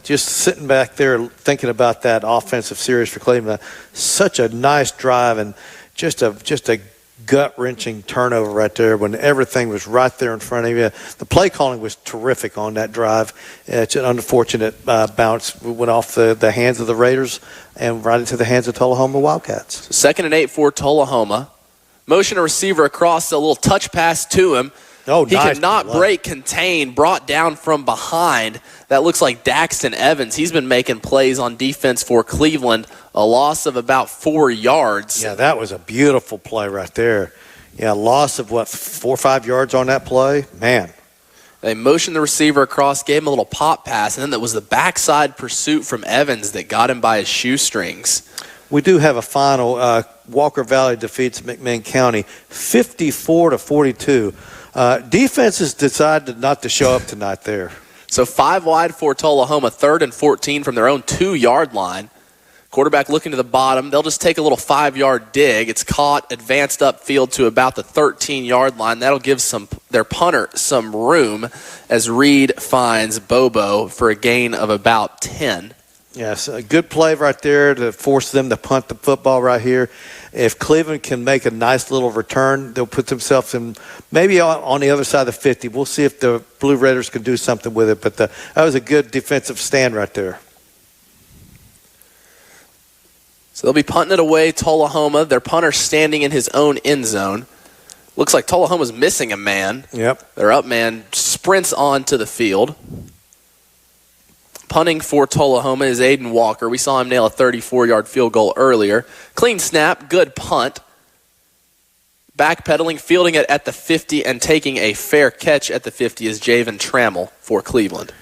just sitting back there thinking about that offensive series for Cleveland. Such a nice drive, and just a gut-wrenching turnover right there when everything was right there in front of you. The play calling was terrific on that drive. It's an unfortunate bounce. We went off the hands of the Raiders and right into the hands of Tullahoma Wildcats. 2nd and 8 for Tullahoma. Motion a receiver across, a little touch pass to him. Oh, he nice. could not break, contain, brought down from behind. That looks like Daxton Evans. He's been making plays on defense for Cleveland. A loss of about 4 yards. Yeah, that was a beautiful play right there. Yeah, loss of 4 or 5 yards on that play. Man. They motioned the receiver across, gave him a little pop pass, and then it was the backside pursuit from Evans that got him by his shoestrings. We do have a final. Walker Valley defeats McMinn County 54-42. Defenses decided not to show up tonight there. So 5 wide for Tullahoma, 3rd and 14 from their own 2-yard line. Quarterback looking to the bottom. They'll just take a little 5-yard dig. It's caught, advanced upfield to about the 13-yard line. That'll give their punter some room as Reed finds Bobo for a gain of about 10. Yes, a good play right there to force them to punt the football right here. If Cleveland can make a nice little return, they'll put themselves in maybe on the other side of the 50. We'll see if the Blue Raiders can do something with it. But that was a good defensive stand right there. So they'll be punting it away, Tullahoma. Their punter standing in his own end zone. Looks like Tullahoma's missing a man. Yep. Their up man sprints onto the field. Punting for Tullahoma is Aiden Walker. We saw him nail a 34-yard field goal earlier. Clean snap, good punt. Backpedaling, fielding it at the 50, and taking a fair catch at the 50 is Javen Trammell for Cleveland.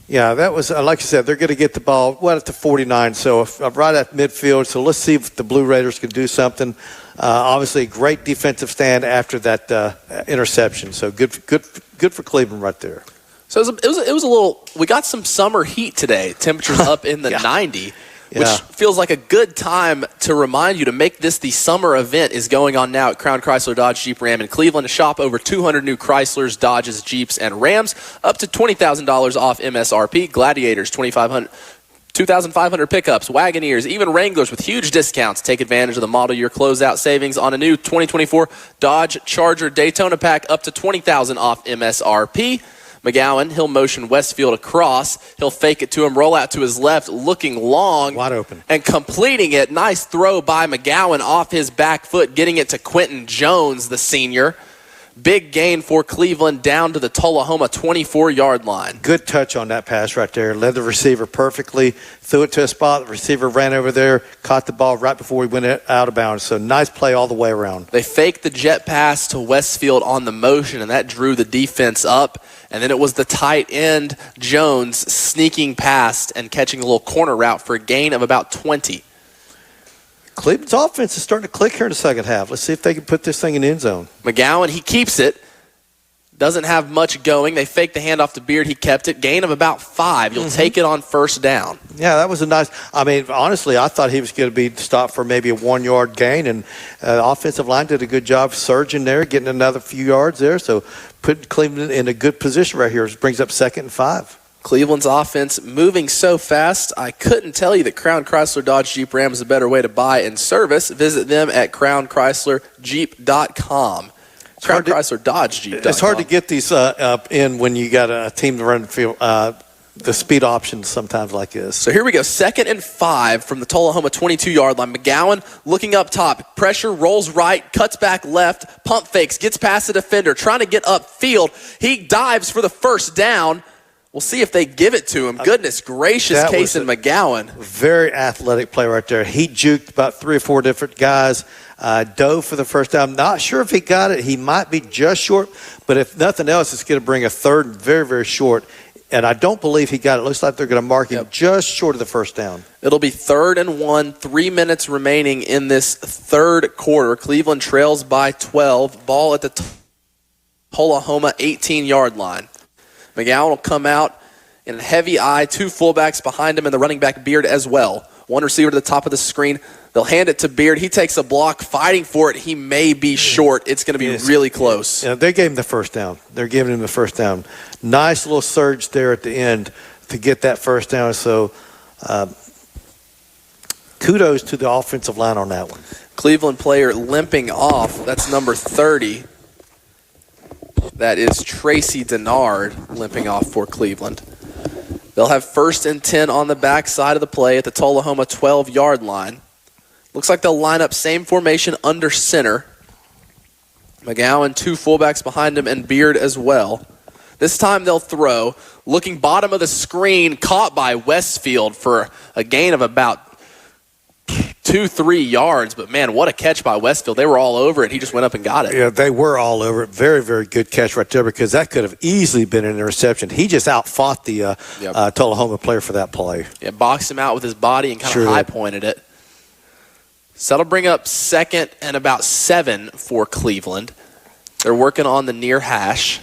Yeah, that was, like I said, they're going to get the ball at the 49, so right at midfield. So let's see if the Blue Raiders can do something. Obviously, great defensive stand after that interception. So good for Cleveland right there. So it was a little. We got some summer heat today. Temperatures up in the 90, which feels like a good time to remind you to make this the summer event is going on now at Crown Chrysler Dodge Jeep Ram in Cleveland. To shop over 200 new Chryslers, Dodges, Jeeps, and Rams, up to $20,000 off MSRP. Gladiators, 2,500 pickups, Wagoneers, even Wranglers with huge discounts. Take advantage of the model year closeout savings on a new 2024 Dodge Charger Daytona pack, up to $20,000 off MSRP. McGowan, he'll motion Westfield across. He'll fake it to him, roll out to his left, looking long. Wide open. And completing it. Nice throw by McGowan off his back foot, getting it to Quentin Jones, the senior. Big gain for Cleveland down to the Tullahoma 24-yard line. Good touch on that pass right there. Led the receiver perfectly. Threw it to a spot. The receiver ran over there, caught the ball right before he went out of bounds. So nice play all the way around. They faked the jet pass to Westfield on the motion, and that drew the defense up. And then it was the tight end, Jones, sneaking past and catching a little corner route for a gain of about 20. Cleveland's offense is starting to click here in the second half. Let's see if they can put this thing in the end zone. McGowan, he keeps it. Doesn't have much going. They fake the handoff to Beard. He kept it. Gain of about 5. You'll take it on first down. Yeah, that was a nice – I mean, honestly, I thought he was going to be stopped for maybe a 1-yard gain, and offensive line did a good job surging there, getting another few yards there. So putting Cleveland in a good position right here. It brings up 2nd and 5. Cleveland's offense moving so fast, I couldn't tell you that Crown Chrysler Dodge Jeep Ram is a better way to buy and service. Visit them at crownchryslerjeep.com. Crown Chrysler Dodge Jeep. It's hard to get these in when you got a team to run the field. The speed options sometimes like this. So here we go. 2nd and 5 from the Tullahoma 22-yard line. McGowan looking up top. Pressure, rolls right, cuts back left, pump fakes, gets past the defender, trying to get upfield. He dives for the first down. We'll see if they give it to him. Goodness gracious, Kason McGowan. Very athletic play right there. He juked about 3 or 4 different guys. Dove for the first down. Not sure if he got it. He might be just short, but if nothing else, it's going to bring a 3rd and very, very short. And I don't believe he got it. Looks like they're going to mark him just short of the first down. It'll be 3rd and 1, 3 minutes remaining in this third quarter. Cleveland trails by 12. Ball at the Tullahoma 18-yard line. McGowan will come out in a heavy eye. 2 fullbacks behind him and the running back Beard as well. 1 receiver to the top of the screen. They'll hand it to Beard. He takes a block, fighting for it. He may be short. It's going to be really close. Yeah, they gave him the first down. They're giving him the first down. Nice little surge there at the end to get that first down. So kudos to the offensive line on that one. Cleveland player limping off. That's number 30. That is Tracy Denard limping off for Cleveland. They'll have 1st and 10 on the backside of the play at the Tullahoma 12-yard line. Looks like they'll line up same formation under center. McGowan, 2 fullbacks behind him, and Beard as well. This time they'll throw. Looking bottom of the screen, caught by Westfield for a gain of about 2-3 yards. But, man, what a catch by Westfield. They were all over it. He just went up and got it. Yeah, they were all over it. Very, very good catch right there because that could have easily been an interception. He just outfought the Tullahoma player for that play. Yeah, boxed him out with his body and kind of high-pointed it. So that'll bring up 2nd and about 7 for Cleveland. They're working on the near hash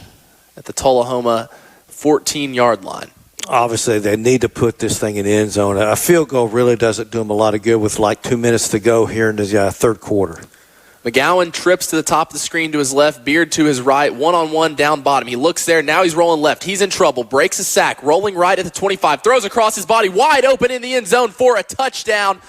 at the Tullahoma 14-yard line. Obviously, they need to put this thing in the end zone. A field goal really doesn't do them a lot of good with like 2 minutes to go here in the third quarter. McGowan trips to the top of the screen to his left, Beard to his right, one-on-one down bottom. He looks there. Now he's rolling left. He's in trouble. Breaks a sack. Rolling right at the 25. Throws across his body. Wide open in the end zone for a touchdown.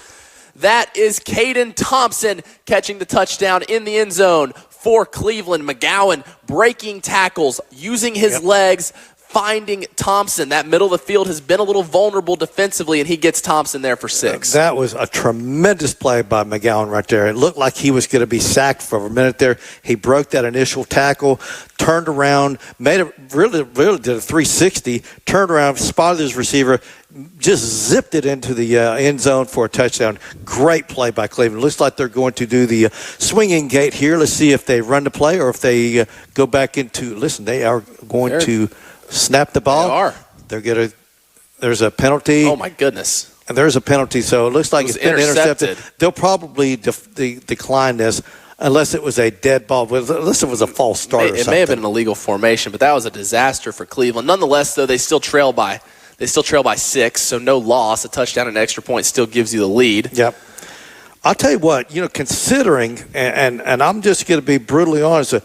That is Caden Thompson catching the touchdown in the end zone for Cleveland. McGowan breaking tackles, using his legs, finding Thompson. That middle of the field has been a little vulnerable defensively, and he gets Thompson there for 6. That was a tremendous play by McGowan right there. It looked like he was going to be sacked for a minute there. He broke that initial tackle, turned around, made it really did a 360, turned around, spotted his receiver, just zipped it into the end zone for a touchdown. Great play by Cleveland. Looks like they're going to do the swinging gate here. Let's see if they run the play or if they go back into – listen, they are going to snap the ball. They are. They're going to – there's a penalty. Oh, my goodness. And there's a penalty, so it looks like it's been intercepted. They'll probably decline this unless it was a dead ball, unless it was a false start or something. It may have been an illegal formation, but that was a disaster for Cleveland. Nonetheless, though, they still trail by 6, so no loss. A touchdown and an extra point still gives you the lead. Yep. I'll tell you what, considering, and I'm just going to be brutally honest,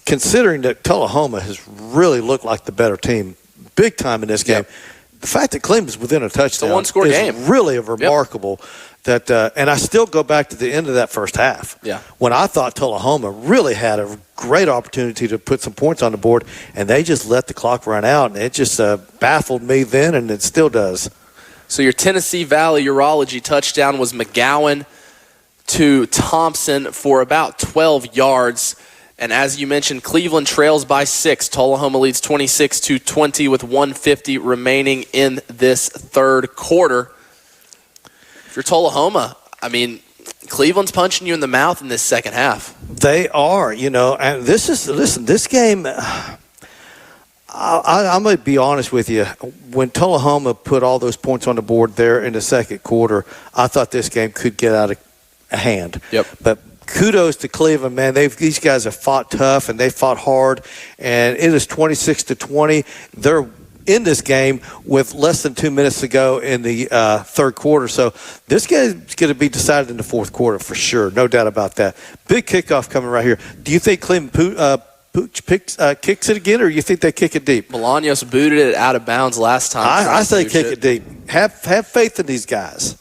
considering that Tullahoma has really looked like the better team big time in this game, the fact that Cleveland's within a touchdown it's a one-score game. Is really remarkable. That and I still go back to the end of that first half when I thought Tullahoma really had a great opportunity to put some points on the board, and they just let the clock run out, and it just baffled me then, and it still does. So your Tennessee Valley Urology touchdown was McGowan to Thompson for about 12 yards. And as you mentioned, Cleveland trails by 6. Tullahoma leads 26-20 with 1:50 remaining in this third quarter. If you're Tullahoma, I mean, Cleveland's punching you in the mouth in this second half. They are, and this game, I'm going to be honest with you. When Tullahoma put all those points on the board there in the second quarter, I thought this game could get out of a hand. Yep. But kudos to Cleveland, man. These guys have fought tough and they fought hard, and it is 26-20. They're in this game with less than 2 minutes to go in the third quarter. So this game is going to be decided in the fourth quarter for sure. No doubt about that. Big kickoff coming right here. Do you think Cleveland kicks it again, or you think they kick it deep? Bolaños booted it out of bounds last time. I say kick it deep. Have faith in these guys.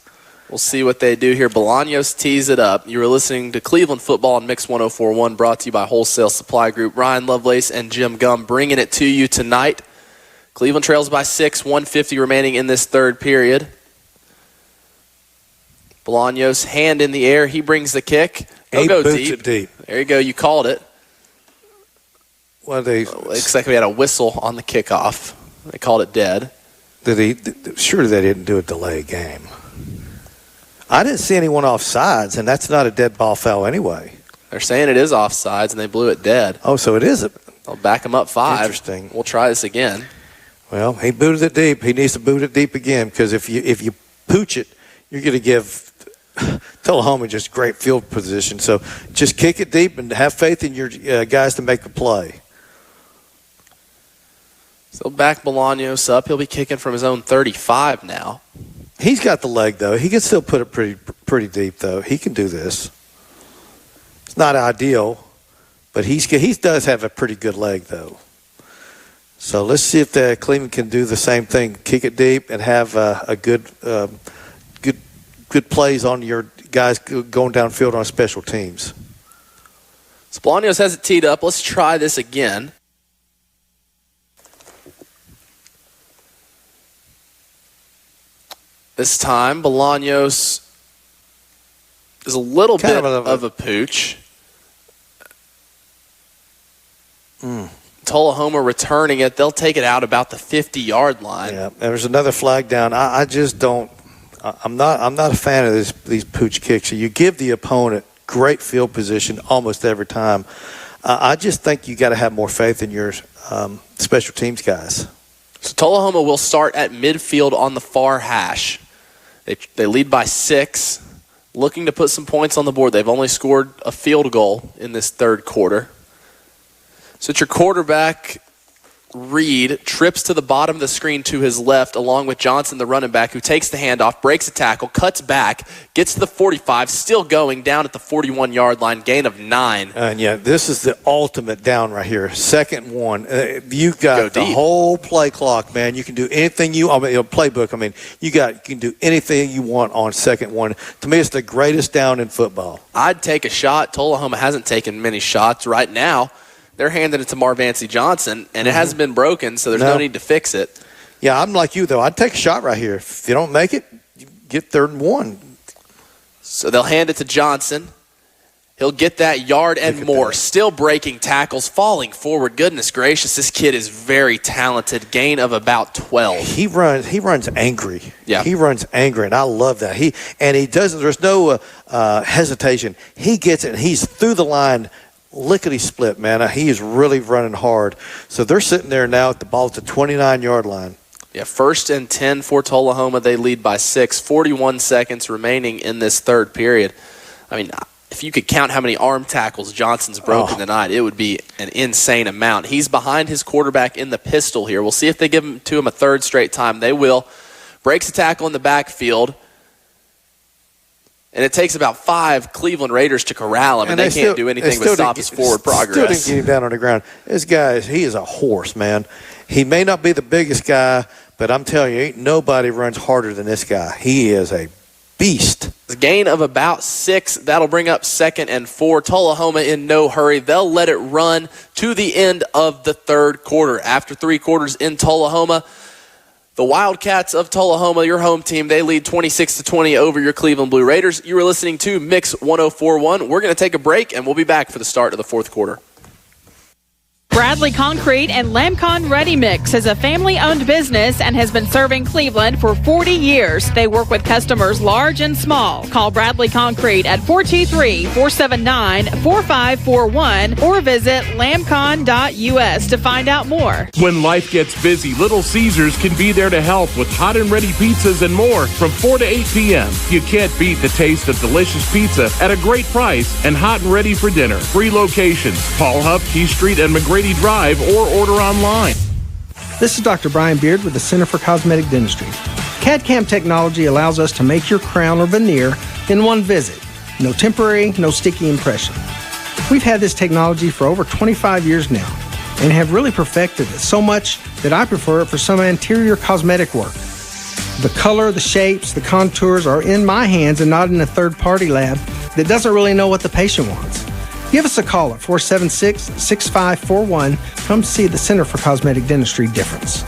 We'll see what they do here. Bolaños tees it up. You were listening to Cleveland Football on Mix 104.1, brought to you by Wholesale Supply Group. Ryan Lovelace and Jim Gum bringing it to you tonight. Cleveland trails by 6, 1:50 remaining in this third period. Bolaños, hand in the air. He brings the kick. He'll go boots deep. it deep. There you go. You called it. Looks like we had a whistle on the kickoff. They called it dead. Surely they didn't do a delay game. I didn't see anyone offsides, and that's not a dead ball foul anyway. They're saying it is offsides, and they blew it dead. Oh, so it is. They'll back him up 5. Interesting. We'll try this again. Well, he booted it deep. He needs to boot it deep again, because if you pooch it, you're going to give Tullahoma just great field position. So just kick it deep and have faith in your guys to make a play. So back Bolaños up. He'll be kicking from his own 35 now. He's got the leg, though. He can still put it pretty deep, though. He can do this. It's not ideal, but he does have a pretty good leg, though. So let's see if Cleveland can do the same thing, kick it deep, and have a good plays on your guys going downfield on special teams. So Bolaños has it teed up. Let's try this again. This time, Bolaños is a little bit of a pooch. Tullahoma returning it. They'll take it out about the 50-yard line. Yeah, there's another flag down. I just don't. I'm not a fan of these pooch kicks. You give the opponent great field position almost every time. I just think you got to have more faith in your special teams guys. So Tullahoma will start at midfield on the far hash. They lead by 6, looking to put some points on the board. They've only scored a field goal in this third quarter. So it's your quarterback, Reed, trips to the bottom of the screen to his left, along with Johnson, the running back, who takes the handoff, breaks a tackle, cuts back, gets to the 45, still going, down at the 41-yard line, gain of 9. And, yeah, this is the ultimate down right here. Second one. You've got the whole play clock, man. You can do anything playbook. I mean, you can do anything you want on second one. To me, it's the greatest down in football. I'd take a shot. Tullahoma hasn't taken many shots right now. They're handing it to Marvancy Johnson, and it hasn't been broken, so there's no need to fix it. Yeah, I'm like you, though. I'd take a shot right here. If you don't make it, you get 3rd and 1. So they'll hand it to Johnson. He'll get that yard and more. Still breaking tackles, falling forward. Goodness gracious, this kid is very talented. Gain of about 12. He runs angry. Yeah. He runs angry, and I love that. He doesn't. There's no hesitation. He gets it, and he's through the line. Lickety-split, man. He is really running hard. So they're sitting there now at the ball at the 29-yard line. Yeah, 1st and 10 for Tullahoma. They lead by 6. 41 seconds remaining in this third period. I mean, if you could count how many arm tackles Johnson's broken tonight, it would be an insane amount. He's behind his quarterback in the pistol here. We'll see if they give him to him a 3rd straight time. They will. Breaks a tackle in the backfield. And it takes about 5 Cleveland Raiders to corral him, and they can't do anything but stop his forward progress. Still didn't get him down on the ground. This guy, he is a horse, man. He may not be the biggest guy, but I'm telling you, ain't nobody runs harder than this guy. He is a beast. The gain of about 6. That'll bring up 2nd and 4. Tullahoma in no hurry. They'll let it run to the end of the third quarter. After 3 quarters in Tullahoma, the Wildcats of Tullahoma, your home team, they lead 26-20 over your Cleveland Blue Raiders. You were listening to Mix 104.1. We're going to take a break, and we'll be back for the start of the fourth quarter. Bradley Concrete and Lamcon Ready Mix is a family-owned business and has been serving Cleveland for 40 years. They work with customers large and small. Call Bradley Concrete at 423-479-4541 or visit lamcon.us to find out more. When life gets busy, Little Caesars can be there to help with hot and ready pizzas and more from 4 to 8 p.m. You can't beat the taste of delicious pizza at a great price and hot and ready for dinner. 3 locations, Paul Huff, Key Street, and McGrady Drive, or order online. This is Dr. Brian Beard with the Center for Cosmetic Dentistry. CAD-CAM technology allows us to make your crown or veneer in one visit. No temporary, no sticky impression. We've had this technology for over 25 years now and have really perfected it so much that I prefer it for some anterior cosmetic work. The color, the shapes, the contours are in my hands and not in a third-party lab that doesn't really know what the patient wants. Give us a call at 476-6541. Come see the Center for Cosmetic Dentistry difference.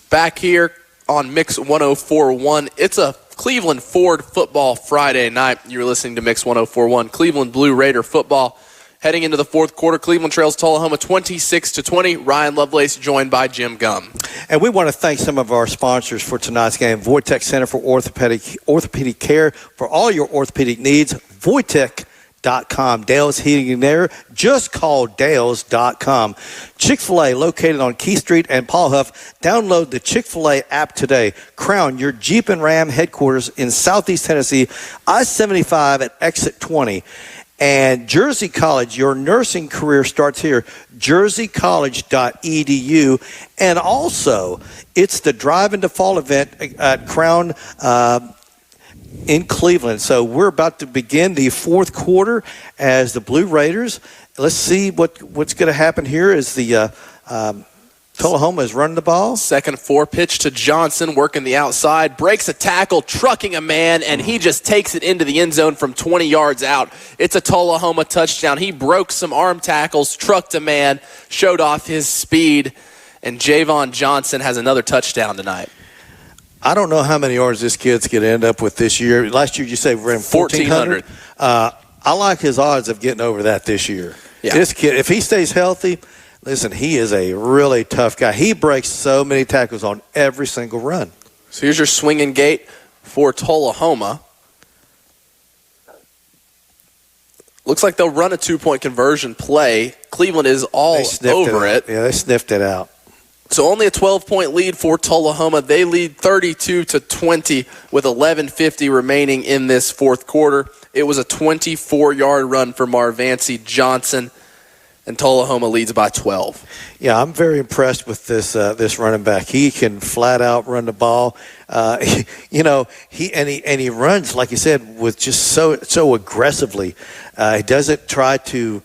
Back here on Mix 104.1, it's a Cleveland Ford football Friday night. You're listening to Mix 104.1, Cleveland Blue Raider football. Heading into the fourth quarter, Cleveland trails Tullahoma 26-20. Ryan Lovelace joined by Jim Gum. And we want to thank some of our sponsors for tonight's game. Voitech Center for Orthopedic Care. For all your orthopedic needs, Voitech.com. Dale's Heating and Air. Just call Dales.com. Chick-fil-A, located on Key Street and Paul Huff. Download the Chick-fil-A app today. Crown your Jeep and Ram headquarters in Southeast Tennessee, I-75 at exit 20. And Jersey College, your nursing career starts here, jerseycollege.edu. And also, it's the Drive into Fall event at Crown in Cleveland. So we're about to begin the fourth quarter as the Blue Raiders. Let's see what's going to happen here as the Tullahoma is running the ball. Second 4 pitch to Johnson, working the outside, breaks a tackle, trucking a man, and he just takes it into the end zone from 20 yards out. It's a Tullahoma touchdown. He broke some arm tackles, trucked a man, showed off his speed, and Javon Johnson has another touchdown tonight. I don't know how many yards this kid's going to end up with this year. Last year you say we ran 1,400. I like his odds of getting over that this year. Yeah. This kid, if he stays healthy, listen, he is a really tough guy. He breaks so many tackles on every single run. So here's your swinging gate for Tullahoma. Looks like they'll run a 2-point conversion play. Cleveland is all over it. Yeah, they sniffed it out. So only a 12-point lead for Tullahoma. They lead 32-20 with 11:50 remaining in this fourth quarter. It was a 24-yard run for Marvancy Johnson, and Tullahoma leads by 12. Yeah, I'm very impressed with this running back. He can flat out run the ball. He runs, like you said, with just so aggressively. He doesn't try to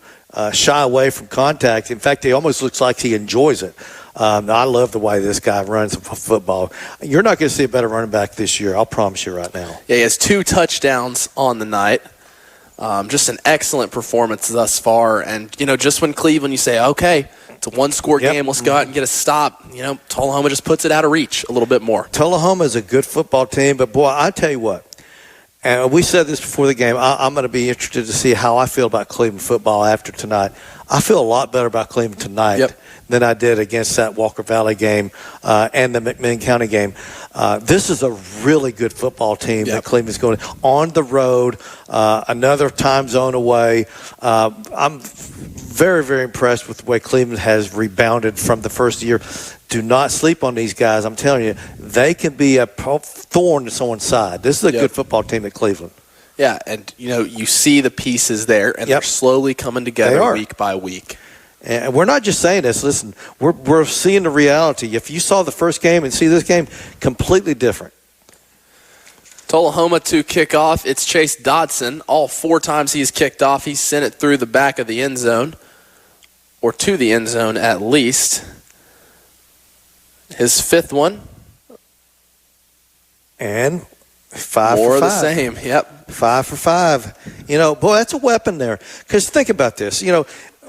shy away from contact. In fact, he almost looks like he enjoys it. I love the way this guy runs football. You're not going to see a better running back this year, I'll promise you right now. Yeah, he has 2 touchdowns on the night. Just an excellent performance thus far. And, just when Cleveland, you say, okay, it's a 1-score game, let's go out and get a stop. Tullahoma just puts it out of reach a little bit more. Tullahoma is a good football team, but, boy, I tell you what, and we said this before the game, I'm going to be interested to see how I feel about Cleveland football after tonight. I feel a lot better about Cleveland tonight than I did against that Walker Valley game and the McMinn County game. This is a really good football team that Cleveland's going on the road, another time zone away. I'm very, very impressed with the way Cleveland has rebounded from the first year. Do not sleep on these guys. I'm telling you, they can be a thorn to someone's side. This is a good football team at Cleveland. Yeah, and, you see the pieces there, and they're slowly coming together week by week. And we're not just saying this. Listen, we're seeing the reality. If you saw the first game and see this game, completely different. Tullahoma to kick off. It's Chase Dodson. All 4 times he's kicked off, he's sent it through the back of the end zone, or to the end zone at least. His 5th one. And 5 More for 5. of the same, 5 for 5. Boy, that's a weapon there. Because think about this.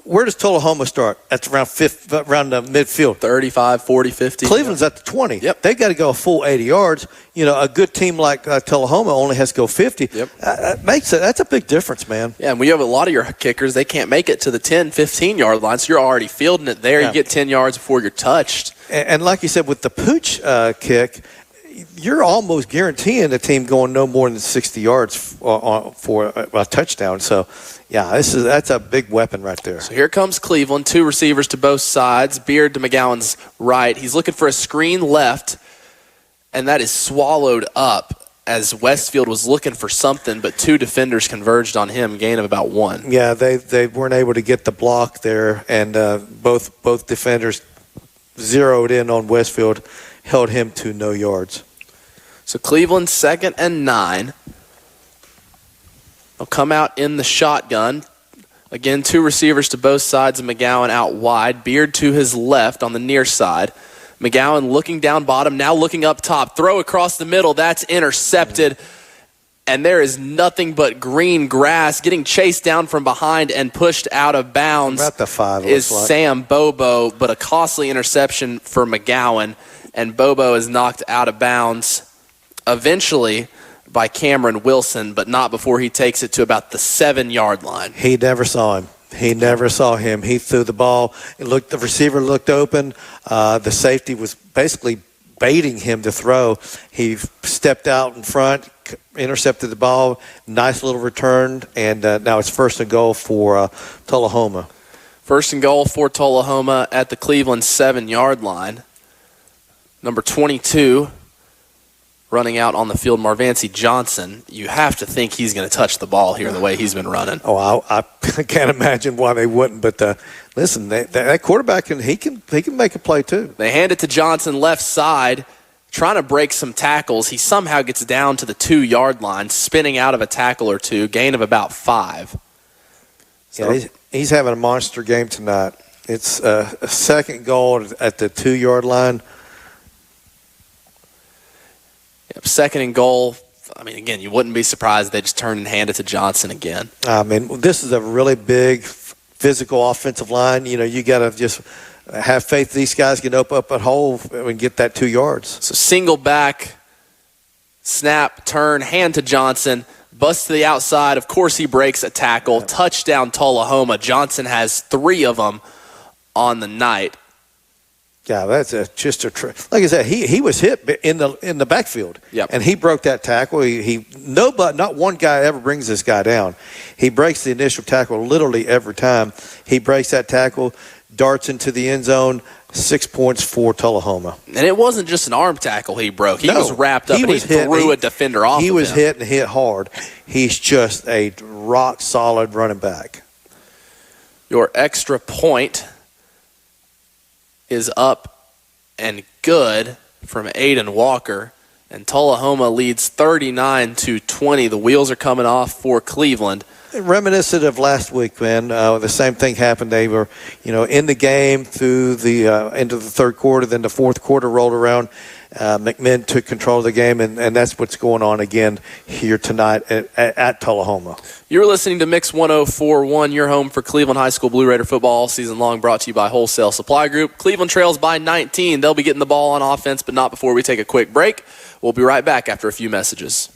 where does Tullahoma start? That's around the midfield. 35, 40, 50. Cleveland's at the 20. Yep. They got to go a full 80 yards. A good team like Tullahoma only has to go 50. Yep. That's a big difference, man. Yeah, and we have a lot of your kickers, they can't make it to the 10, 15-yard line, so you're already fielding it there. Yeah. You get 10 yards before you're touched. And like you said, with the pooch kick, you're almost guaranteeing the team going no more than 60 yards for a touchdown. So, yeah, that's a big weapon right there. So here comes Cleveland, 2 receivers to both sides, Beard to McGowan's right. He's looking for a screen left, and that is swallowed up as Westfield was looking for something, but 2 defenders converged on him, gain of about 1. Yeah, they weren't able to get the block there, and both defenders zeroed in on Westfield, held him to no yards. So Cleveland 2nd and 9. They'll come out in the shotgun. Again, 2 receivers to both sides of McGowan out wide. Beard to his left on the near side. McGowan looking down bottom, now looking up top. Throw across the middle. That's intercepted. And there is nothing but green grass. Getting chased down from behind and pushed out of bounds about the 5 is Sam Bobo, but a costly interception for McGowan. And Bobo is knocked out of bounds eventually by Cameron Wilson, but not before he takes it to about the 7-yard line. He never saw him. He threw the ball. The receiver looked open. The safety was basically baiting him to throw. He stepped out in front, intercepted the ball. Nice little return, and now it's 1st and goal for Tullahoma. 1st and goal for Tullahoma at the Cleveland 7-yard line. Number 22 running out on the field, Marvancy Johnson. You have to think he's going to touch the ball here the way he's been running. Oh, I can't imagine why they wouldn't. But listen, that quarterback he can make a play too. They hand it to Johnson left side, trying to break some tackles. He somehow gets down to the 2-yard line, spinning out of a tackle or 2, gain of about 5. So, yeah, he's having a monster game tonight. It's a 2nd goal at the 2-yard line. Yep, 2nd and goal. I mean, again, you wouldn't be surprised if they just turn and hand it to Johnson again. I mean, this is a really big physical offensive line. You got to just have faith these guys can open up a hole and get that 2 yards. So single back, snap, turn, hand to Johnson, bust to the outside. Of course, he breaks a tackle. Touchdown, Tullahoma. Johnson has 3 of them on the night. Yeah, that's like I said. He was hit in the backfield, and he broke that tackle. Not one guy ever brings this guy down. He breaks the initial tackle literally every time. He breaks that tackle, darts into the end zone. 6 points for Tullahoma. And it wasn't just an arm tackle he broke. He was wrapped up and he threw a defender off. He was hit and hit hard. He's just a rock solid running back. Your extra point is up and good from Aiden Walker, and Tullahoma leads 39-20. The wheels are coming off for Cleveland. Reminiscent of last week, man. The same thing happened. They were, in the game through the into the 3rd quarter. Then the 4th quarter rolled around. McMinn took control of the game, and that's what's going on again here tonight at Tullahoma. You're listening to Mix 104.1, your home for Cleveland High School Blue Raider football all season long, brought to you by Wholesale Supply Group. Cleveland trails by 19. They'll be getting the ball on offense, but not before we take a quick break. We'll be right back after a few messages.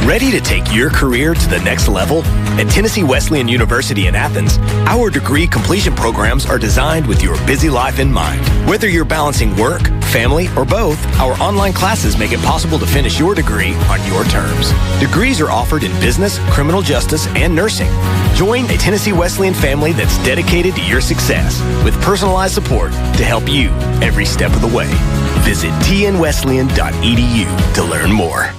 Ready to take your career to the next level? At Tennessee Wesleyan University in Athens, our degree completion programs are designed with your busy life in mind. Whether you're balancing work, family, or both, our online classes make it possible to finish your degree on your terms. Degrees are offered in business, criminal justice, and nursing. Join a Tennessee Wesleyan family that's dedicated to your success with personalized support to help you every step of the way. Visit tnwesleyan.edu to learn more.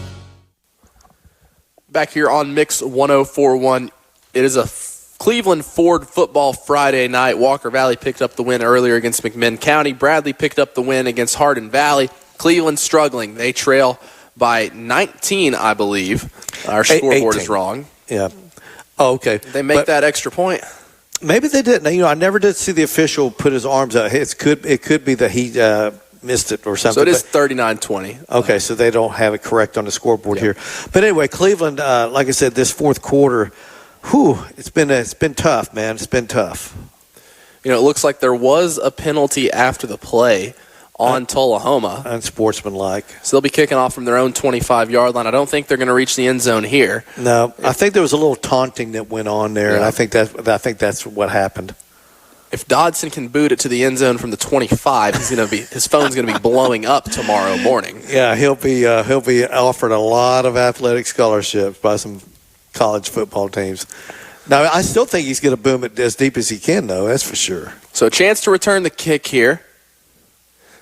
Back here on Mix 104.1, it is a Cleveland Ford football Friday night. Walker Valley picked up the win earlier against McMinn County. Bradley picked up the win against Hardin Valley. Cleveland struggling. They trail by 19, I believe. Our scoreboard 18. is wrong. Yeah. Oh, okay. They make that extra point. Maybe they didn't. I never did see the official put his arms out. It could be that he missed it or something. So it is 39-20. Okay, so they don't have it correct on the scoreboard here. But anyway, Cleveland, like I said, this 4th quarter, It's been tough, man. It's been tough. You know, it looks like there was a penalty after the play on Tullahoma. Unsportsmanlike. So they'll be kicking off from their own 25-yard line. I don't think they're going to reach the end zone here. No, I think there was a little taunting that went on there, and I think that's what happened. If Dodson can boot it to the end zone from the 25, his phone's going to be blowing up tomorrow morning. Yeah, he'll be offered a lot of athletic scholarships by some college football teams. Now, I still think he's going to boom it as deep as he can, though. That's for sure. So a chance to return the kick here.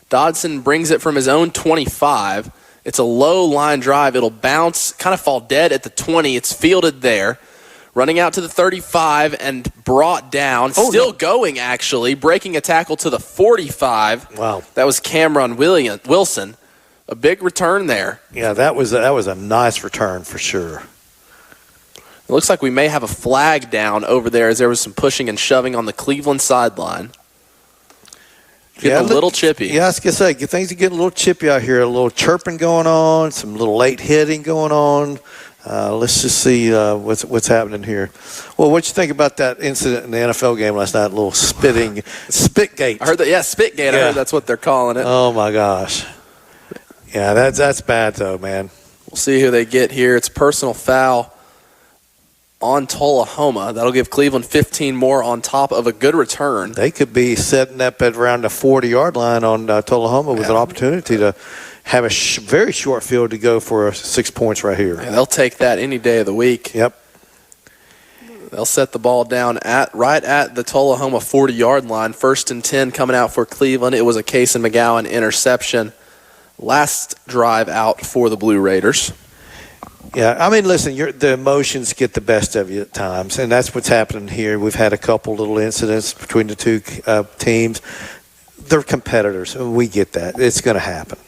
Dodson brings it from his own 25. It's a low line drive. It'll bounce, kind of fall dead at the 20. It's fielded there. Running out to the 35 and brought down. Going, actually. Breaking a tackle to the 45. Wow. That was Cameron Wilson. A big return there. Yeah, that was a nice return for sure. It looks like we may have a flag down over there as there was some pushing and shoving on the Cleveland sideline. Getting a little chippy. Yeah, I was going to say, things are getting a little chippy out here. A little chirping going on, some little late hitting going on. Let's just see what's happening here. Well, what you think about that incident in the NFL game last night? A little Spitgate. I heard that. Yeah, Spitgate. Yeah. I heard that's what they're calling it. Oh my gosh. Yeah, that's bad though, man. We'll see who they get here. It's personal foul on Tullahoma. That'll give Cleveland 15 more on top of a good return. They could be setting up at around the 40-yard line on Tullahoma with an opportunity to have a very short field to go for 6 points right here. Yeah, they'll take that any day of the week. Yep. They'll set the ball down right at the Tullahoma 40-yard line. 1st and 10 coming out for Cleveland. It was a Case and McGowan interception. Last drive out for the Blue Raiders. Yeah, I mean, listen, the emotions get the best of you at times, and that's what's happening here. We've had a couple little incidents between the two teams. They're competitors, and we get that. It's going to happen.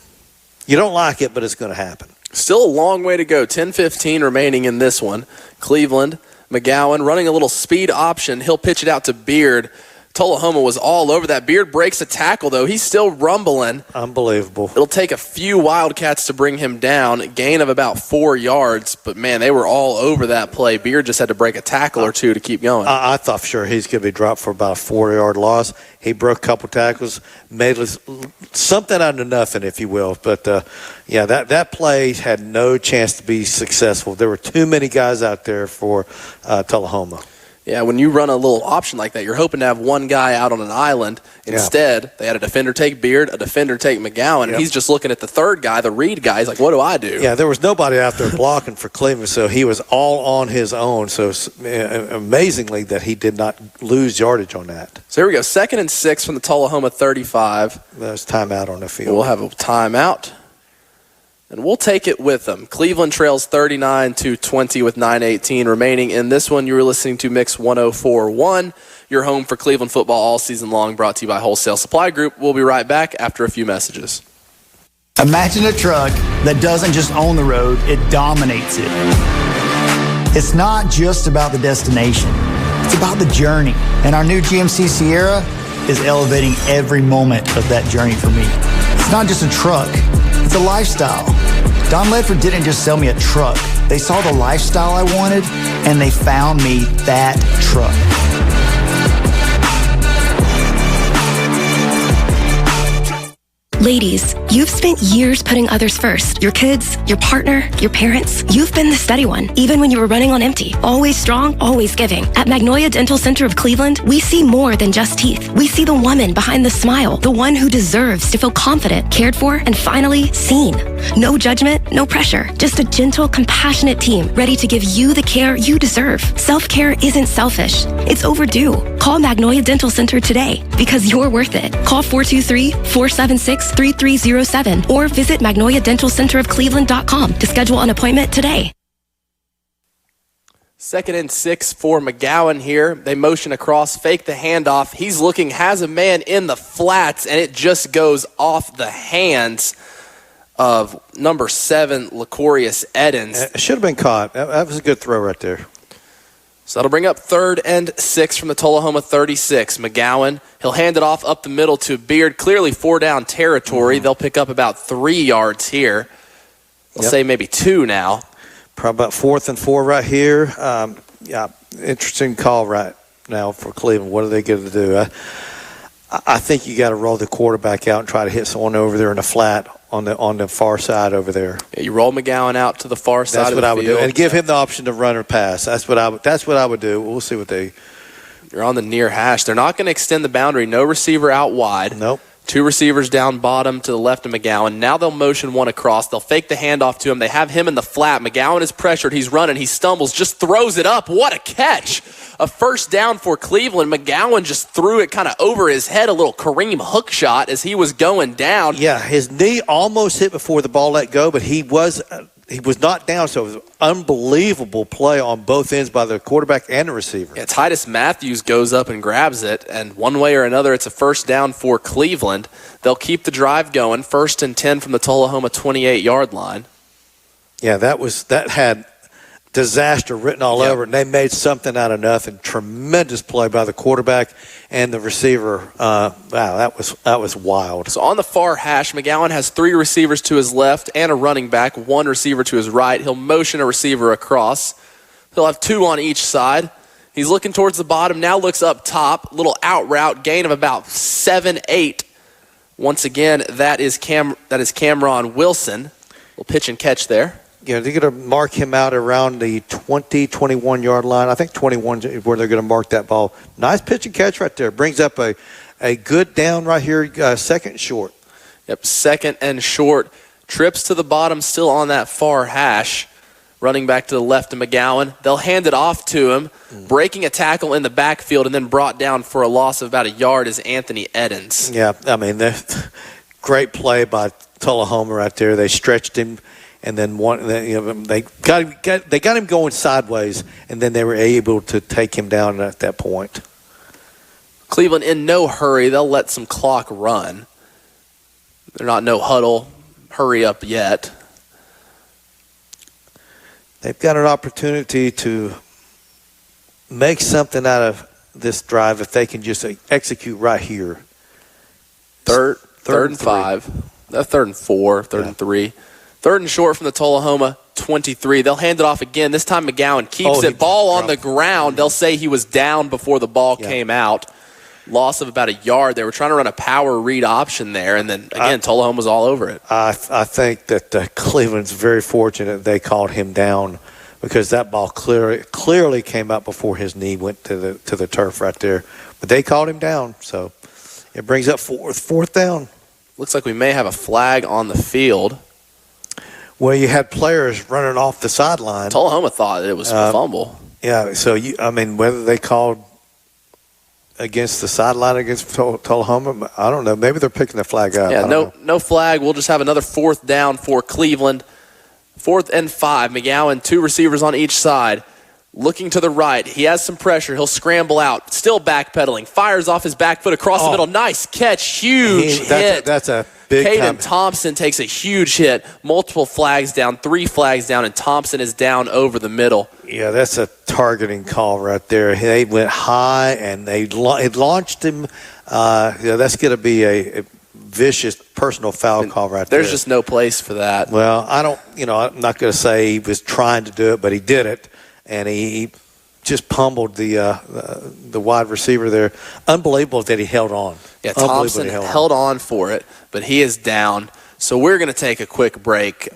You don't like it, but it's going to happen. Still a long way to go. 10-15 remaining in this one. Cleveland, McGowan running a little speed option. He'll pitch it out to Beard. Tullahoma was all over that. Beard breaks a tackle, though. He's still rumbling. Unbelievable. It'll take a few Wildcats to bring him down. Gain of about 4 yards. But, man, they were all over that play. Beard just had to break a tackle or two to keep going. I thought for sure he's going to be dropped for about a 4-yard loss. He broke a couple tackles, made something out of nothing, if you will. But, that play had no chance to be successful. There were too many guys out there for Tullahoma. Yeah, when you run a little option like that, you're hoping to have one guy out on an island. Instead, they had a defender take Beard, a defender take McGowan, and he's just looking at the third guy, the Reed guy. He's like, what do I do? Yeah, there was nobody out there blocking for Cleveland, so he was all on his own. So amazingly that he did not lose yardage on that. So here we go, 2nd and 6 from the Tullahoma 35. There's timeout on the field. We'll have a timeout. And we'll take it with them. Cleveland trails 39-20 with 9:18 remaining. In this one, you were listening to Mix 104.1, your home for Cleveland football all season long, brought to you by Wholesale Supply Group. We'll be right back after a few messages. Imagine a truck that doesn't just own the road, it dominates it. It's not just about the destination. It's about the journey. And our new GMC Sierra is elevating every moment of that journey for me. It's not just a truck. It's a lifestyle. Don Ledford didn't just sell me a truck. They saw the lifestyle I wanted, and they found me that truck. Ladies, you've spent years putting others first. Your kids, your partner, your parents. You've been the steady one, even when you were running on empty. Always strong, always giving. At Magnolia Dental Center of Cleveland, we see more than just teeth. We see the woman behind the smile, the one who deserves to feel confident, cared for, and finally seen. No judgment, no pressure. Just a gentle, compassionate team ready to give you the care you deserve. Self-care isn't selfish. It's overdue. Call Magnolia Dental Center today because you're worth it. Call 423-476-3307 or visit magnoliadentalcenterofcleveland.com to schedule an appointment today. 2nd and 6 for McGowan here. They motion across, fake the handoff. He's looking, has a man in the flats, and it just goes off the hands of number 7, Lacorius Edens. It should have been caught. That was a good throw right there. So that'll bring up 3rd and 6 from the Tullahoma 36. McGowan, he'll hand it off up the middle to Beard. Clearly 4-down territory. They'll pick up about 3 yards here. We'll say maybe 2 now. Probably about 4th and 4 right here. Interesting call right now for Cleveland. What are they going to do? I think you got to roll the quarterback out and try to hit someone over there in the flat on the far side over there. Yeah, you roll McGowan out to the far side. That's of what the I would field. do, and give him the option to run or pass. That's what I would do. We'll see what they. You're on the near hash. They're not going to extend the boundary. No receiver out wide. Nope. 2 receivers down bottom to the left of McGowan. Now they'll motion one across. They'll fake the handoff to him. They have him in the flat. McGowan is pressured. He's running. He stumbles. Just throws it up. What a catch. A first down for Cleveland. McGowan just threw it kind of over his head. A little Kareem hook shot as he was going down. Yeah, his knee almost hit before the ball let go, but he was not down, so it was an unbelievable play on both ends by the quarterback and the receiver. Yeah, Titus Matthews goes up and grabs it, and one way or another, it's a first down for Cleveland. They'll keep the drive going. 1st and 10 from the Tullahoma 28-yard line. Yeah, that had disaster written all over it, and they made something out of nothing. Tremendous play by the quarterback and the receiver. Wow, that was wild. So on the far hash, McGowan has 3 receivers to his left and a running back, 1 receiver to his right. He'll motion a receiver across. He'll have 2 on each side. He's looking towards the bottom, now looks up top. Little out route, gain of about 7-8. Once again, that is Cameron Wilson. Little pitch and catch there. Yeah, they're going to mark him out around the 21-yard line. I think 21 is where they're going to mark that ball. Nice pitch and catch right there. Brings up a good down right here, 2nd and short. Yep, 2nd and short. Trips to the bottom, still on that far hash. Running back to the left of McGowan. They'll hand it off to him. Breaking a tackle in the backfield and then brought down for a loss of about a yard is Anthony Edens. Yeah, I mean, great play by Tullahoma right there. They stretched him. And then they got him going sideways, and then they were able to take him down at that point. Cleveland in no hurry. They'll let some clock run. They're not no huddle, hurry up yet. They've got an opportunity to make something out of this drive if they can just execute right here. Third and 5. 3rd and 4, 3rd and 3. 3rd and short from the Tullahoma 23. They'll hand it off again. This time McGowan keeps it. Ball on the ground. They'll say he was down before the ball came out. Loss of about a yard. They were trying to run a power read option there, and then, again, Tullahoma was all over it. I think that Cleveland's very fortunate they called him down because that ball clearly came out before his knee went to the turf right there. But they called him down, so it brings up 4th down. Looks like we may have a flag on the field. Well, you had players running off the sideline. Tullahoma thought it was a fumble. Yeah, so, whether they called against the sideline against Tullahoma, I don't know. Maybe they're picking the flag up. Yeah, no flag. We'll just have another 4th down for Cleveland. 4th and 5. McGowan, 2 receivers on each side. Looking to the right. He has some pressure. He'll scramble out. Still backpedaling. Fires off his back foot across the middle. Nice catch. Huge hit. That's a big Caden Thompson takes a huge hit. Multiple flags down. 3 flags down, and Thompson is down over the middle. Yeah, that's a targeting call right there. They went high, and it launched him. That's going to be a vicious personal foul call right there. There's just no place for that. Well, I'm not going to say he was trying to do it, but he did it. And he just pummeled the wide receiver there. Unbelievable that he held on. Yeah, Thompson held on for it, but he is down. So we're going to take a quick break.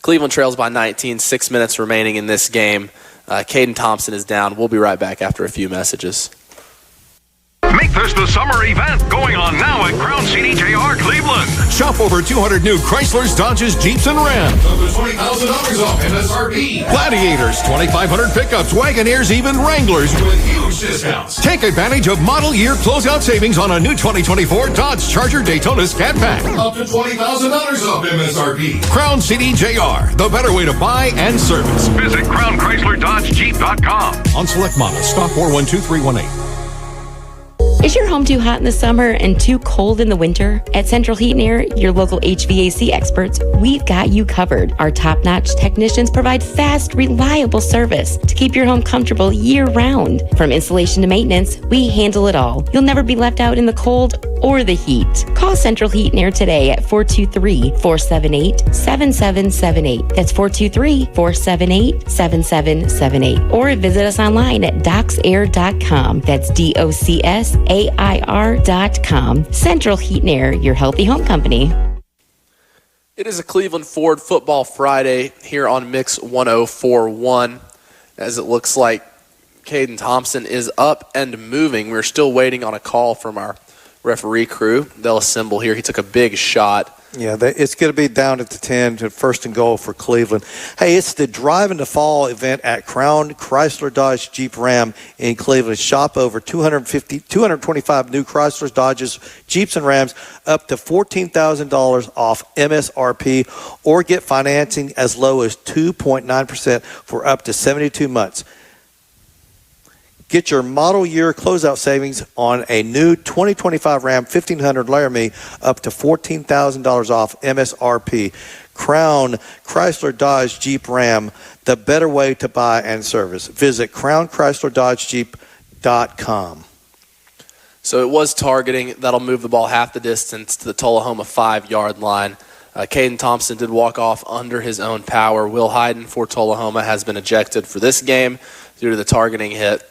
Cleveland trails by 19, 6 minutes remaining in this game. Caden Thompson is down. We'll be right back after a few messages. Make this the summer event going on now at Crown CDJR Cleveland. Shop over 200 new Chryslers, Dodges, Jeeps, and Rams. Up to $20,000 off MSRP. Gladiators, 2,500 pickups, Wagoneers, even Wranglers with huge discounts. Take advantage of model year closeout savings on a new 2024 Dodge Charger Daytona Scat Pack. Up to $20,000 off MSRP. Crown CDJR, the better way to buy and service. Visit CrownChryslerDodgeJeep.com. On select models, stock 412318. Is your home too hot in the summer and too cold in the winter? At Central Heat and Air, your local HVAC experts, we've got you covered. Our top-notch technicians provide fast, reliable service to keep your home comfortable year-round. From installation to maintenance, we handle it all. You'll never be left out in the cold or the heat. Call Central Heat and Air today at 423-478-7778. That's 423-478-7778. Or visit us online at docsair.com. That's DOCSAIR.com. Central Heat and Air, your healthy home company. It is a Cleveland Ford Football Friday here on Mix 104.1, as it looks like Caden Thompson is up and moving. We're still waiting on a call from our referee crew. They'll assemble here. He took a big shot. Yeah, it's going to be down at the 10 to first and goal for Cleveland. Hey, it's the Drive in the Fall event at Crown Chrysler Dodge Jeep Ram in Cleveland. Shop over 225 new Chryslers, Dodges, Jeeps, and Rams up to $14,000 off MSRP, or get financing as low as 2.9% for up to 72 months. Get your model year closeout savings on a new 2025 Ram 1500 Laramie up to $14,000 off MSRP. Crown Chrysler Dodge Jeep Ram, the better way to buy and service. Visit crownchryslerDodgeJeep.com. So it was targeting. That'll move the ball half the distance to the Tullahoma 5-yard line. Caden Thompson did walk off under his own power. Will Hyden for Tullahoma has been ejected for this game due to the targeting hit.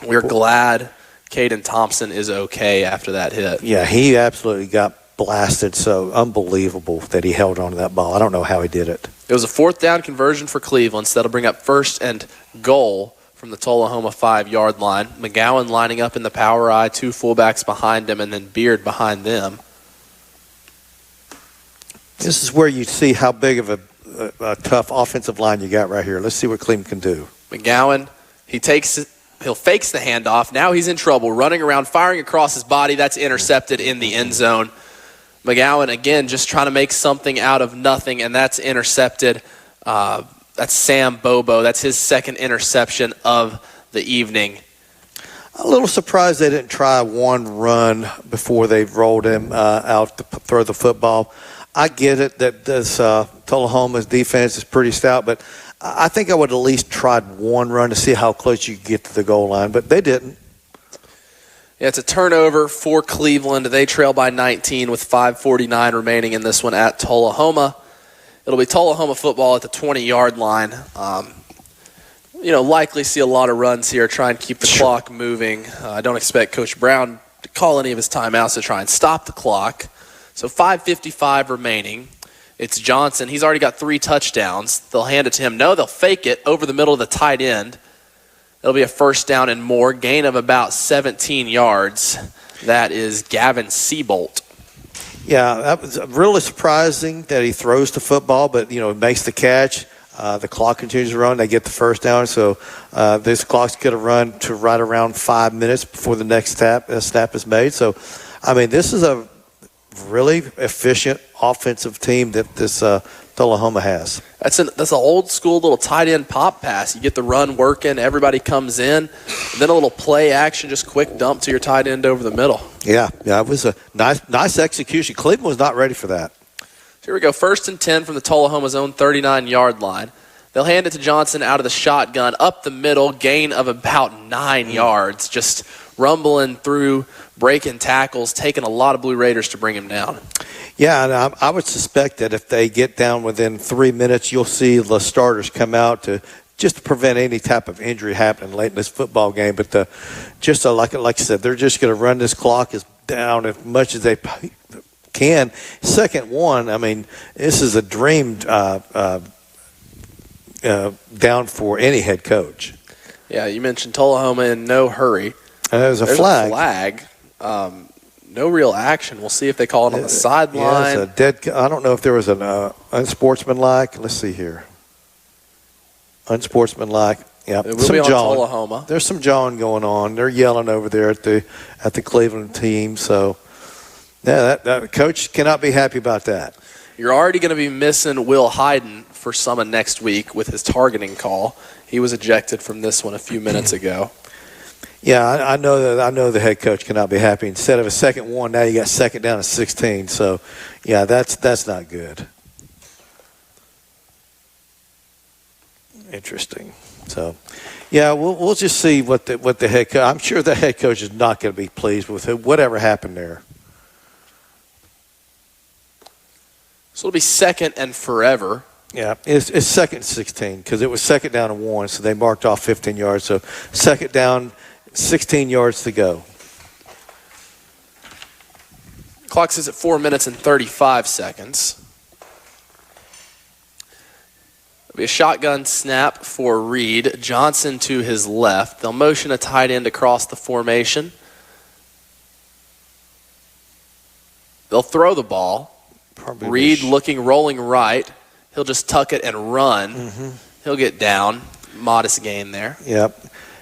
We're glad Caden Thompson is okay after that hit. Yeah, he absolutely got blasted. So unbelievable that he held on to that ball. I don't know how he did it. It was a 4th down conversion for Cleveland, so that'll bring up first and goal from the Tullahoma 5-yard line. McGowan lining up in the power eye, 2 fullbacks behind him, and then Beard behind them. This is where you see how big of a tough offensive line you got right here. Let's see what Cleveland can do. McGowan, he'll fakes the handoff. Now he's in trouble, running around, firing across his body. That's intercepted in the end zone. McGowan, again, just trying to make something out of nothing, and that's intercepted. That's Sam Bobo. That's his second interception of the evening. A little surprised they didn't try one run before they rolled him out to throw the football. I get it that this Tullahoma's defense is pretty stout, but I think I would at least tried one run to see how close you could get to the goal line, but they didn't. Yeah, it's a turnover for Cleveland. They trail by 19 with 5:49 remaining in this one at Tullahoma. It'll be Tullahoma football at the 20-yard line. Likely see a lot of runs here, try and keep the clock moving. I don't expect Coach Brown to call any of his timeouts to try and stop the clock. So 5:55 remaining. It's Johnson. He's already got 3 touchdowns. They'll hand it to him. No, they'll fake it over the middle of the tight end. It'll be a first down and more. Gain of about 17 yards. That is Gavin Seabolt. Yeah, that was really surprising that he throws the football, but, makes the catch. The clock continues to run. They get the first down. So this clock's going to run to right around 5 minutes before the next snap is made. So, this is a really efficient offensive team that this Tullahoma has. That's an old school little tight end pop pass. You get the run working, everybody comes in, and then a little play action, just quick dump to your tight end over the middle. Yeah, it was a nice execution. Cleveland was not ready for that. So here we go, 1st and 10 from the Tullahoma's own 39-yard line. They'll hand it to Johnson out of the shotgun, up the middle, gain of about 9 yards, just rumbling through, breaking tackles, taking a lot of Blue Raiders to bring him down. Yeah, and I would suspect that if they get down within 3 minutes, you'll see the starters come out to just to prevent any type of injury happening late in this football game. But like I said, they're just going to run this clock down as much as they can. Second one, this is a dream down for any head coach. Yeah, you mentioned Tullahoma in no hurry. There's a flag. No real action. We'll see if they call it on the sideline. I don't know if there was an unsportsmanlike. Let's see here. Unsportsmanlike. Yeah, it will be on Tullahoma. There's some jawing going on. They're yelling over there at the Cleveland team. So, yeah, that coach cannot be happy about that. You're already going to be missing Will Hyden for some of next week with his targeting call. He was ejected from this one a few minutes ago. Yeah, I know the head coach cannot be happy. Instead of a 2nd one, now you got 2nd down and 16. So, yeah, that's not good. Interesting. So, Yeah, we'll just see what the head coach. I'm sure the head coach is not going to be pleased with whatever happened there. So it'll be second and forever. Yeah, it's second and 16 because it was second down and 1, so they marked off 15 yards. So second down, 16 yards to go. Clock says at 4 minutes and 35 seconds. It'll be a shotgun snap for Reed. Johnson to his left. They'll motion a tight end across the formation. They'll throw the ball. Probably Reed rolling right. He'll just tuck it and run. Mm-hmm. He'll get down. Modest gain there. Yep.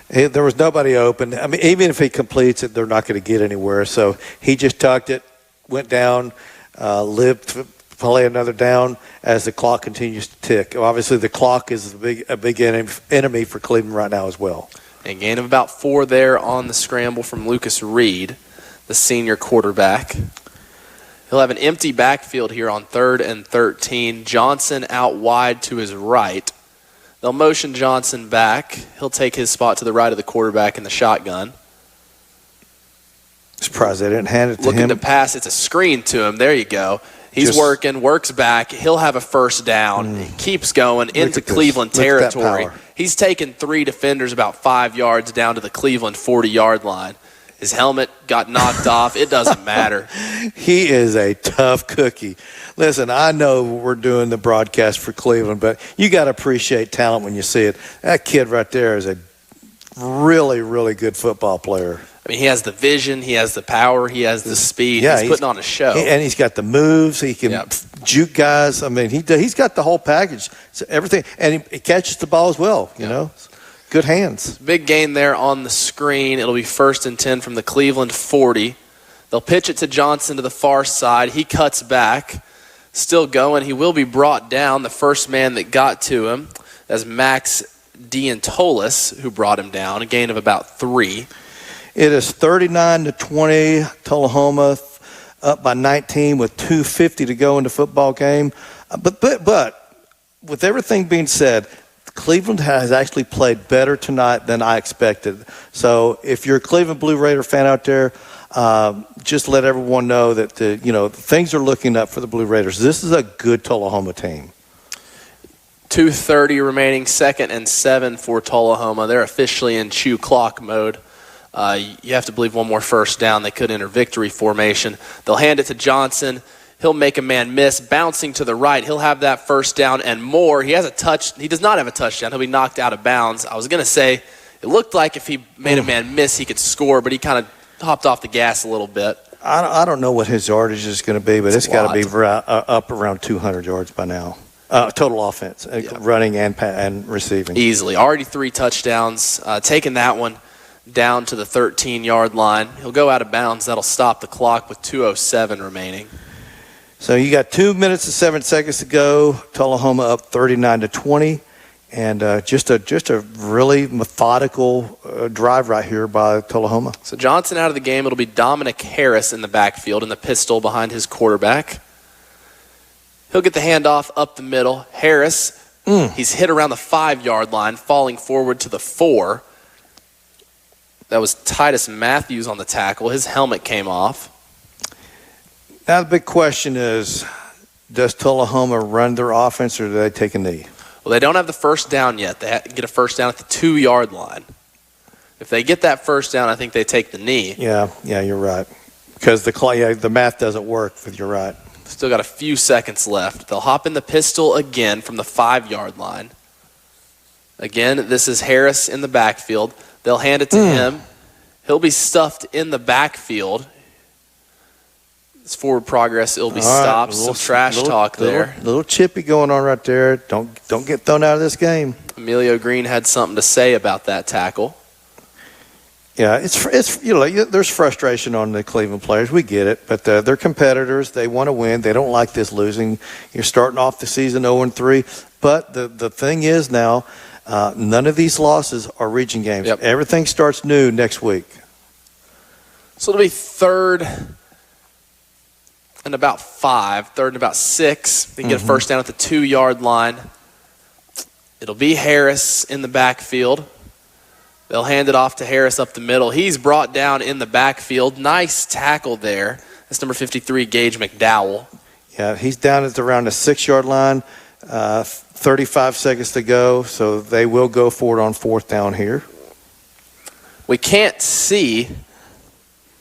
There was nobody open. I mean, even if he completes it, they're not going to get anywhere. So he just tucked it, went down, lived to play another down as the clock continues to tick. Obviously, the clock is a big enemy for Cleveland right now as well. A gain of about 4 there on the scramble from Lucas Reed, the senior quarterback. He'll have an empty backfield here on 3rd and 13. Johnson out wide to his right. They'll motion Johnson back. He'll take his spot to the right of the quarterback in the shotgun. Surprised they didn't hand it to him. Looking to pass. It's a screen to him. There you go. He's works back. He'll have a first down. He keeps going into Cleveland territory. He's taken 3 defenders about 5 yards down to the Cleveland 40-yard line. His helmet got knocked off. It doesn't matter. He is a tough cookie. Listen, I know we're doing the broadcast for Cleveland, but you got to appreciate talent when you see it. That kid right there is a really, really good football player. I mean, he has the vision. He has the power. He has the speed. Yeah, he's putting on a show. And he's got the moves. He can juke guys. I mean, he's got the whole package. So everything. And he catches the ball as well, you know. Good hands. Big gain there on the screen. It'll be 1st and 10 from the Cleveland 40. They'll pitch it to Johnson to the far side. He cuts back. Still going. He will be brought down. The first man that got to him as Max D'Antolis, who brought him down. A gain of about 3. It is 39-20. Tullahoma up by 19 with 2:50 to go in the football game. But with everything being said, Cleveland has actually played better tonight than I expected. So if you're a Cleveland Blue Raider fan out there, just let everyone know that things are looking up for the Blue Raiders. This is a good Tullahoma team. 2:30 remaining, 2nd and 7 for Tullahoma. They're officially in chew clock mode. You have to believe one more first down. They could enter victory formation. They'll hand it to Johnson. He'll make a man miss, bouncing to the right. He'll have that first down and more. He does not have a touchdown. He'll be knocked out of bounds. I was going to say it looked like if he made a man miss, he could score, but he kind of hopped off the gas a little bit. I don't know what his yardage is going to be, but it's got to be up around 200 yards by now. Total offense, running and receiving. Easily. Already 3 touchdowns. Taking that one down to the 13-yard line. He'll go out of bounds. That'll stop the clock with 2:07 remaining. So you got 2 minutes and 7 seconds to go. Tullahoma up 39-20, and just a really methodical drive right here by Tullahoma. So Johnson out of the game. It'll be Dominic Harris in the backfield in the pistol behind his quarterback. He'll get the handoff up the middle. Harris, he's hit around the 5-yard line, falling forward to the 4. That was Titus Matthews on the tackle. His helmet came off. Now the big question is, does Tullahoma run their offense or do they take a knee? Well, they don't have the first down yet. They have to get a first down at the 2-yard line. If they get that first down, I think they take the knee. Yeah, you're right. Because the math doesn't work, but you're right. Still got a few seconds left. They'll hop in the pistol again from the 5-yard line. Again, this is Harris in the backfield. They'll hand it to him. He'll be stuffed in the backfield. It's forward progress. It'll be stopped. Some trash talk there. Little chippy going on right there. Don't get thrown out of this game. Emilio Green had something to say about that tackle. Yeah, it's there's frustration on the Cleveland players. We get it, but they're competitors. They want to win. They don't like this losing. You're starting off the season 0-3, but the thing is now, none of these losses are region games. Yep. Everything starts new next week. So it'll be 3rd and about 5, 3rd and about 6. They can get a first down at the 2-yard line. It'll be Harris in the backfield. They'll hand it off to Harris up the middle. He's brought down in the backfield. Nice tackle there. That's number 53, Gage McDowell. Yeah, he's down at around the 6-yard line. 35 seconds to go, so they will go for it on 4th down here. We can't see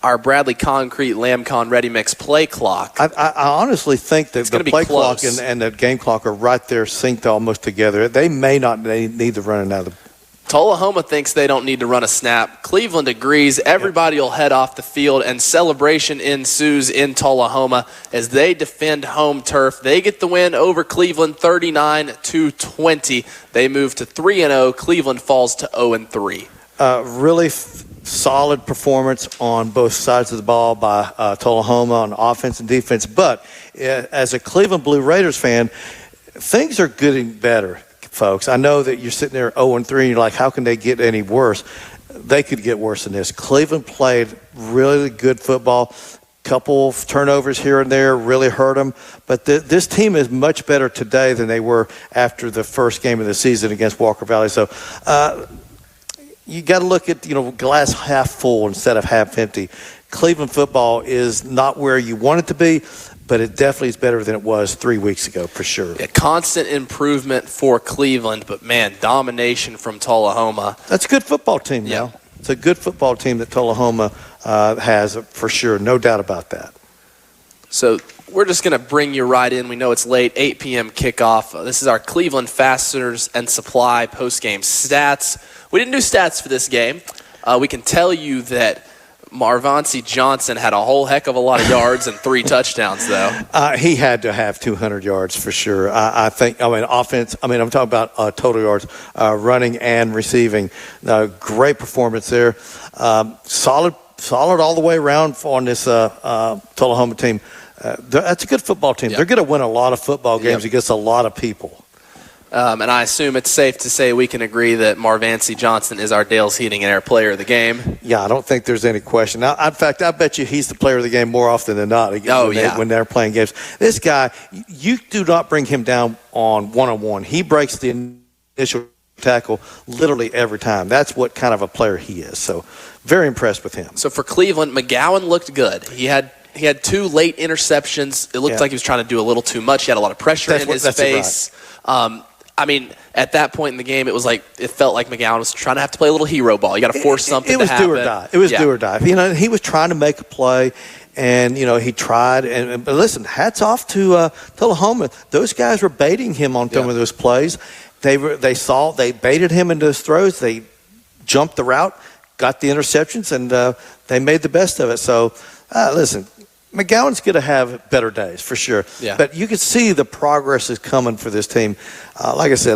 our Bradley Concrete Lamcon Ready Mix play clock. I honestly think that the play clock and the game clock are right there synced almost together. They may not need to run another. Tullahoma thinks they don't need to run a snap. Cleveland agrees. Everybody will head off the field, and celebration ensues in Tullahoma as they defend home turf. They get the win over Cleveland 39-20. They move to 3-0. Cleveland falls to 0-3. Really solid performance on both sides of the ball by Tullahoma on offense and defense. But as a Cleveland Blue Raiders fan, things are getting better. Folks, I know that you're sitting there 0-3 and you're like, how can they get any worse? They could get worse than this. Cleveland played really good football. Couple of turnovers here and there really hurt them. But this team is much better today than they were after the first game of the season against Walker Valley. So you got to look at, glass half full instead of half empty. Cleveland football is not where you want it to be, but it definitely is better than it was 3 weeks ago, for sure. Yeah, constant improvement for Cleveland, but, man, domination from Tullahoma. That's a good football team now. Yeah. It's a good football team that Tullahoma has, for sure. No doubt about that. So we're just going to bring you right in. We know it's late, 8 p.m. kickoff. This is our Cleveland Fasteners and Supply postgame stats. We didn't do stats for this game. We can tell you that Marvancy Johnson had a whole heck of a lot of yards and 3 touchdowns, though. He had to have 200 yards for sure. Offense. I'm talking about total yards, running and receiving. Great performance there. Solid all the way around on this Tullahoma team. That's a good football team. Yep. They're going to win a lot of football games against a lot of people. And I assume it's safe to say we can agree that Marvancy Johnson is our Dale's Heating and Air player of the game. Yeah, I don't think there's any question. Now, in fact, I bet you he's the player of the game more often than not when they're playing games. This guy, you do not bring him down on one-on-one. He breaks the initial tackle literally every time. That's what kind of a player he is. So very impressed with him. So for Cleveland, McGowan looked good. He had 2 late interceptions. It looked like he was trying to do a little too much. He had a lot of pressure in his face. Right. At that point in the game, it felt like McGowan was trying to have to play a little hero ball. You got to force something to happen. It was do or die. It was do or die. He was trying to make a play, and he tried. But listen, hats off to Tullahoma. Those guys were baiting him on some of those plays. They baited him into those throws. They jumped the route, got the interceptions, and they made the best of it. So, listen. McGowan's going to have better days for sure, but you can see the progress is coming for this team. Like I said,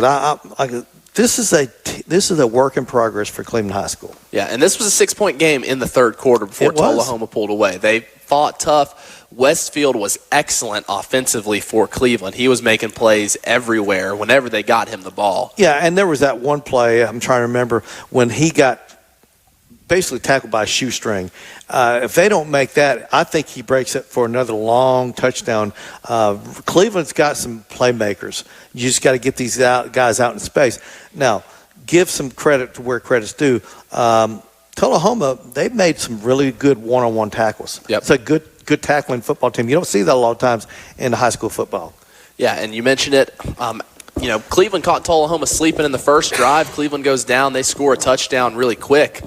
this is a work in progress for Cleveland High School. Yeah, and this was a 6-point game in the third quarter before Tullahoma pulled away. They fought tough. Westfield was excellent offensively for Cleveland. He was making plays everywhere whenever they got him the ball. Yeah, and there was that one play I'm trying to remember when he got basically tackled by a shoestring. If they don't make that, I think he breaks it for another long touchdown. Cleveland's got some playmakers. You just got to get these guys out in space. Now, give some credit to where credit's due. Tullahoma, they've made some really good one-on-one tackles. Yep. It's a good tackling football team. You don't see that a lot of times in high school football. Yeah, and you mentioned it. Cleveland caught Tullahoma sleeping in the first drive. Cleveland goes down. They score a touchdown really quick.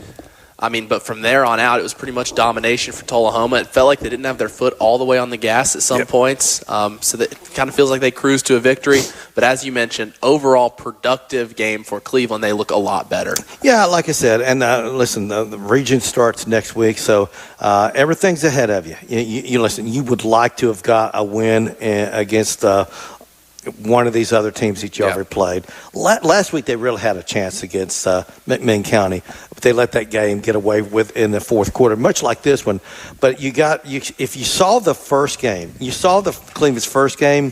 But from there on out, it was pretty much domination for Tullahoma. It felt like they didn't have their foot all the way on the gas at some points. So that it kind of feels like they cruised to a victory. But as you mentioned, overall productive game for Cleveland. They look a lot better. Yeah, like I said. And listen, the region starts next week, so everything's ahead of you. You listen, you would like to have got a win against one of these other teams that you ever played. Last week they really had a chance against McMinn County, but they let that game get away with in the fourth quarter, much like this one. But if you saw the first game, you saw the Cleveland's first game,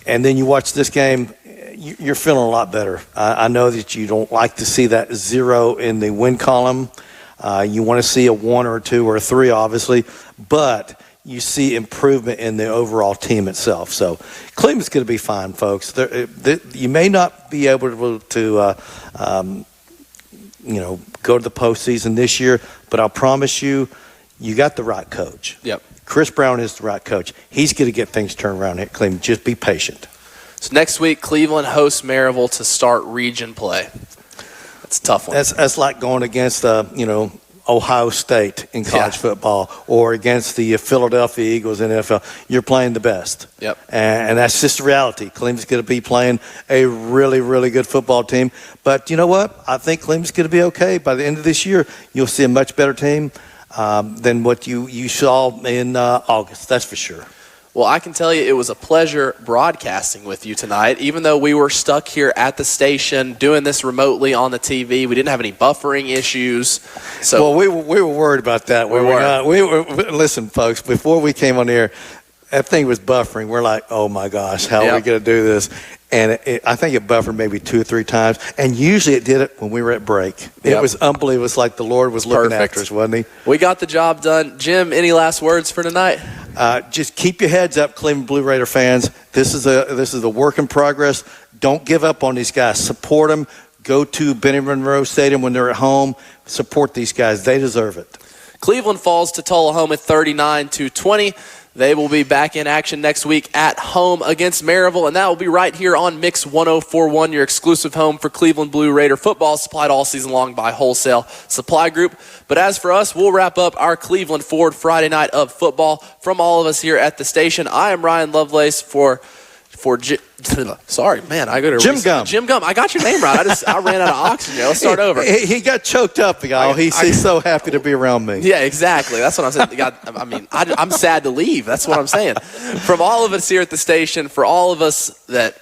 and then you watch this game, you're feeling a lot better. I know that you don't like to see that 0 in the win column. You want to see a 1 or a 2 or a 3, obviously, but you see improvement in the overall team itself. So Cleveland's going to be fine, folks. You may not be able to go to the postseason this year. But I'll promise you, you got the right coach. Yep. Chris Brown is the right coach. He's going to get things turned around at Cleveland. Just be patient. So next week, Cleveland hosts Maryville to start region play. That's a tough one. That's like going against Ohio State in college football or against the Philadelphia Eagles in NFL. You're playing the best. Yep. And that's just the reality. Cleveland's going to be playing a really, really good football team. But you know what? I think Cleveland's going to be okay. By the end of this year, you'll see a much better team than what you saw in August. That's for sure. Well, I can tell you it was a pleasure broadcasting with you tonight. Even though we were stuck here at the station doing this remotely on the TV, we didn't have any buffering issues. So, well, we were worried about that. We were. Listen, folks, before we came on air, that thing was buffering. We're like, oh, my gosh, how are we going to do this? And I think it buffered maybe 2 or 3 times. And usually it did it when we were at break. It was unbelievable. It's like the Lord was looking after us, wasn't he? We got the job done. Jim, any last words for tonight? Just keep your heads up, Cleveland Blue Raider fans. This is a work in progress. Don't give up on these guys. Support them. Go to Benny Monroe Stadium when they're at home. Support these guys. They deserve it. Cleveland falls to Tullahoma 39-20. They will be back in action next week at home against Maryville, and that will be right here on Mix 104.1, your exclusive home for Cleveland Blue Raider football, supplied all season long by Wholesale Supply Group. But as for us, we'll wrap up our Cleveland Ford Friday night of football. From all of us here at the station, I am Ryan Lovelace for sorry, man. I go to Jim Gum. Jim Gum. I got your name right. I ran out of oxygen. Let's start over. He got choked up, y'all. He's so happy to be around me. Yeah, exactly. That's what I'm saying. God, I mean, I'm sad to leave. That's what I'm saying. From all of us here at the station, for all of us that